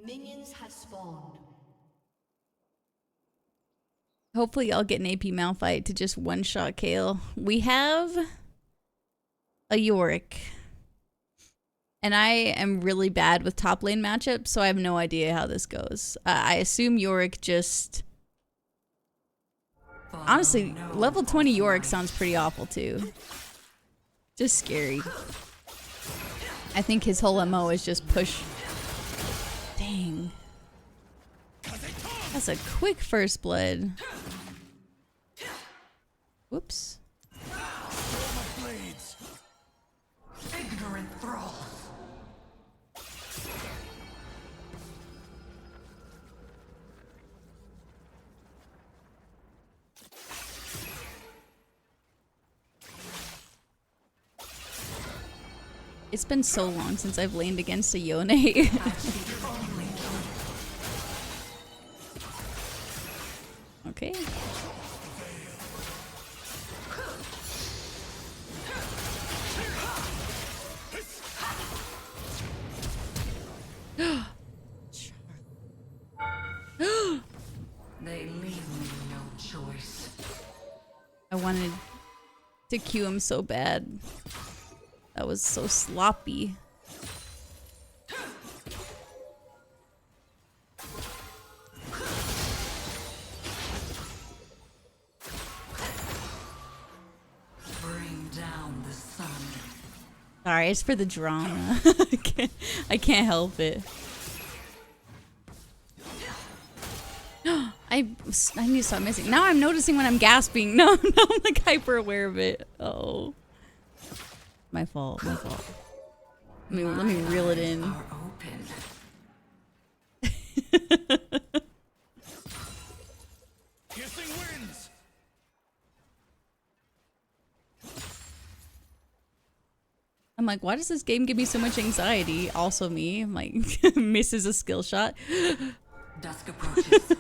Speaker 11: Minions have spawned.
Speaker 1: Hopefully I'll get an AP Malphite to just one-shot Kale. We have a Yorick. And I am really bad with top lane matchups, so I have no idea how this goes. I assume Yorick just... Honestly, level 20 Yorick sounds pretty awful too. Just scary. I think his whole MO is just push... Dang. That's a quick first blood. Whoops.
Speaker 11: Ignorant thralls.
Speaker 1: It's been so long since I've laned against a Yone. Okay.
Speaker 11: They leave me no choice.
Speaker 1: wanted to Q him so bad. That was so sloppy.
Speaker 11: Bring down the sun.
Speaker 1: Sorry, it's for the drama. I can't help it. I need to stop missing. Now I'm noticing when I'm gasping. No, I'm like hyper aware of it. Oh, my fault. My fault. Let me reel it in.
Speaker 5: Piercing winds.
Speaker 1: I'm like, why does this game give me so much anxiety? Also me, I'm like, misses a skill shot.
Speaker 11: Dusk approaches.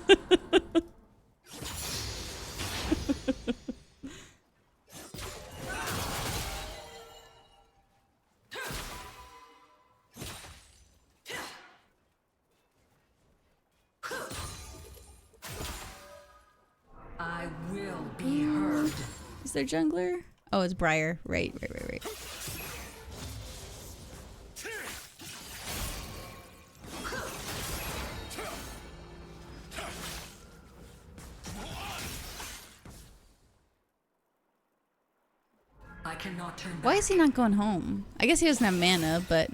Speaker 11: I will be heard.
Speaker 1: Is there jungler? Oh, it's Briar. Right.
Speaker 11: I cannot turn back.
Speaker 1: Why is he not going home? I guess he doesn't have mana, but...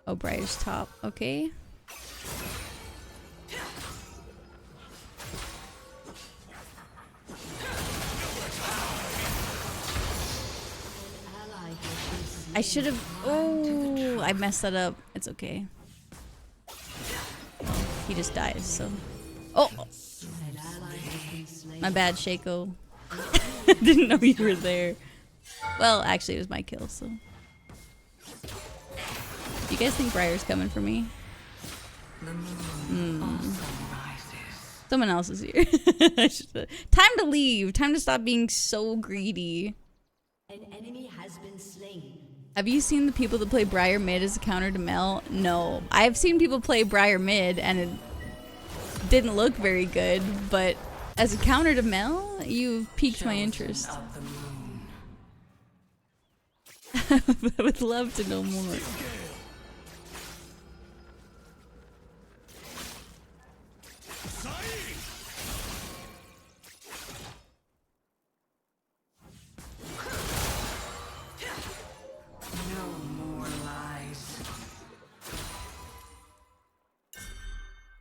Speaker 1: Oh, Briar's top. Okay. I should have... Oh, I messed that up. It's okay. He just dies, so... Oh! My bad, Shaco. Didn't know you were there. Well, actually, it was my kill, so... You guys think Briar's coming for me? Someone else is here. Time to leave. Time to stop being so greedy.
Speaker 11: An enemy has been slain.
Speaker 1: Have you seen the people that play Briar mid as a counter to Mel? No. I've seen people play Briar mid and it didn't look very good, but as a counter to Mel, you've piqued my interest. I would love to know more.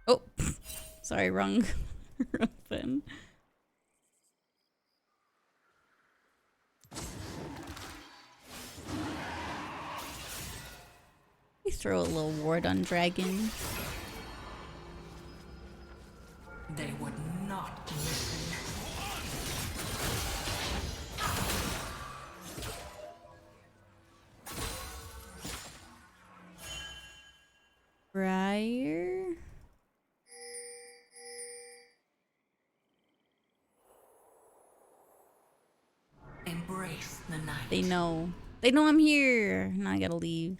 Speaker 1: Oh, sorry, wrong button. We throw a little ward on dragon.
Speaker 11: They would not listen.
Speaker 1: Briar.
Speaker 11: Embrace the night.
Speaker 1: They know. They know I'm here. Now I gotta leave.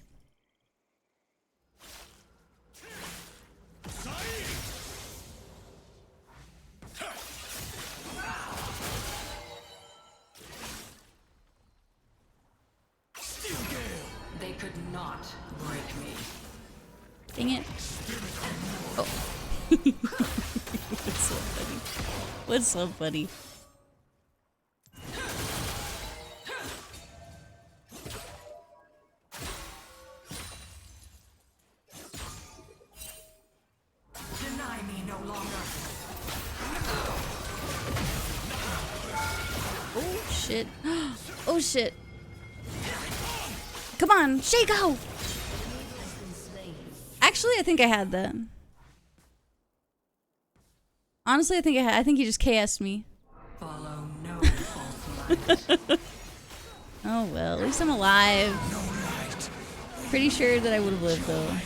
Speaker 11: They could not break me.
Speaker 1: Dang it. Oh. What's up, buddy? What's up, buddy?
Speaker 11: Deny me no longer.
Speaker 1: Oh, shit. Oh, shit. Come on, Shaco! Actually, I think I had that. Honestly, I think he just KS'd me.
Speaker 11: Follow no false light.
Speaker 1: Oh well, at least I'm alive. Pretty sure that I would have lived though.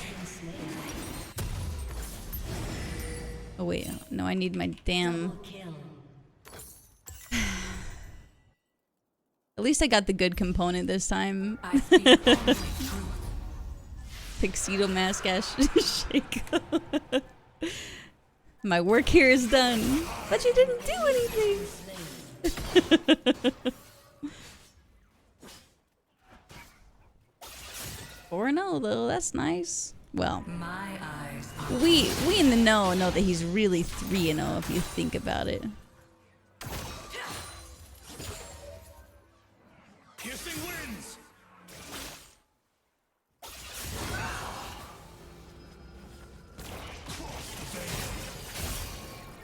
Speaker 1: Oh wait, no, I need my damn... At least I got the good component this time. Tuxedo mask ass Shaco. My work here is done. But you didn't do anything. $4-0 though, that's nice. Well, we in the know that he's really 3-0 if you think about it.
Speaker 7: Piercing winds.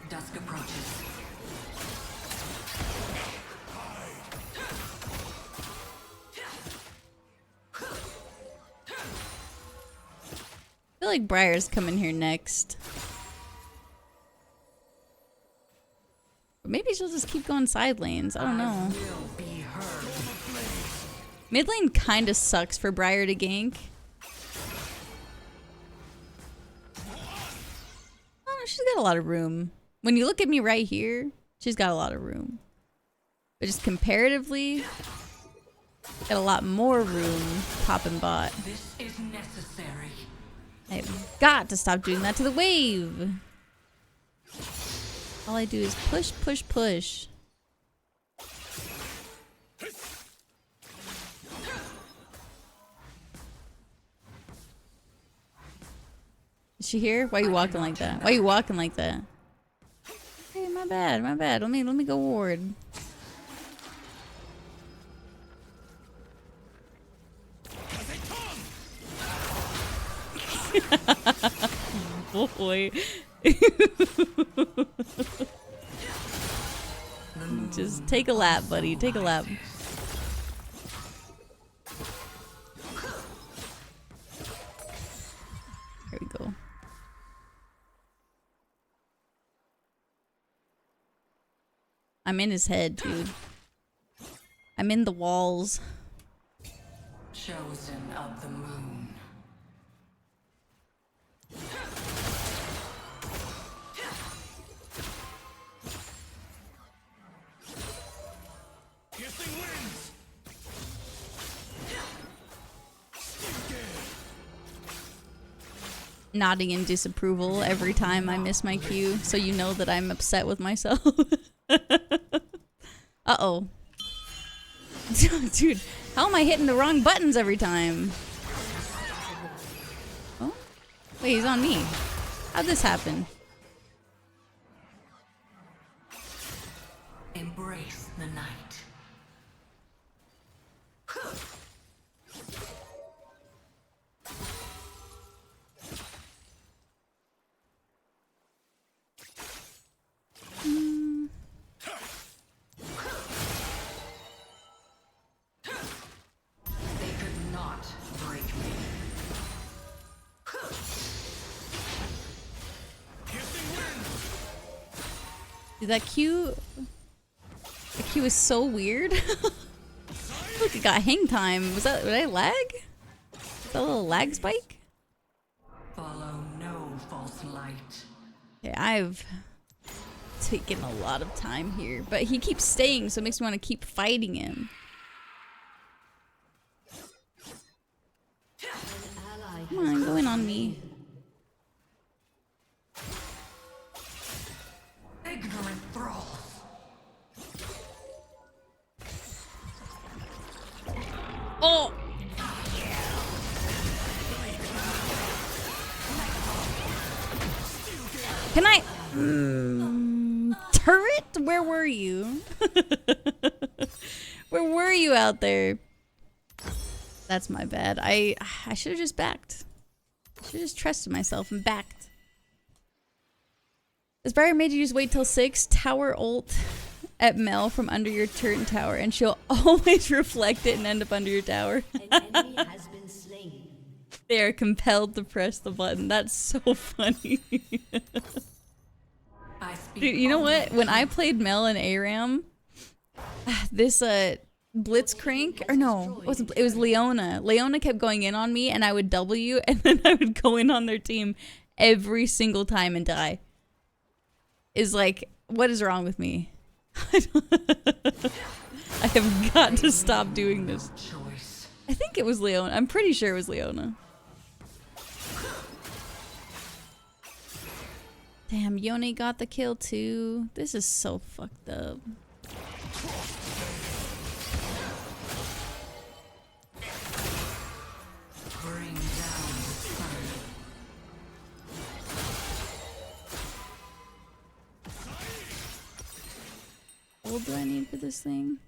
Speaker 15: Dusk approaches.
Speaker 1: I feel like Briar's coming here next. But maybe she'll just keep going side lanes. I don't know. Mid lane kind of sucks for Briar to gank. Oh, she's got a lot of room. When you look at me right here, she's got a lot of room. But just comparatively, got a lot more room popping bot.
Speaker 15: This is necessary.
Speaker 1: I've got to stop doing that to the wave. All I do is push, push, push. Is she here? Why are you walking like that? Why are you walking like that? Okay, my bad, my bad. Let me go ward. Boy. Just take a lap, buddy. Take a lap. There we go. I'm in his head, dude. I'm in the walls.
Speaker 15: Chosen of the moon.
Speaker 1: Nodding in disapproval every time I miss my cue, so you know that I'm upset with myself. Uh-oh. Dude, how am I hitting the wrong buttons every time? Oh? Wait, he's on me. How'd this happen?
Speaker 15: Embrace the night.
Speaker 1: Dude, that Q is so weird. Look, it got hang time. Did I lag? Was that a little lag spike?
Speaker 15: Follow no false light.
Speaker 1: Yeah, I've taken a lot of time here, but he keeps staying, so it makes me want to keep fighting him. Come on, go in on me.
Speaker 15: Ignorant thralls.
Speaker 1: Oh! Can I? Turret? Where were you? Where were you out there? That's my bad. I should have just backed. Should have just trusted myself and backed. This Briar made you just wait till 6. Tower ult at Mel from under your turret tower, and she'll always reflect it and end up under your tower.
Speaker 11: An enemy has been slain.
Speaker 1: They are compelled to press the button. That's so funny. Dude, you know what? When I played Mel and ARAM, this Blitzcrank, or no, it was Leona. Leona kept going in on me, and I would W, and then I would go in on their team every single time and die. Is like, what is wrong with me? I have got to stop doing this. I think it was Leona. I'm pretty sure it was Leona. Damn, Yone got the kill too. This is so fucked up. gold do I need for this thing?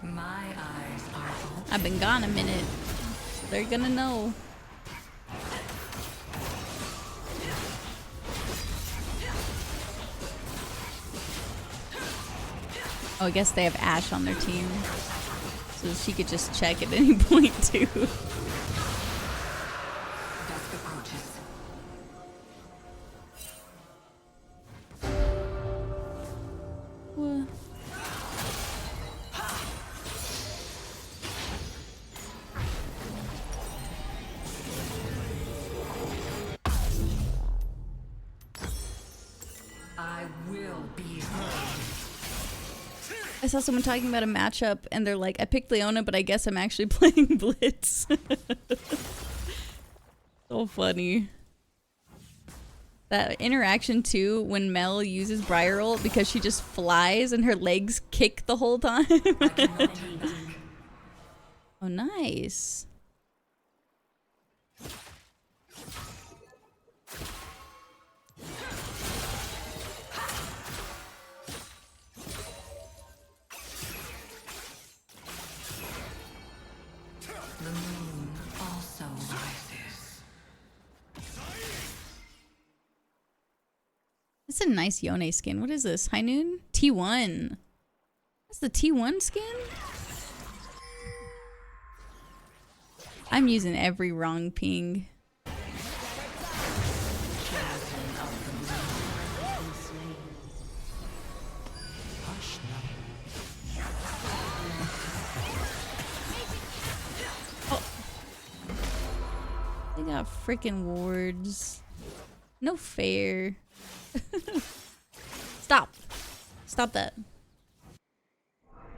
Speaker 11: My eyes are open.
Speaker 1: I've been gone a minute. So they're gonna know. Oh, I guess they have Ashe on their team. So she could just check at any point too.
Speaker 11: Dusk approaches.
Speaker 1: What?
Speaker 11: I will be heard.
Speaker 1: I saw someone talking about a matchup and they're like, I picked Leona, but I guess I'm actually playing Blitz. So funny. That interaction too, when Mel uses Briar ult because she just flies and her legs kick the whole time. Oh, nice.
Speaker 11: The moon also rises.
Speaker 1: That's a nice Yone skin. What is this? High Noon? T1. That's the T1 skin? I'm using every wrong ping. They got freaking wards. No fair. Stop. Stop that.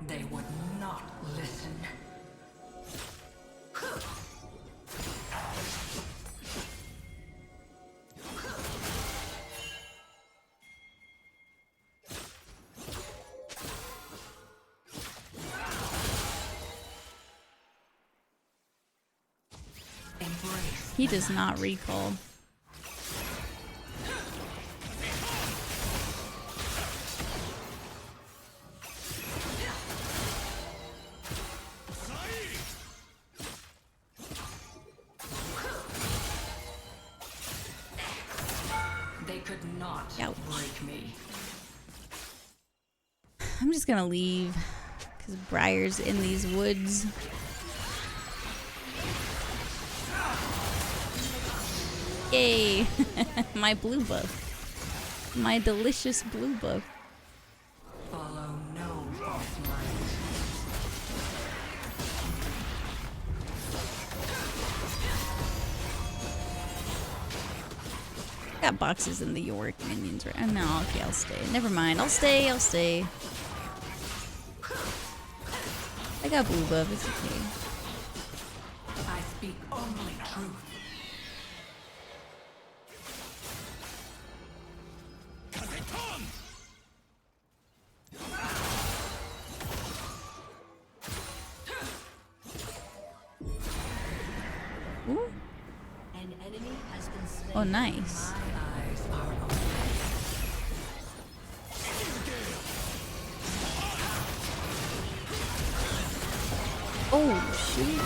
Speaker 11: They would not listen.
Speaker 1: He does not recall.
Speaker 11: They could not
Speaker 1: Ouch.
Speaker 11: break me.
Speaker 1: I'm just gonna leave because Briar's in these woods. Yay! My blue buff. My delicious blue buff.
Speaker 11: Follow no false light.
Speaker 1: Got boxes in the York minions right now. No, okay, I'll stay. Never mind. I'll stay. I'll stay. I got blue buff. It's okay.
Speaker 11: I speak only truth.
Speaker 1: Ooh.
Speaker 11: An enemy has been slain.
Speaker 1: Oh, nice.
Speaker 11: My eyes are open.
Speaker 1: Oh, shoot.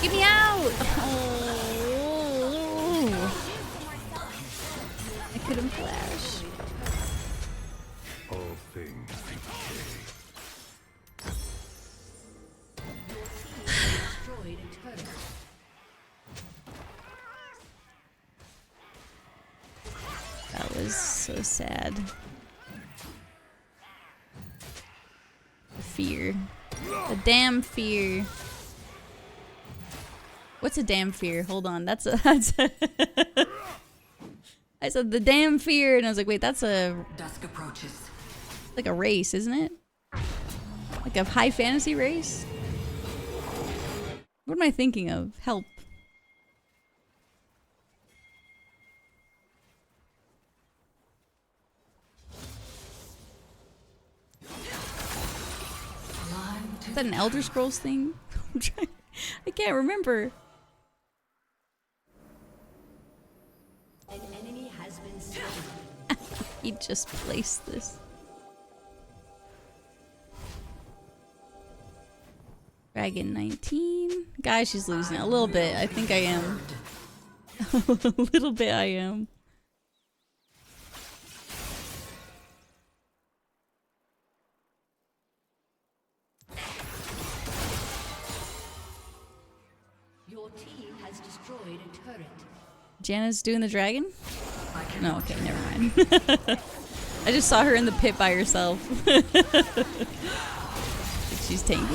Speaker 1: Get me out! Oh. I couldn't flash.
Speaker 7: All things decay.
Speaker 11: Destroyed a turret.
Speaker 1: That was so sad. The fear. The damn fear. What's a damn fear? Hold on. That's a I said the damn fear and I was like, wait, that's
Speaker 11: Dusk approaches.
Speaker 1: like a race, isn't it? Like a high fantasy race? What am I thinking of? Help. Is that an Elder Scrolls thing? I can't remember. He just placed this. Dragon 19. Guys, she's losing it a little bit. I think I am. A little bit I am.
Speaker 11: Your team has destroyed a turret.
Speaker 1: Janna's doing the dragon? No, okay, never mind. I just saw her in the pit by herself. She's tanky.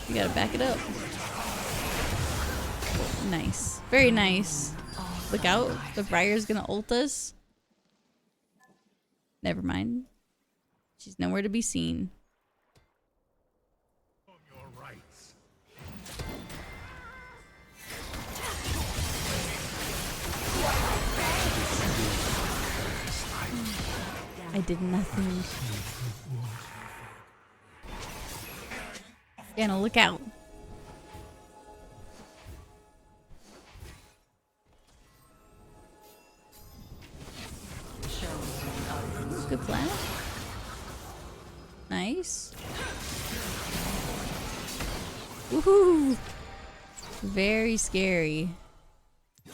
Speaker 1: You gotta back it up. Nice. Very nice. Look out. The Briar's gonna ult us. Never mind. She's nowhere to be seen. I did nothing. Janna, look out. Good plan. Nice. Woohoo! Very scary.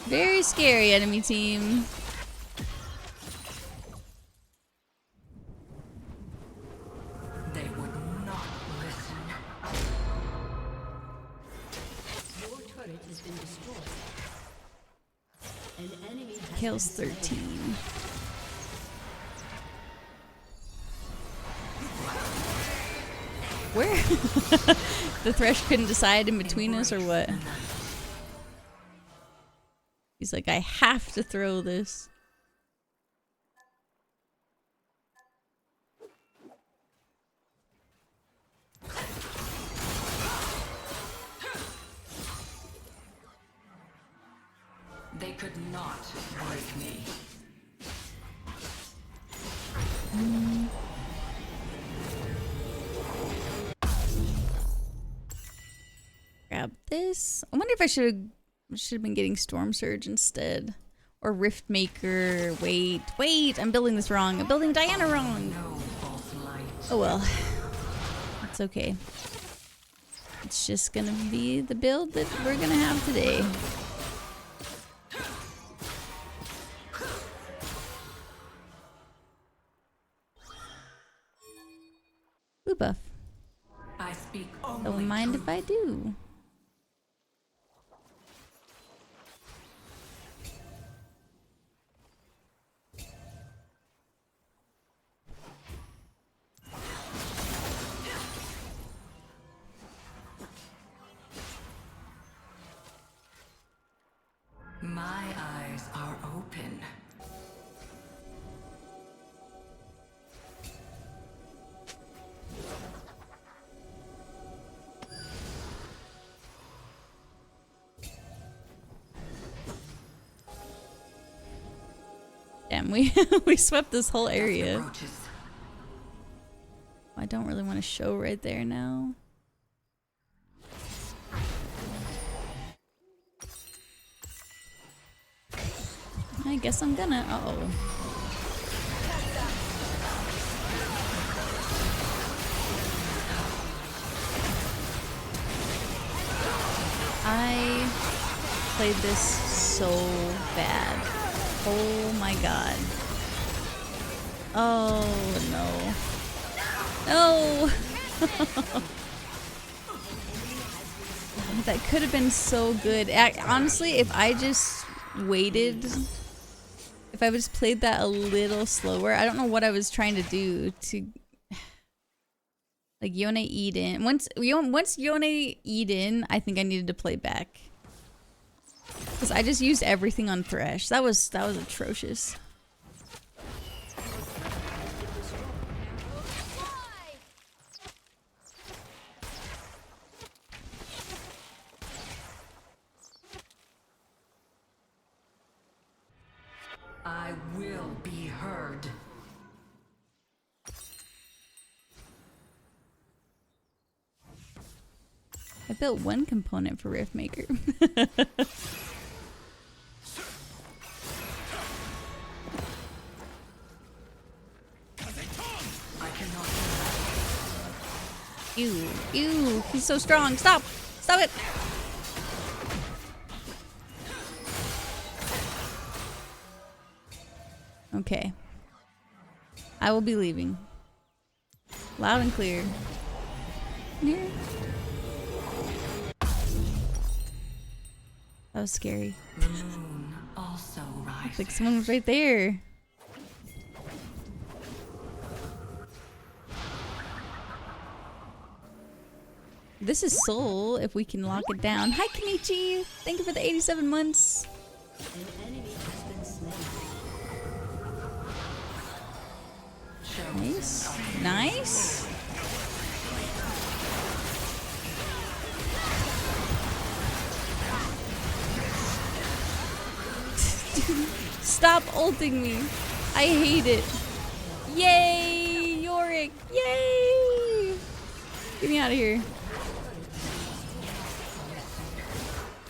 Speaker 1: Very scary, enemy team.
Speaker 11: They would not listen. Your turret has been destroyed. An enemy has
Speaker 1: Kills
Speaker 11: been
Speaker 1: 13. Where? The Thresh couldn't decide in between us or what? He's like, I have to throw this.
Speaker 11: They could not break me.
Speaker 1: Grab this. I wonder if I should have been getting Storm Surge instead. Or Rift Maker. Wait. I'm building this wrong. I'm building Diana wrong. Oh well. It's okay. It's just gonna be the build that we're gonna have today. Blue buff.
Speaker 11: I speak
Speaker 1: Don't mind if I do.
Speaker 11: My eyes are open.
Speaker 1: Damn, we swept this whole area. I don't really want to show right there now. I guess I'm gonna. Uh-oh. I played this so bad. Oh my god. Oh no. No! That could have been so good. Honestly, if I just waited, if I just played that a little slower, I don't know what I was trying to do to, like, Yone Eden. Once Yone Eden, I think I needed to play back. Because I just used everything on Thresh. That was atrocious.
Speaker 11: I will be heard.
Speaker 1: I built one component for Riftmaker. Ew, he's so strong. Stop it. Okay. I will be leaving. Loud and clear. Yeah. That was scary.
Speaker 11: The moon also rises.
Speaker 1: Looks like someone was right there. This is Soul, if we can lock it down. Hi, Kenichi! Thank you for the 87 months.
Speaker 11: An enemy has been slain.
Speaker 1: Nice. Nice. Stop ulting me. I hate it. Yay, Yorick. Yay. Get me out of here.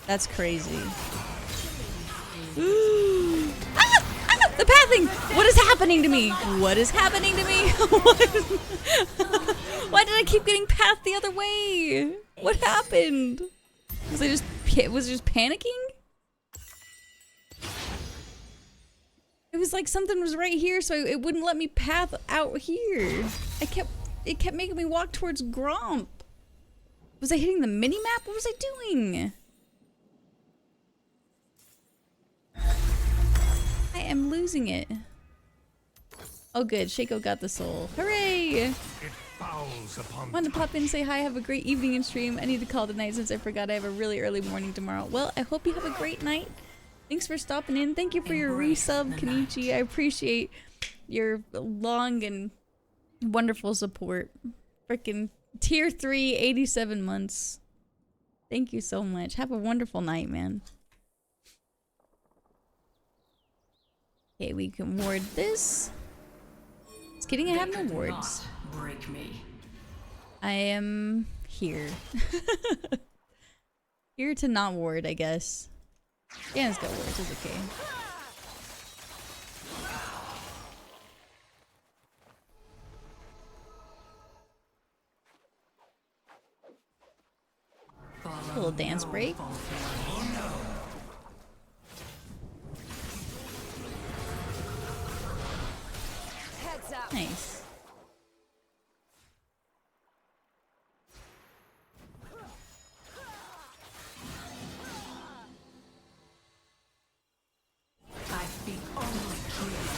Speaker 1: That's crazy. The pathing! What is happening to me? What is happening to me? Why did I keep getting pathed the other way? What happened? Was I just panicking? It was like something was right here, so it wouldn't let me path out here. It kept making me walk towards Gromp. Was I hitting the mini map? What was I doing? I am losing it. Oh good, Shaco got the soul. Hooray! Wanted to pop in and say hi, have a great evening and stream. I need to call tonight since I forgot I have a really early morning tomorrow. Well, I hope you have a great night. Thanks for stopping in. Thank you for your resub, Kenichi. I appreciate your long and wonderful support. Frickin' tier 3, 87 months. Thank you so much. Have a wonderful night, man. Okay, we can ward this. Just kidding, I have no wards.
Speaker 11: Break me.
Speaker 1: I am here. Here to not ward, I guess. Jan's got wards, it's okay. A little dance break. Nice.
Speaker 11: I speak only truth.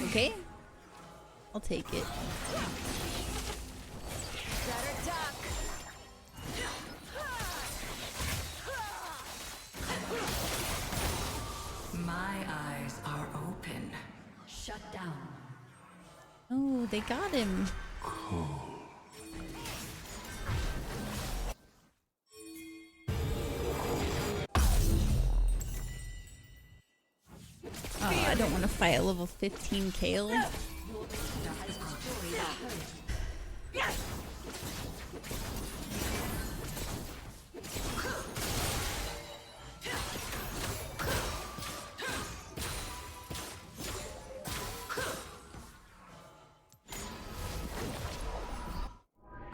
Speaker 1: Okay. I'll take it.
Speaker 11: My eyes are open. Shut down.
Speaker 1: Oh, they got him. Oh, I don't want to fight a level 15 Kale.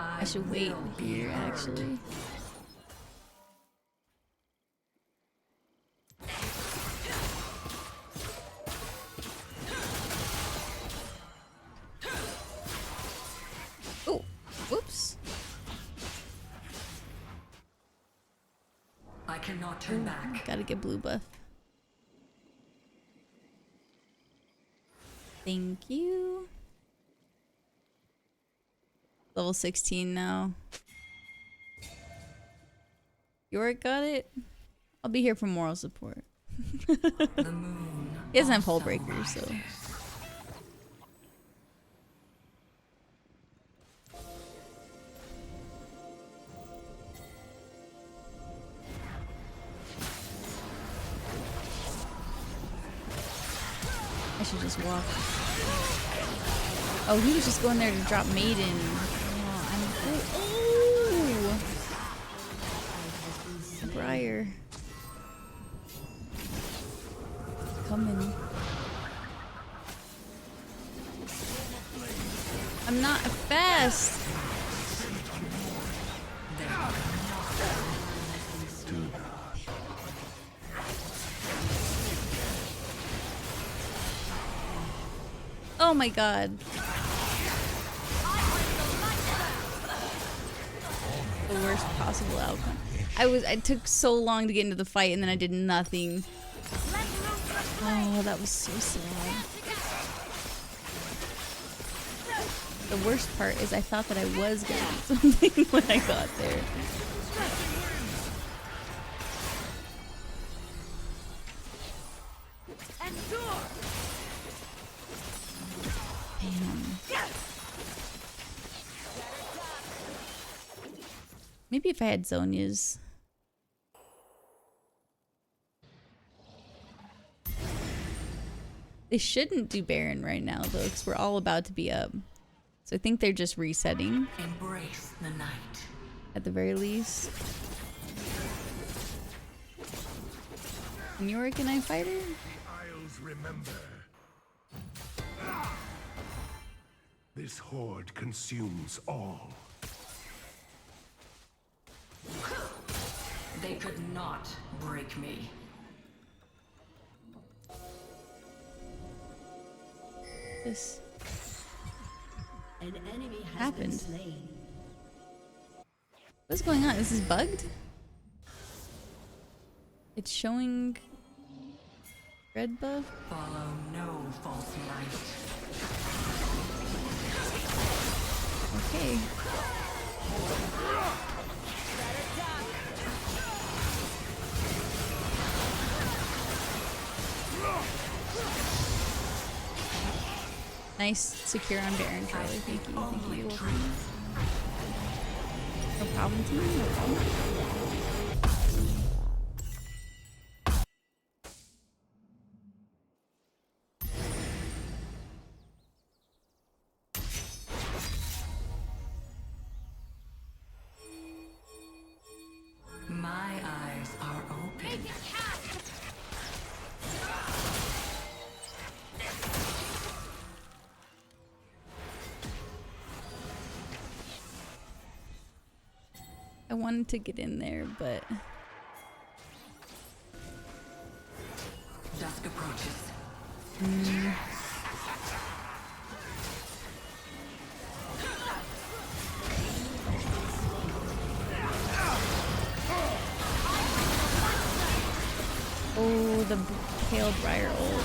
Speaker 1: I should wait here, actually. Oh, whoops.
Speaker 11: I cannot turn back.
Speaker 1: Gotta get blue buff. Thank you. Level 16 now. Yorick got it. I'll be here for moral support.
Speaker 11: The moon
Speaker 1: He doesn't have Hull Breaker, so. I should just walk. Oh, he was just going there to drop Maiden. Oh, Briar. Coming. I'm not fast. Oh my god. The worst possible outcome. I took so long to get into the fight and then I did nothing. Oh, that was so sad. The worst part is I thought that I was gonna do something when I got there. Maybe if I had Zhonya's. They shouldn't do Baron right now though, because we're all about to be up. So I think they're just resetting.
Speaker 11: Embrace the night.
Speaker 1: At the very least. And Yorick and I fight her?
Speaker 7: Isles remember. This horde consumes all.
Speaker 11: They could not break me.
Speaker 1: This
Speaker 11: An enemy has
Speaker 1: happened.
Speaker 11: been slain.
Speaker 1: What's going on? Is this bugged? It's showing red buff?
Speaker 11: Follow no false light.
Speaker 1: Okay. Nice, secure on Baron, Charlie. Thank you. Thank you. No problem, team. No problem.
Speaker 11: My eyes are open.
Speaker 1: I wanted to get in there, but
Speaker 11: Dusk approaches.
Speaker 1: oh, the Pale Briar ult.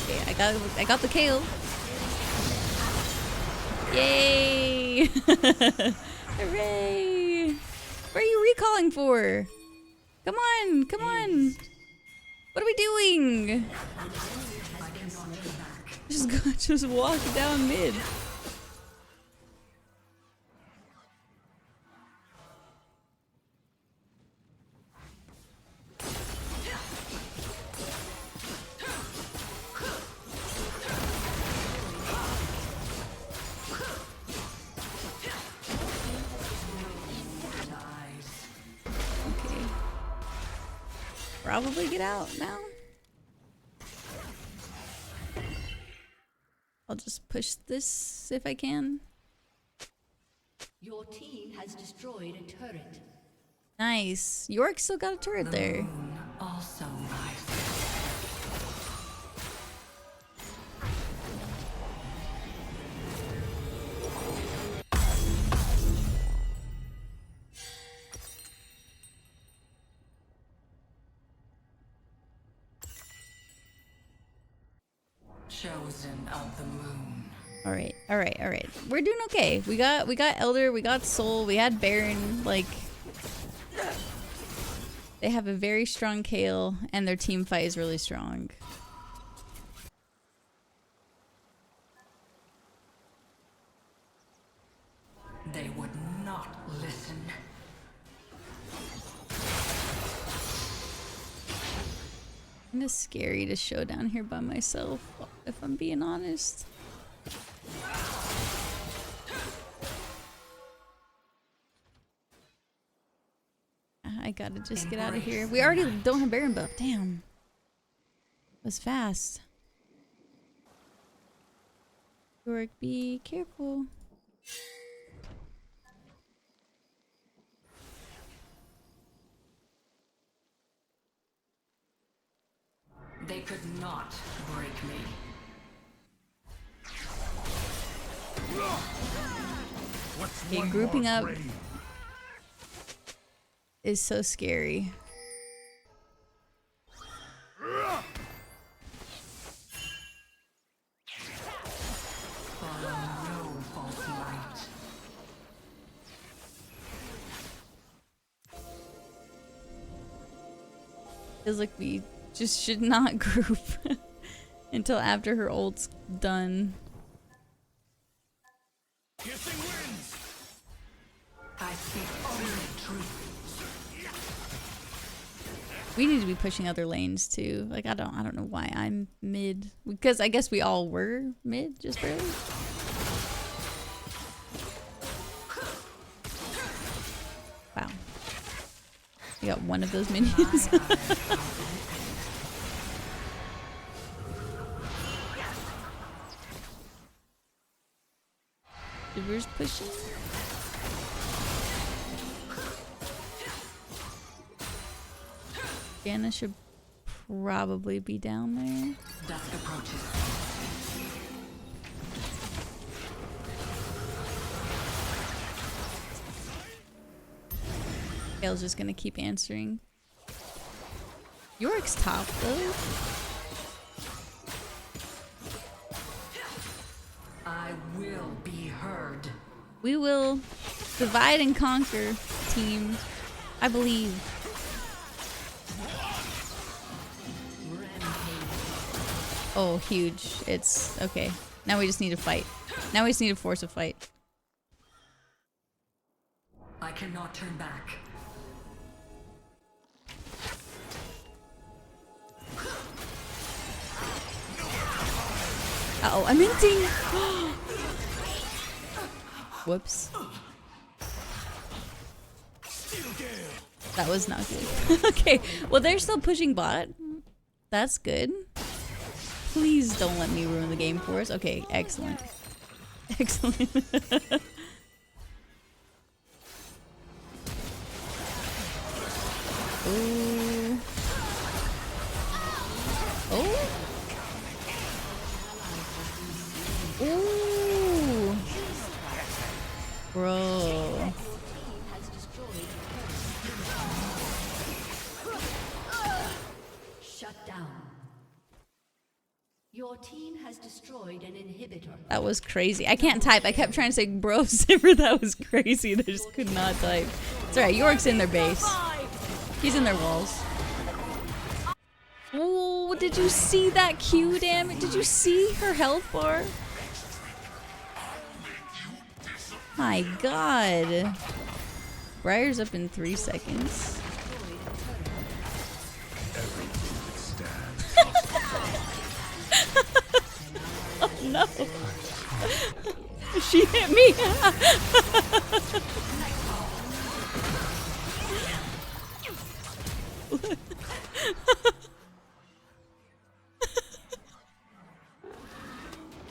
Speaker 1: Okay, I got the kill. Yay! Hooray! What are you recalling for? Come on, come on. What are we doing? Just walk down mid. Okay. Probably get out now. I'll just push this if I can.
Speaker 11: Your team has destroyed a turret.
Speaker 1: Nice. York still got a turret there.
Speaker 11: Also life. Chosen of the moon.
Speaker 1: All right. We're doing okay. We got Elder, we got Soul, we had Baron. Like, they have a very strong Kayle, and their team fight is really strong.
Speaker 11: They would not listen.
Speaker 1: Kind of scary to show down here by myself, if I'm being honest. I gotta just get out of here. We already don't have Baron buff. Damn. It was fast. Yorick, be careful.
Speaker 11: They could not break me.
Speaker 1: Okay, grouping up is so scary. Feels like we just should not group until after her ult's done.
Speaker 11: I speak only truth.
Speaker 1: We need to be pushing other lanes too. Like I don't know why I'm mid, because I guess we all were mid just barely. Wow. We got one of those minions. Diver's pushing. Anna should probably be down there.
Speaker 11: Dusk approaches.
Speaker 1: Kale's just gonna keep answering. Yorick's top though.
Speaker 11: I will be heard.
Speaker 1: We will divide and conquer, team. I believe. Oh, huge. It's okay. Now we just need to fight. Now we just need to force a fight.
Speaker 11: I cannot turn back.
Speaker 1: Uh-oh, I'm minting! Whoops. That was not good. Okay, well they're still pushing bot. That's good. Please don't let me ruin the game for us. Okay, excellent. Excellent. Ooh. Oh. Ooh. Bro.
Speaker 11: Shut down. Your team has destroyed an inhibitor.
Speaker 1: That was crazy. I can't type. I kept trying to say bro Simmer. That was crazy. I just could not type. It's alright. Yorick's in their base. He's in their walls. Oh, did you see that Q damage? Did you see her health bar? My god. Briar's up in 3 seconds. Oh no. She hit me.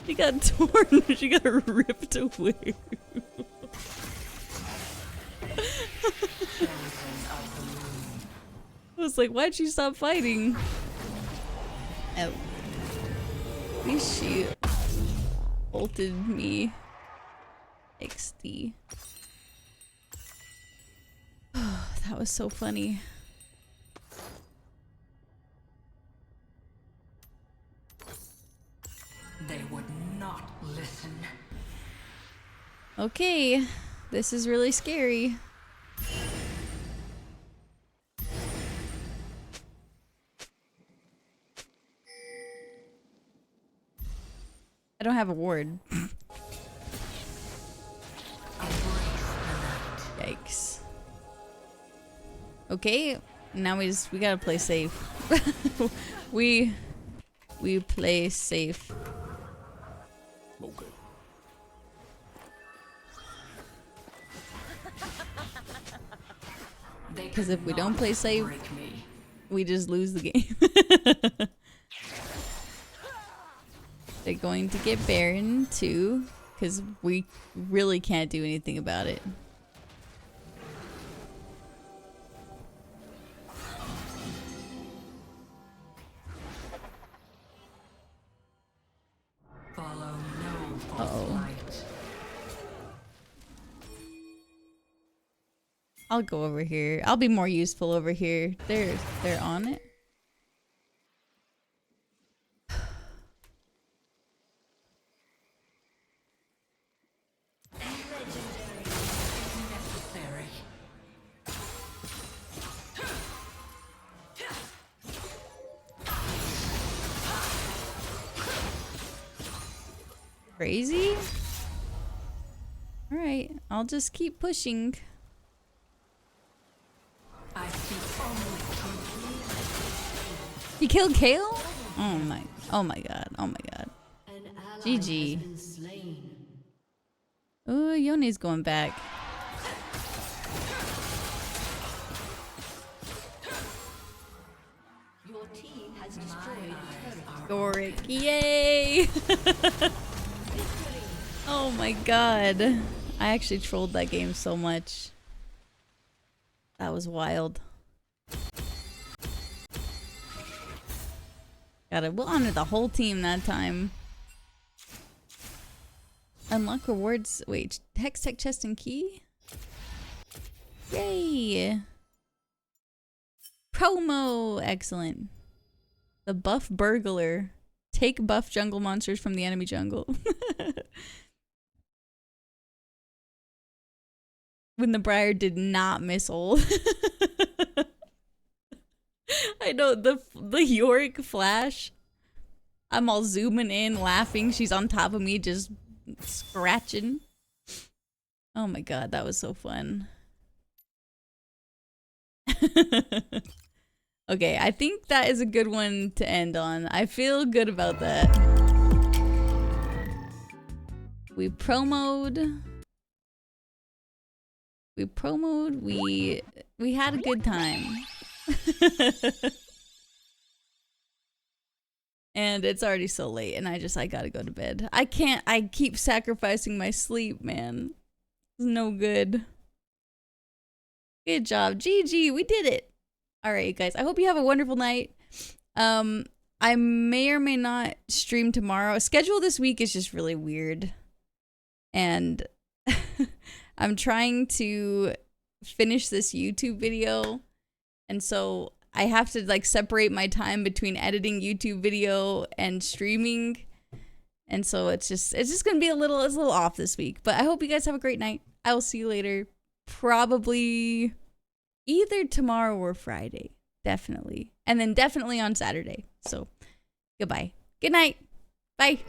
Speaker 1: She got torn. She got ripped away. I was like, why'd she stop fighting? Oh. At least she ulted me. XD. That was so funny.
Speaker 11: They would not listen.
Speaker 1: Okay, this is really scary. I don't have a ward. Yikes. Okay, now we gotta play safe. we play safe.
Speaker 6: Okay.
Speaker 1: Because if we don't play safe, we just lose the game. They're going to get Baron too, because we really can't do anything about it.
Speaker 11: Follow no false
Speaker 1: Uh-oh.
Speaker 11: light.
Speaker 1: I'll go over here. I'll be more useful over here. They're on it.
Speaker 11: Necessary.
Speaker 1: Crazy? Alright, I'll just keep pushing.
Speaker 11: I speak only
Speaker 1: You killed Kale? Oh my god, oh my god.
Speaker 11: an ally
Speaker 1: GG.
Speaker 11: has been slain.
Speaker 1: Oh, Yoni's going back.
Speaker 11: Your team has destroyed a turret.
Speaker 1: Doric, yay! Oh my god. I actually trolled that game so much. That was wild. Got it. We'll honor the whole team that time. Unlock rewards. Wait, Hex Tech Chest and Key? Yay! Promo! Excellent. The buff burglar. Take buff jungle monsters from the enemy jungle. When the Briar did not miss ult. I know, the Yorick flash. I'm all zooming in, laughing. She's on top of me, just scratching. Oh my god, that was so fun. Okay, I think that is a good one to end on. I feel good about that. We promoed. We had a good time. And it's already so late and I gotta go to bed. I keep sacrificing my sleep, man. It's no good. Good job. GG, we did it. Alright, you guys. I hope you have a wonderful night. I may or may not stream tomorrow. Schedule this week is just really weird. And I'm trying to finish this YouTube video. And so I have to like separate my time between editing YouTube video and streaming. And so it's just gonna be it's a little off this week. But I hope you guys have a great night. I will see you later. Probably either tomorrow or Friday. Definitely. And then definitely on Saturday. So goodbye. Good night. Bye.